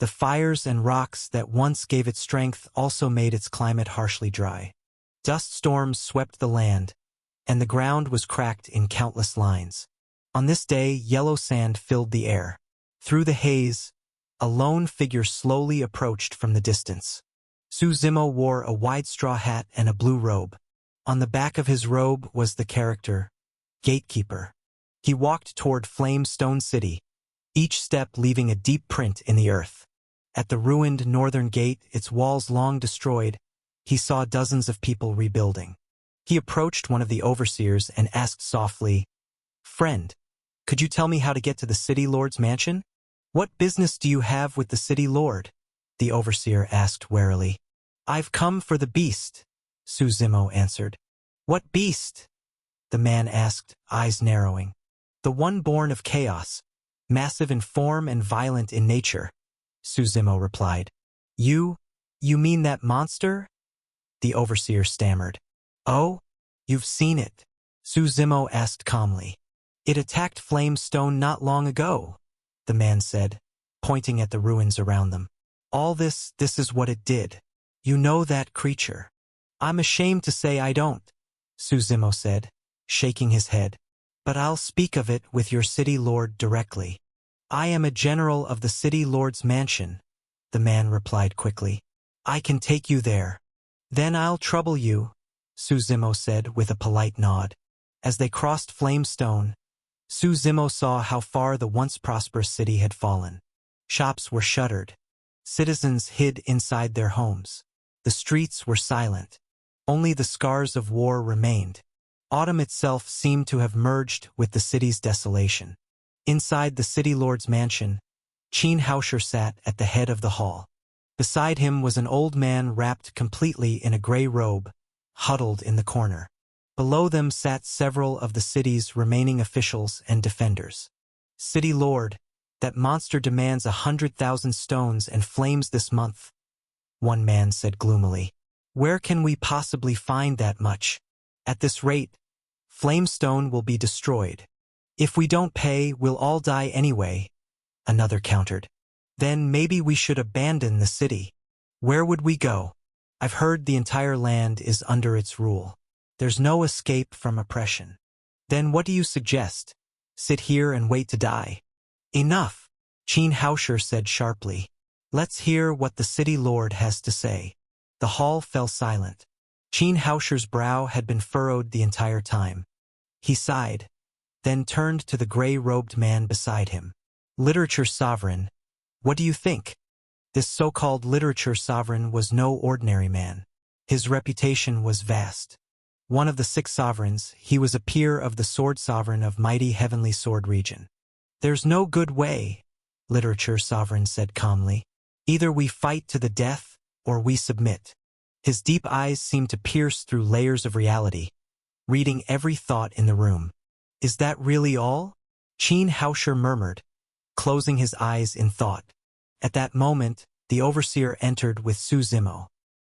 The fires and rocks that once gave it strength also made its climate harshly dry. Dust storms swept the land, and the ground was cracked in countless lines. On this day, yellow sand filled the air. Through the haze, a lone figure slowly approached from the distance. Su Zimo wore a wide straw hat and a blue robe. On the back of his robe was the character, Gatekeeper. He walked toward Flamestone City, each step leaving a deep print in the earth. At the ruined northern gate, its walls long destroyed, he saw dozens of people rebuilding. He approached one of the overseers and asked softly, "Friend, could you tell me how to get to the city lord's mansion?" "What business do you have with the city lord?" the overseer asked warily. "I've come for the beast," Su Zimo answered. "What beast?" the man asked, eyes narrowing. "The one born of chaos, massive in form and violent in nature," Su Zimo replied. You mean that monster?" the overseer stammered. "Oh, you've seen it," Su Zimo asked calmly. "It attacked Flamestone not long ago," the man said, pointing at the ruins around them. "All this is what it did. You know that creature." "I'm ashamed to say I don't," Su Zimo said, shaking his head. "But I'll speak of it with your city lord directly." "I am a general of the city lord's mansion," the man replied quickly. "I can take you there." "Then I'll trouble you," Su Zimo said with a polite nod. As they crossed Flamestone, Su Zimo saw how far the once prosperous city had fallen. Shops were shuttered. Citizens hid inside their homes. The streets were silent. Only the scars of war remained. Autumn itself seemed to have merged with the city's desolation. Inside the city lord's mansion, Qin Haosher sat at the head of the hall. Beside him was an old man wrapped completely in a gray robe, huddled in the corner. Below them sat several of the city's remaining officials and defenders. "City Lord, that monster demands 100,000 stones and flames this month," one man said gloomily. "Where can we possibly find that much? At this rate, Flamestone will be destroyed. If we don't pay, we'll all die anyway," another countered. "Then maybe we should abandon the city." "Where would we go? I've heard the entire land is under its rule. There's no escape from oppression." "Then what do you suggest? Sit here and wait to die?" "Enough," Qin Haosher said sharply. "Let's hear what the city lord has to say." The hall fell silent. Qin Haosher's brow had been furrowed the entire time. He sighed, then turned to the gray-robed man beside him. "Literature sovereign, what do you think?" This so-called literature sovereign was no ordinary man. His reputation was vast. One of the 6 sovereigns, he was a peer of the sword sovereign of mighty heavenly sword region. "There's no good way," literature sovereign said calmly. "Either we fight to the death, or we submit." His deep eyes seemed to pierce through layers of reality, reading every thought in the room. "Is that really all?" Qin Haosher murmured, closing his eyes in thought. At that moment, the overseer entered with Su Zimo.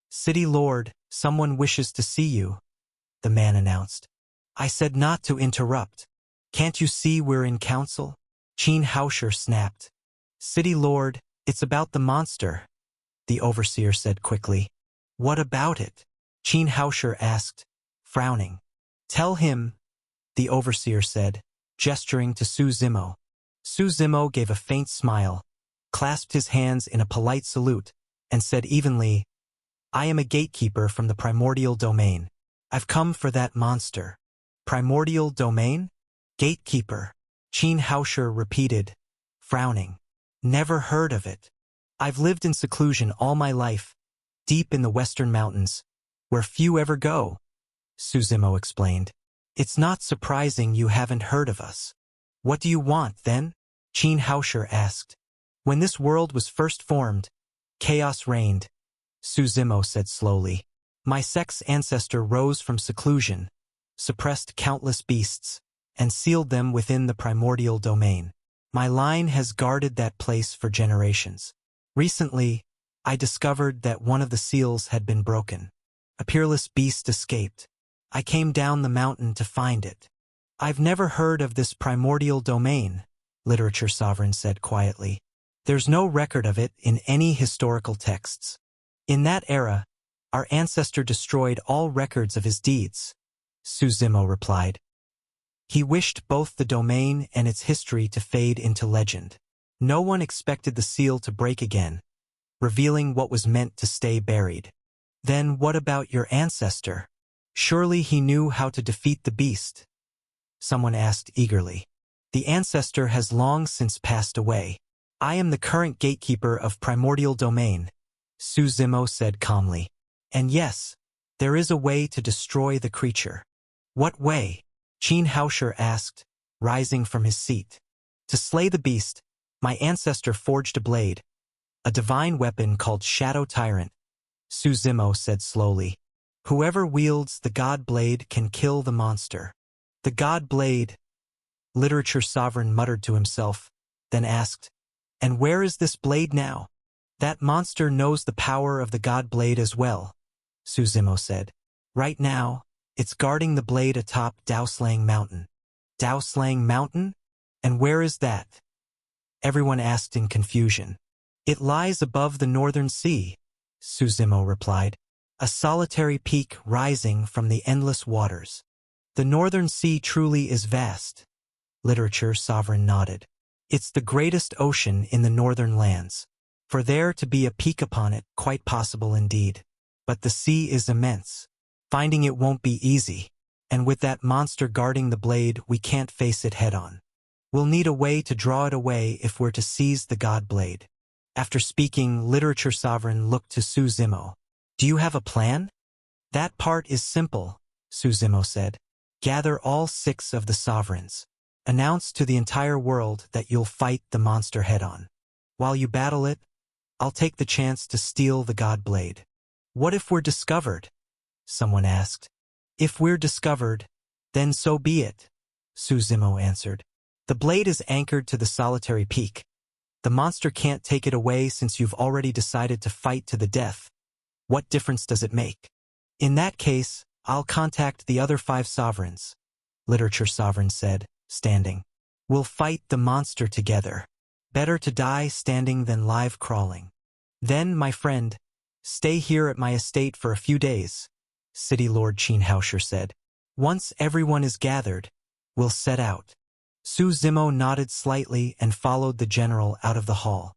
"City Lord, someone wishes to see you," the man announced. "I said not to interrupt. Can't you see we're in council?" Qin Haosher snapped. "City Lord, it's about the monster," the overseer said quickly. "What about it?" Qin Haosher asked, frowning. "Tell him," the overseer said, gesturing to Su Zimo. Su Zimo gave a faint smile, clasped his hands in a polite salute, and said evenly, "I am a gatekeeper from the primordial domain. I've come for that monster. Primordial domain? Gatekeeper. Qin Haoshi repeated, frowning. Never heard of it. I've lived in seclusion all my life, deep in the western mountains, where few ever go, Su Zimo explained. It's not surprising you haven't heard of us. What do you want, then? Qin Haoshi asked. When this world was first formed, chaos reigned, Su Zimo said slowly. My sect's ancestor rose from seclusion, suppressed countless beasts, and sealed them within the primordial domain. My line has guarded that place for generations. Recently, I discovered that one of the seals had been broken. A peerless beast escaped. I came down the mountain to find it. I've never heard of this primordial domain, Literature Sovereign said quietly. There's no record of it in any historical texts. In that era, our ancestor destroyed all records of his deeds, Su Zimo replied. He wished both the domain and its history to fade into legend. No one expected the seal to break again, revealing what was meant to stay buried. Then what about your ancestor? Surely he knew how to defeat the beast, someone asked eagerly. The ancestor has long since passed away. I am the current gatekeeper of Primordial Domain, Su Zimo said calmly. And yes, there is a way to destroy the creature. What way? Qin Haoshi asked, rising from his seat. To slay the beast, my ancestor forged a blade, a divine weapon called Shadow Tyrant, Su Zimo said slowly. Whoever wields the God Blade can kill the monster. The God Blade, Literature Sovereign muttered to himself, then asked, and where is this blade now? That monster knows the power of the God Blade as well, Su Zimo said. Right now, it's guarding the blade atop Daoslang Mountain. Daoslang Mountain? And where is that? Everyone asked in confusion. It lies above the northern sea, Su Zimo replied. A solitary peak rising from the endless waters. The northern sea truly is vast, Literature Sovereign nodded. It's the greatest ocean in the northern lands. For there to be a peak upon it, quite possible indeed. But the sea is immense. Finding it won't be easy. And with that monster guarding the blade, we can't face it head-on. We'll need a way to draw it away if we're to seize the God Blade. After speaking, Literature Sovereign looked to Su Zimo. Do you have a plan? That part is simple, Su Zimo said. Gather all 6 of the sovereigns. Announce to the entire world that you'll fight the monster head-on. While you battle it, I'll take the chance to steal the God Blade. What if we're discovered? Someone asked. If we're discovered, then so be it, Su Zimo answered. The blade is anchored to the solitary peak. The monster can't take it away since you've already decided to fight to the death. What difference does it make? In that case, I'll contact the other 5 sovereigns, Literature Sovereign said, standing. We'll fight the monster together. Better to die standing than live crawling. Then, my friend, stay here at my estate for a few days, City Lord Qin Haoshi said. Once everyone is gathered, we'll set out. Su Zimo nodded slightly and followed the general out of the hall.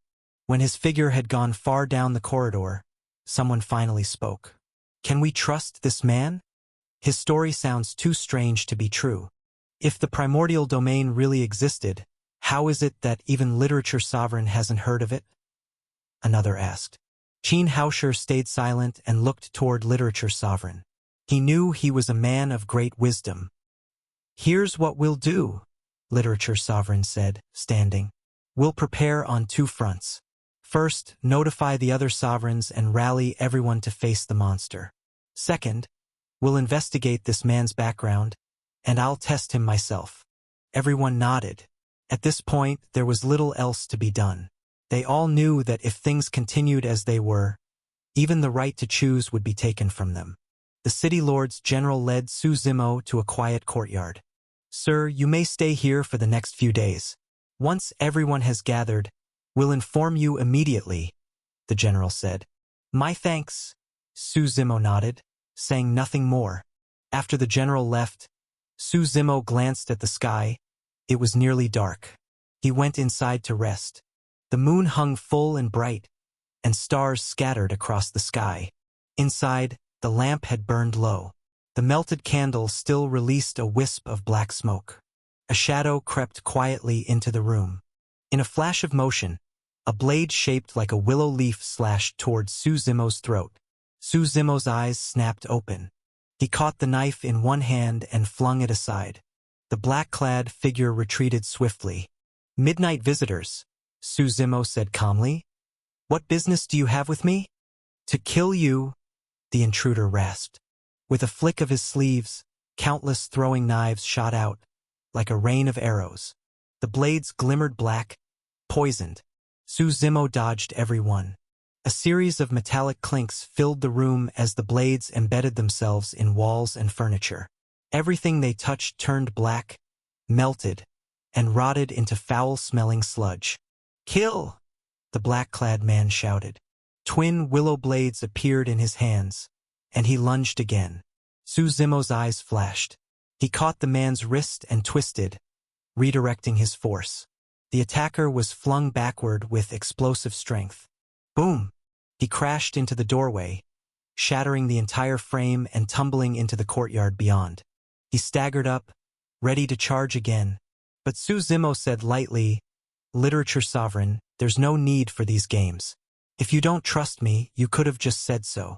When his figure had gone far down the corridor, someone finally spoke. Can we trust this man? His story sounds too strange to be true. If the primordial domain really existed, how is it that even Literature Sovereign hasn't heard of it? Another asked. Qin Haoshi stayed silent and looked toward Literature Sovereign. He knew he was a man of great wisdom. Here's what we'll do, Literature Sovereign said, standing. We'll prepare on 2 fronts. First, notify the other sovereigns and rally everyone to face the monster. Second, we'll investigate this man's background, and I'll test him myself. Everyone nodded. At this point, there was little else to be done. They all knew that if things continued as they were, even the right to choose would be taken from them. The city lord's general led Su Zimo to a quiet courtyard. Sir, you may stay here for the next few days. Once everyone has gathered, we'll inform you immediately, the general said. My thanks, Su Zimo nodded, saying nothing more. After the general left, Su Zimo glanced at the sky. It was nearly dark. He went inside to rest. The moon hung full and bright, and stars scattered across the sky. Inside, the lamp had burned low. The melted candle still released a wisp of black smoke. A shadow crept quietly into the room. In a flash of motion, a blade shaped like a willow leaf slashed toward Su Zimo's throat. Su Zimo's eyes snapped open. He caught the knife in one hand and flung it aside. The black-clad figure retreated swiftly. "Midnight visitors," Su Zimo said calmly. "What business do you have with me?" "To kill you," the intruder rasped. With a flick of his sleeves, countless throwing knives shot out, like a rain of arrows. The blades glimmered black, poisoned. Su Zimo dodged every one. A series of metallic clinks filled the room as the blades embedded themselves in walls and furniture. Everything they touched turned black, melted, and rotted into foul-smelling sludge. "Kill!" the black-clad man shouted. Twin willow blades appeared in his hands, and he lunged again. Su Zimo's eyes flashed. He caught the man's wrist and twisted, redirecting his force. The attacker was flung backward with explosive strength. Boom! He crashed into the doorway, shattering the entire frame and tumbling into the courtyard beyond. He staggered up, ready to charge again, but Su Zimo said lightly, "Literature Sovereign, there's no need for these games. If you don't trust me, you could have just said so."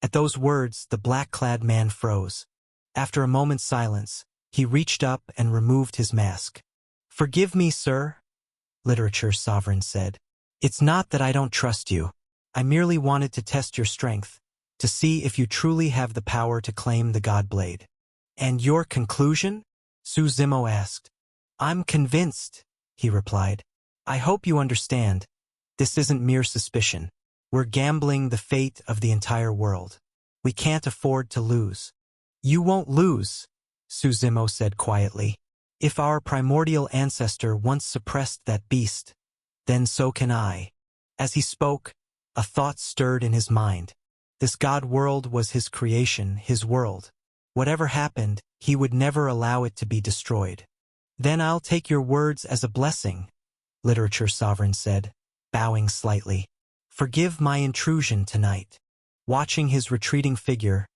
At those words, the black-clad man froze. After a moment's silence, he reached up and removed his mask. "Forgive me, sir," Literature Sovereign said. "It's not that I don't trust you. I merely wanted to test your strength, to see if you truly have the power to claim the God Blade." "And your conclusion?" Su Zimo asked. "I'm convinced," he replied. "I hope you understand. This isn't mere suspicion. We're gambling the fate of the entire world. We can't afford to lose." "You won't lose," Su Zimo said quietly. "If our primordial ancestor once suppressed that beast, then so can I." As he spoke, a thought stirred in his mind. This God world was his creation, his world. Whatever happened, he would never allow it to be destroyed. "Then I'll take your words as a blessing," Literature Sovereign said, bowing slightly. "Forgive my intrusion tonight." Watching his retreating figure,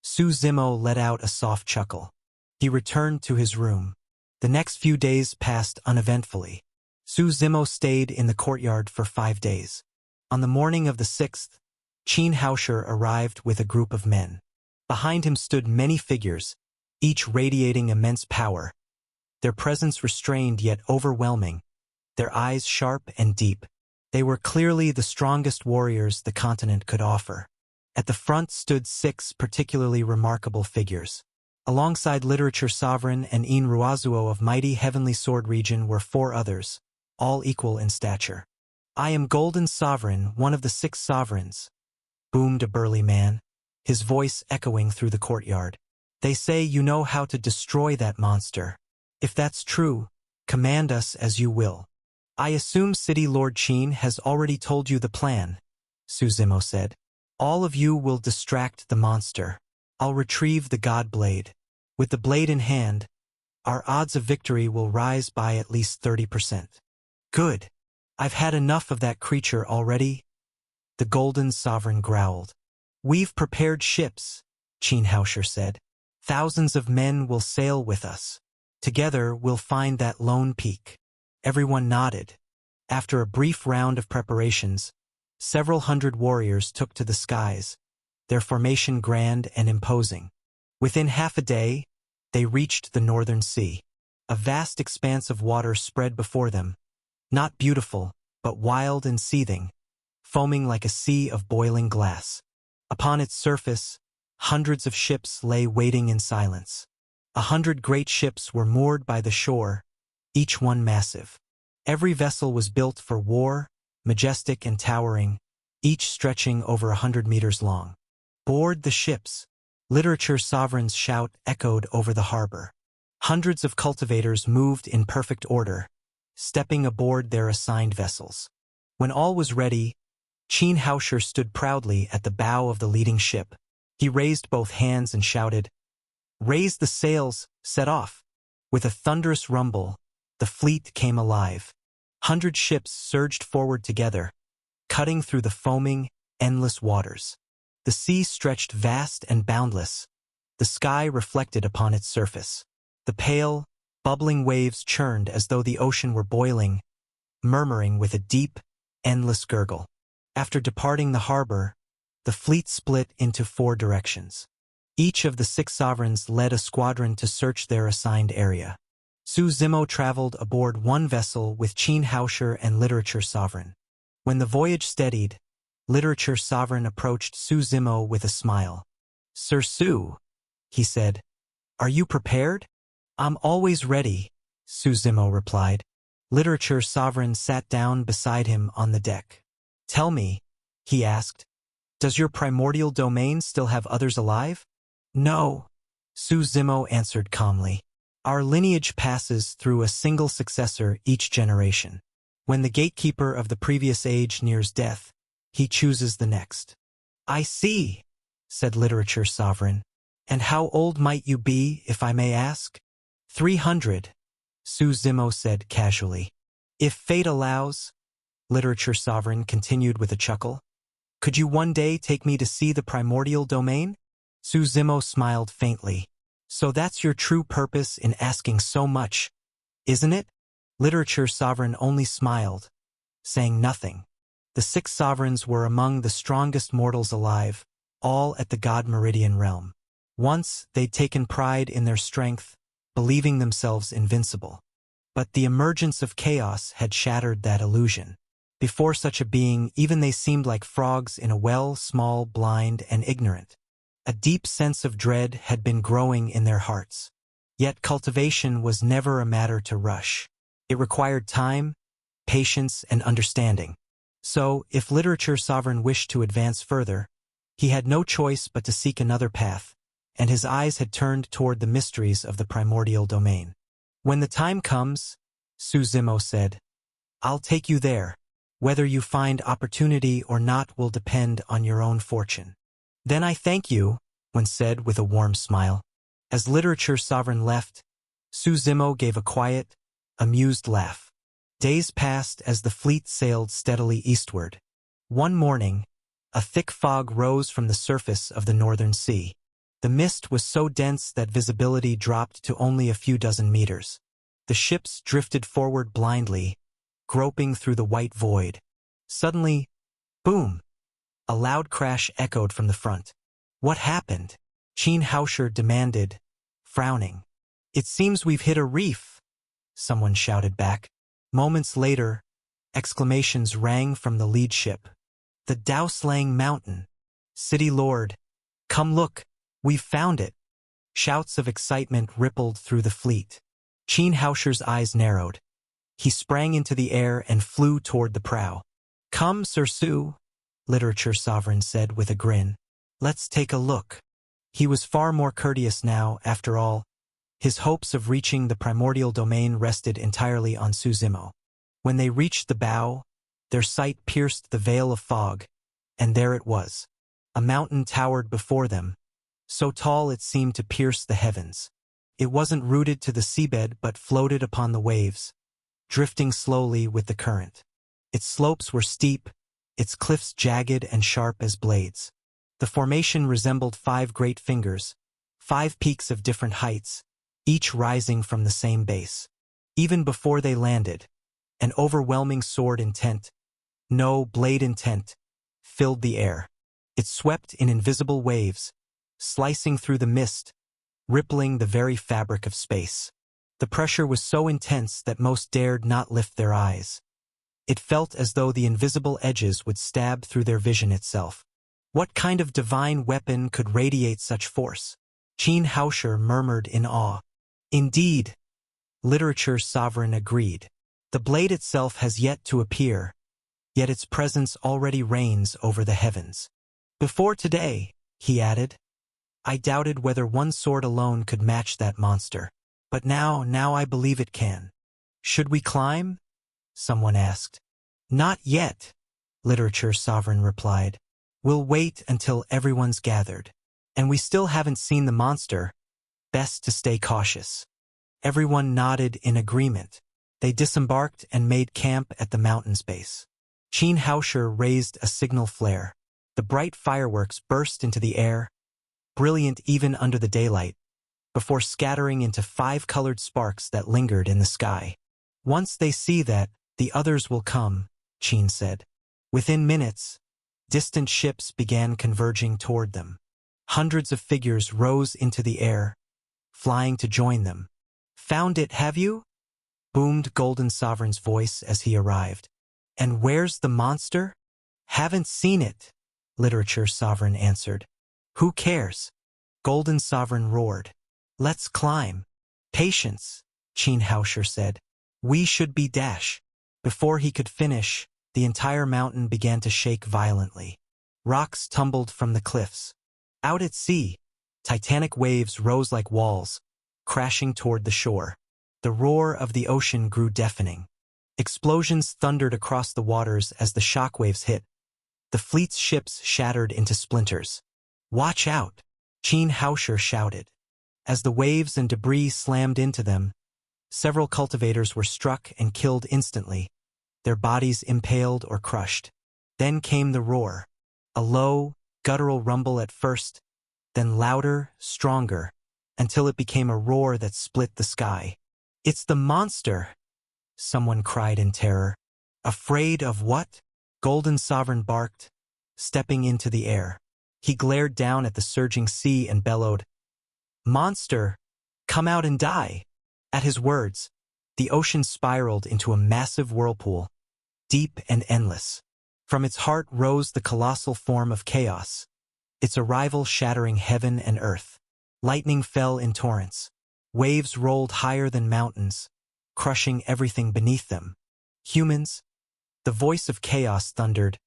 Su Zimo let out a soft chuckle. He returned to his room. The next few days passed uneventfully. Su Zimo stayed in the courtyard for 5 days. On the morning of the 6th, Qin Haosher arrived with a group of men. Behind him stood many figures, each radiating immense power. Their presence restrained yet overwhelming, their eyes sharp and deep. They were clearly the strongest warriors the continent could offer. At the front stood 6 particularly remarkable figures. Alongside Literature Sovereign and In Ruazuo of mighty Heavenly Sword region were 4 others, all equal in stature. "I am Golden Sovereign, one of the 6 sovereigns," boomed a burly man, his voice echoing through the courtyard. "They say you know how to destroy that monster. If that's true, command us as you will." "I assume City Lord Qin has already told you the plan," Su Zimo said. "All of you will distract the monster. I'll retrieve the God Blade. With the blade in hand, our odds of victory will rise by at least 30%. "Good. I've had enough of that creature already," the Golden Sovereign growled. "We've prepared ships," Qin Haosher said. "Thousands of men will sail with us. Together we'll find that lone peak." Everyone nodded. After a brief round of preparations, several hundred warriors took to the skies, their formation grand and imposing. Within half a day, they reached the Northern Sea. A vast expanse of water spread before them, not beautiful, but wild and seething, foaming like a sea of boiling glass. Upon its surface, hundreds of ships lay waiting in silence. 100 great ships were moored by the shore, each one massive. Every vessel was built for war, majestic and towering, each stretching over 100 meters long. "Board the ships!" Literature Sovereign's shout echoed over the harbor. Hundreds of cultivators moved in perfect order, stepping aboard their assigned vessels. When all was ready, Qin Haosher stood proudly at the bow of the leading ship. He raised both hands and shouted, "Raise the sails, set off!" With a thunderous rumble, the fleet came alive. 100 ships surged forward together, cutting through the foaming, endless waters. The sea stretched vast and boundless, The sky reflected upon its surface. The pale, bubbling waves churned as though the ocean were boiling, murmuring with a deep, endless gurgle. After departing the harbor, the fleet split into 4 directions. Each of the 6 sovereigns led a squadron to search their assigned area. Su Zimo traveled aboard one vessel with Qin Haoshi and Literature Sovereign. When the voyage steadied, Literature Sovereign approached Su Zimo with a smile. "Sir Su," he said, "are you prepared?" "I'm always ready," Su Zimo replied. Literature Sovereign sat down beside him on the deck. "Tell me," he asked, "does your primordial domain still have others alive?" "No," Su Zimo answered calmly. "Our lineage passes through a single successor each generation. When the gatekeeper of the previous age nears death, he chooses the next." "I see," said Literature Sovereign. "And how old might you be, if I may ask?" 300, Su Zimo said casually. "If fate allows," Literature Sovereign continued with a chuckle, "could you one day take me to see the primordial domain?" Su Zimo smiled faintly. "So that's your true purpose in asking so much, isn't it?" Literature Sovereign only smiled, saying nothing. The 6 sovereigns were among the strongest mortals alive, all at the God Meridian realm. Once they'd taken pride in their strength, believing themselves invincible. But the emergence of chaos had shattered that illusion. Before such a being, even they seemed like frogs in a well, small, blind, and ignorant. A deep sense of dread had been growing in their hearts. Yet cultivation was never a matter to rush. It required time, patience, and understanding. So, if Literature Sovereign wished to advance further, he had no choice but to seek another path, and his eyes had turned toward the mysteries of the primordial domain. "When the time comes," Su Zimo said, "I'll take you there. Whether you find opportunity or not will depend on your own fortune." "Then I thank you," one said with a warm smile. As Literature Sovereign left, Su Zimo gave a quiet, amused laugh. Days passed as the fleet sailed steadily eastward. One morning, a thick fog rose from the surface of the northern sea. The mist was so dense that visibility dropped to only a few dozen meters. The ships drifted forward blindly, groping through the white void. Suddenly, boom! A loud crash echoed from the front. "What happened?" Qin Haoshi demanded, frowning. "It seems we've hit a reef," someone shouted back. Moments later, exclamations rang from the lead ship. "The Daoslang Mountain! City Lord! Come look! We've found it!" Shouts of excitement rippled through the fleet. Qin Haoshi's eyes narrowed. He sprang into the air and flew toward the prow. "Come, Sir Su," Literature Sovereign said with a grin. "Let's take a look." He was far more courteous now, after all. His hopes of reaching the primordial domain rested entirely on Su Zimo. When they reached the bow, their sight pierced the veil of fog, and there it was. A mountain towered before them, so tall it seemed to pierce the heavens. It wasn't rooted to the seabed but floated upon the waves, drifting slowly with the current. Its slopes were steep, its cliffs jagged and sharp as blades. The formation resembled 5 great fingers, 5 peaks of different heights, each rising from the same base. Even before they landed, an overwhelming sword intent, no blade intent, filled the air. It swept in invisible waves, slicing through the mist, rippling the very fabric of space. The pressure was so intense that most dared not lift their eyes. It felt as though the invisible edges would stab through their vision itself. What kind of divine weapon could radiate such force? Qin Haoshi murmured in awe. Indeed, Literature Sovereign agreed. The blade itself has yet to appear, yet its presence already reigns over the heavens. Before today, he added, I doubted whether one sword alone could match that monster. But now I believe it can. Should we climb? Someone asked. Not yet, Literature Sovereign replied. We'll wait until everyone's gathered. And we still haven't seen the monster. Best to stay cautious. Everyone nodded in agreement. They disembarked and made camp at the mountain's base. Qin Haoshi raised a signal flare. The bright fireworks burst into the air, brilliant even under the daylight, before scattering into 5 colored sparks that lingered in the sky. Once they see that, the others will come, Qin said. Within minutes, distant ships began converging toward them. Hundreds of figures rose into the air, flying to join them. Found it, have you? Boomed Golden Sovereign's voice as he arrived. And where's the monster? Haven't seen it, Literature Sovereign answered. Who cares? Golden Sovereign roared. Let's climb. Patience, Qin Haoshi said. We should be dash. Before he could finish, the entire mountain began to shake violently. Rocks tumbled from the cliffs. Out at sea, titanic waves rose like walls, crashing toward the shore. The roar of the ocean grew deafening. Explosions thundered across the waters as the shockwaves hit. The fleet's ships shattered into splinters. Watch out, Qin Haoshi shouted. As the waves and debris slammed into them, several cultivators were struck and killed instantly, their bodies impaled or crushed. Then came the roar, a low, guttural rumble at first, then louder, stronger, until it became a roar that split the sky. It's the monster, someone cried in terror. Afraid of what? Golden Sovereign barked, stepping into the air. He glared down at the surging sea and bellowed, Monster, come out and die. At his words, the ocean spiraled into a massive whirlpool, deep and endless. From its heart rose the colossal form of chaos, its arrival shattering heaven and earth. Lightning fell in torrents. Waves rolled higher than mountains, crushing everything beneath them. Humans, the voice of chaos thundered,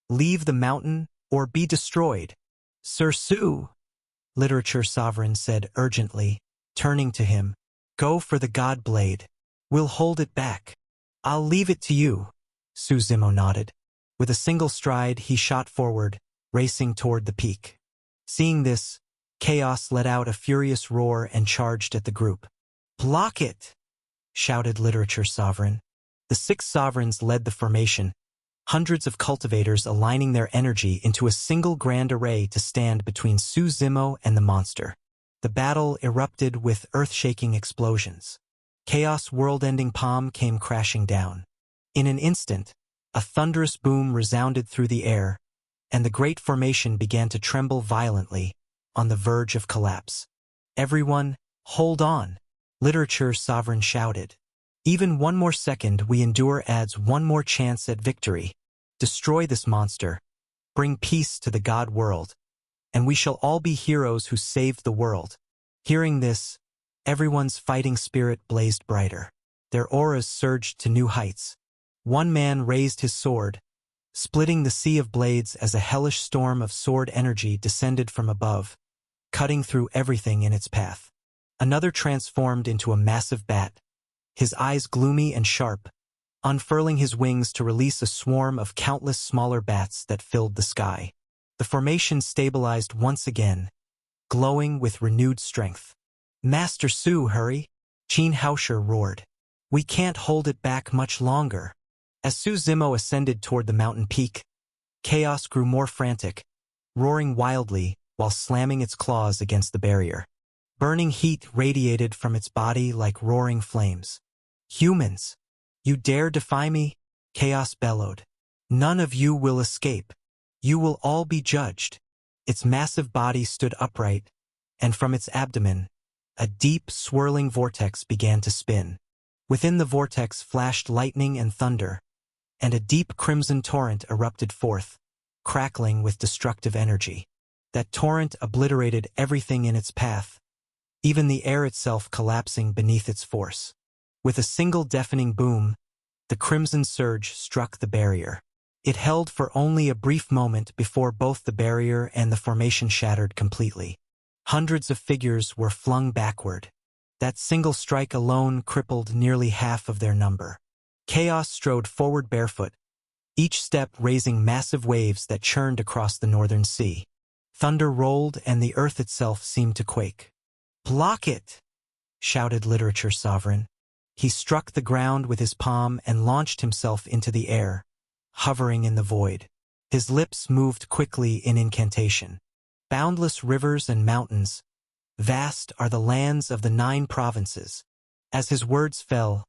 leave the mountain or be destroyed. Sir Su, Literature Sovereign said urgently, turning to him. Go for the God Blade. We'll hold it back. I'll leave it to you, Su Zimo nodded. With a single stride, he shot forward, racing toward the peak. Seeing this, Chaos let out a furious roar and charged at the group. Block it! Shouted Literature Sovereign. The 6 sovereigns led the formation, hundreds of cultivators aligning their energy into a single grand array to stand between Su Zimo and the monster. The battle erupted with earth-shaking explosions. Chaos' world-ending palm came crashing down. In an instant, a thunderous boom resounded through the air, and the great formation began to tremble violently, on the verge of collapse. Everyone, hold on, Literature Sovereign shouted. Even one more second we endure adds one more chance at victory. Destroy this monster. Bring peace to the God world. And we shall all be heroes who saved the world. Hearing this, everyone's fighting spirit blazed brighter. Their auras surged to new heights. One man raised his sword, splitting the sea of blades as a hellish storm of sword energy descended from above, cutting through everything in its path. Another transformed into a massive bat, his eyes gloomy and sharp, unfurling his wings to release a swarm of countless smaller bats that filled the sky. The formation stabilized once again, glowing with renewed strength. Master Su, hurry! Qin Haoshi roared. We can't hold it back much longer. As Su Zimo ascended toward the mountain peak, Chaos grew more frantic, roaring wildly while slamming its claws against the barrier. Burning heat radiated from its body like roaring flames. Humans, you dare defy me? Chaos bellowed. None of you will escape. You will all be judged. Its massive body stood upright, and from its abdomen, a deep, swirling vortex began to spin. Within the vortex flashed lightning and thunder, and a deep crimson torrent erupted forth, crackling with destructive energy. That torrent obliterated everything in its path, even the air itself collapsing beneath its force. With a single deafening boom, the crimson surge struck the barrier. It held for only a brief moment before both the barrier and the formation shattered completely. Hundreds of figures were flung backward. That single strike alone crippled nearly half of their number. Chaos strode forward barefoot, each step raising massive waves that churned across the northern sea. Thunder rolled and the earth itself seemed to quake. Block it! Shouted Literature Sovereign. He struck the ground with his palm and launched himself into the air, hovering in the void. His lips moved quickly in incantation. Boundless rivers and mountains, vast are the lands of the 9 provinces. As his words fell,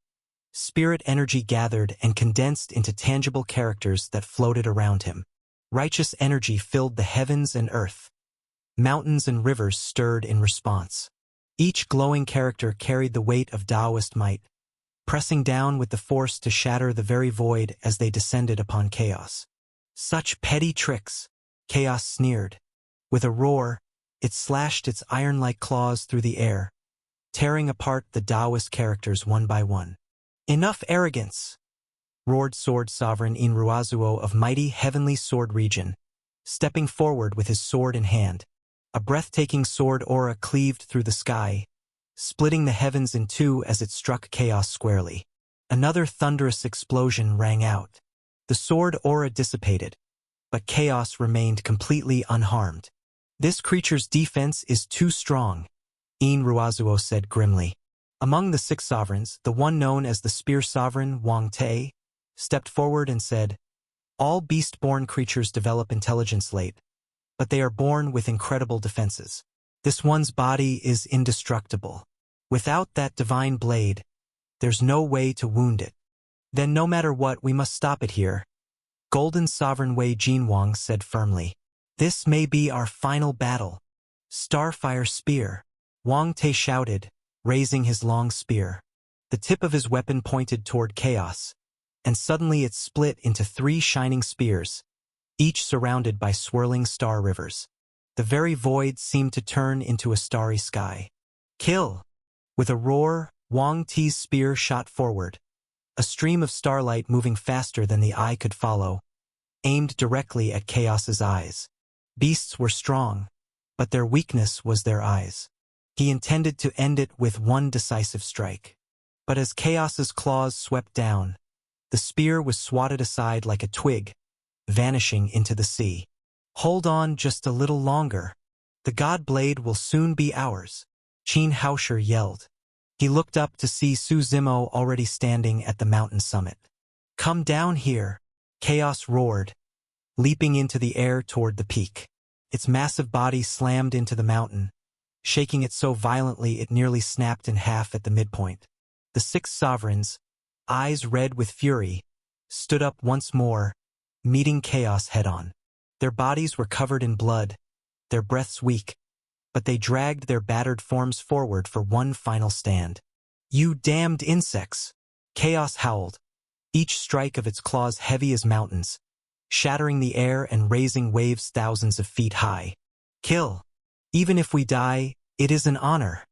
spirit energy gathered and condensed into tangible characters that floated around him. Righteous energy filled the heavens and earth. Mountains and rivers stirred in response. Each glowing character carried the weight of Taoist might, pressing down with the force to shatter the very void as they descended upon chaos. Such petty tricks, chaos sneered. With a roar, it slashed its iron-like claws through the air, tearing apart the Taoist characters one by one. Enough arrogance, roared Sword Sovereign Inruazuo of mighty heavenly sword region, stepping forward with his sword in hand. A breathtaking sword aura cleaved through the sky, splitting the heavens in two as it struck chaos squarely. Another thunderous explosion rang out. The sword aura dissipated, but chaos remained completely unharmed. This creature's defense is too strong, Inruazuo said grimly. Among the 6 sovereigns, the one known as the Spear Sovereign, Wang Te, stepped forward and said, "All beast-born creatures develop intelligence late, but they are born with incredible defenses. This one's body is indestructible. Without that divine blade, there's no way to wound it. Then no matter what, we must stop it here," Golden Sovereign Wei Jinwang said firmly. "This may be our final battle." "Starfire Spear," Wang Te shouted, raising his long spear. The tip of his weapon pointed toward chaos, and suddenly it split into 3 shining spears, each surrounded by swirling star rivers. The very void seemed to turn into a starry sky. "Kill!" With a roar, Wang Te's spear shot forward, a stream of starlight moving faster than the eye could follow, aimed directly at Chaos's eyes. Beasts were strong, but their weakness was their eyes. He intended to end it with one decisive strike. But as Chaos's claws swept down, the spear was swatted aside like a twig, vanishing into the sea. "Hold on just a little longer. The God Blade will soon be ours," Qin Haosher yelled. He looked up to see Su Zimo already standing at the mountain summit. "Come down here," Chaos roared, leaping into the air toward the peak. Its massive body slammed into the mountain, shaking it so violently it nearly snapped in half at the midpoint. The 6 sovereigns, eyes red with fury, stood up once more, meeting chaos head-on. Their bodies were covered in blood, their breaths weak, but they dragged their battered forms forward for one final stand. "You damned insects!" Chaos howled, each strike of its claws heavy as mountains, shattering the air and raising waves thousands of feet high. "Kill! Even if we die, it is an honor,"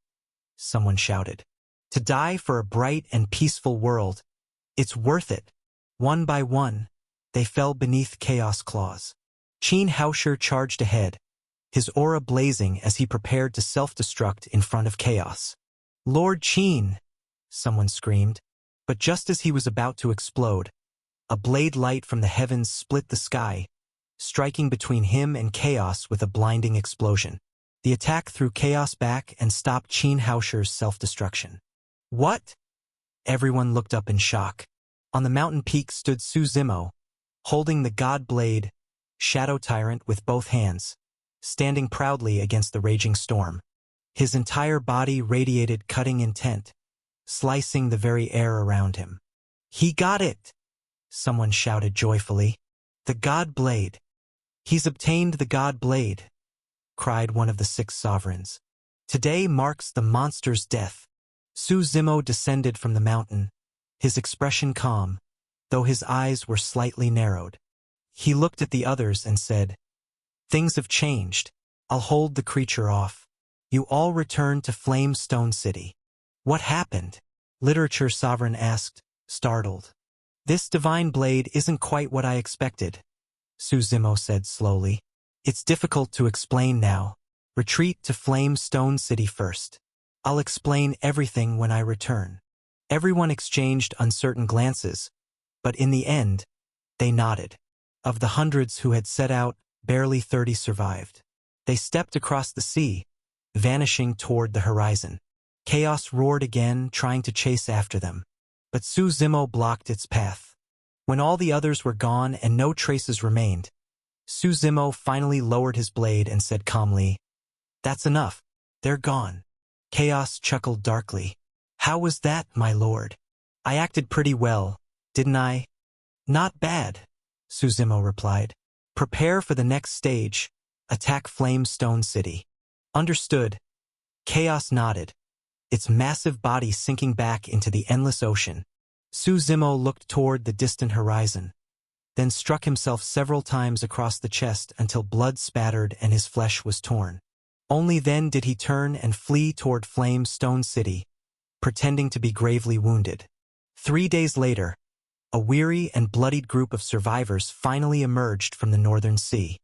someone shouted. "To die for a bright and peaceful world, it's worth it." One by one, they fell beneath Chaos' claws. Qin Haosher charged ahead, his aura blazing as he prepared to self-destruct in front of Chaos. "Lord Qin!" someone screamed, but just as he was about to explode, a blade light from the heavens split the sky, striking between him and Chaos with a blinding explosion. The attack threw Chaos back and stopped Qin Haosher's self-destruction. "What?" Everyone looked up in shock. On the mountain peak stood Su Zimo, holding the God Blade, Shadow Tyrant with both hands, standing proudly against the raging storm. His entire body radiated cutting intent, slicing the very air around him. "He got it!" someone shouted joyfully. "The God Blade! He's obtained the God Blade!" cried one of the 6 sovereigns. "Today marks the monster's death." Su Zimo descended from the mountain, his expression calm, though his eyes were slightly narrowed. He looked at the others and said, "Things have changed. I'll hold the creature off. You all return to Flame Stone City." "What happened?" Literature Sovereign asked, startled. "This divine blade isn't quite what I expected," Su Zimo said slowly. "It's difficult to explain now. Retreat to Flame Stone City first. I'll explain everything when I return." Everyone exchanged uncertain glances, but in the end, they nodded. Of the hundreds who had set out, barely 30 survived. They stepped across the sea, vanishing toward the horizon. Chaos roared again, trying to chase after them, but Su Zimo blocked its path. When all the others were gone and no traces remained, Suzimo finally lowered his blade and said calmly, "That's enough. They're gone." Chaos chuckled darkly. "How was that, my lord? I acted pretty well, didn't I?" "Not bad," Suzimo replied. "Prepare for the next stage. Attack Flame Stone City." "Understood." Chaos nodded, its massive body sinking back into the endless ocean. Suzimo looked toward the distant horizon, then struck himself several times across the chest until blood spattered and his flesh was torn. Only then did he turn and flee toward Flame Stone City, pretending to be gravely wounded. 3 days later, a weary and bloodied group of survivors finally emerged from the northern sea.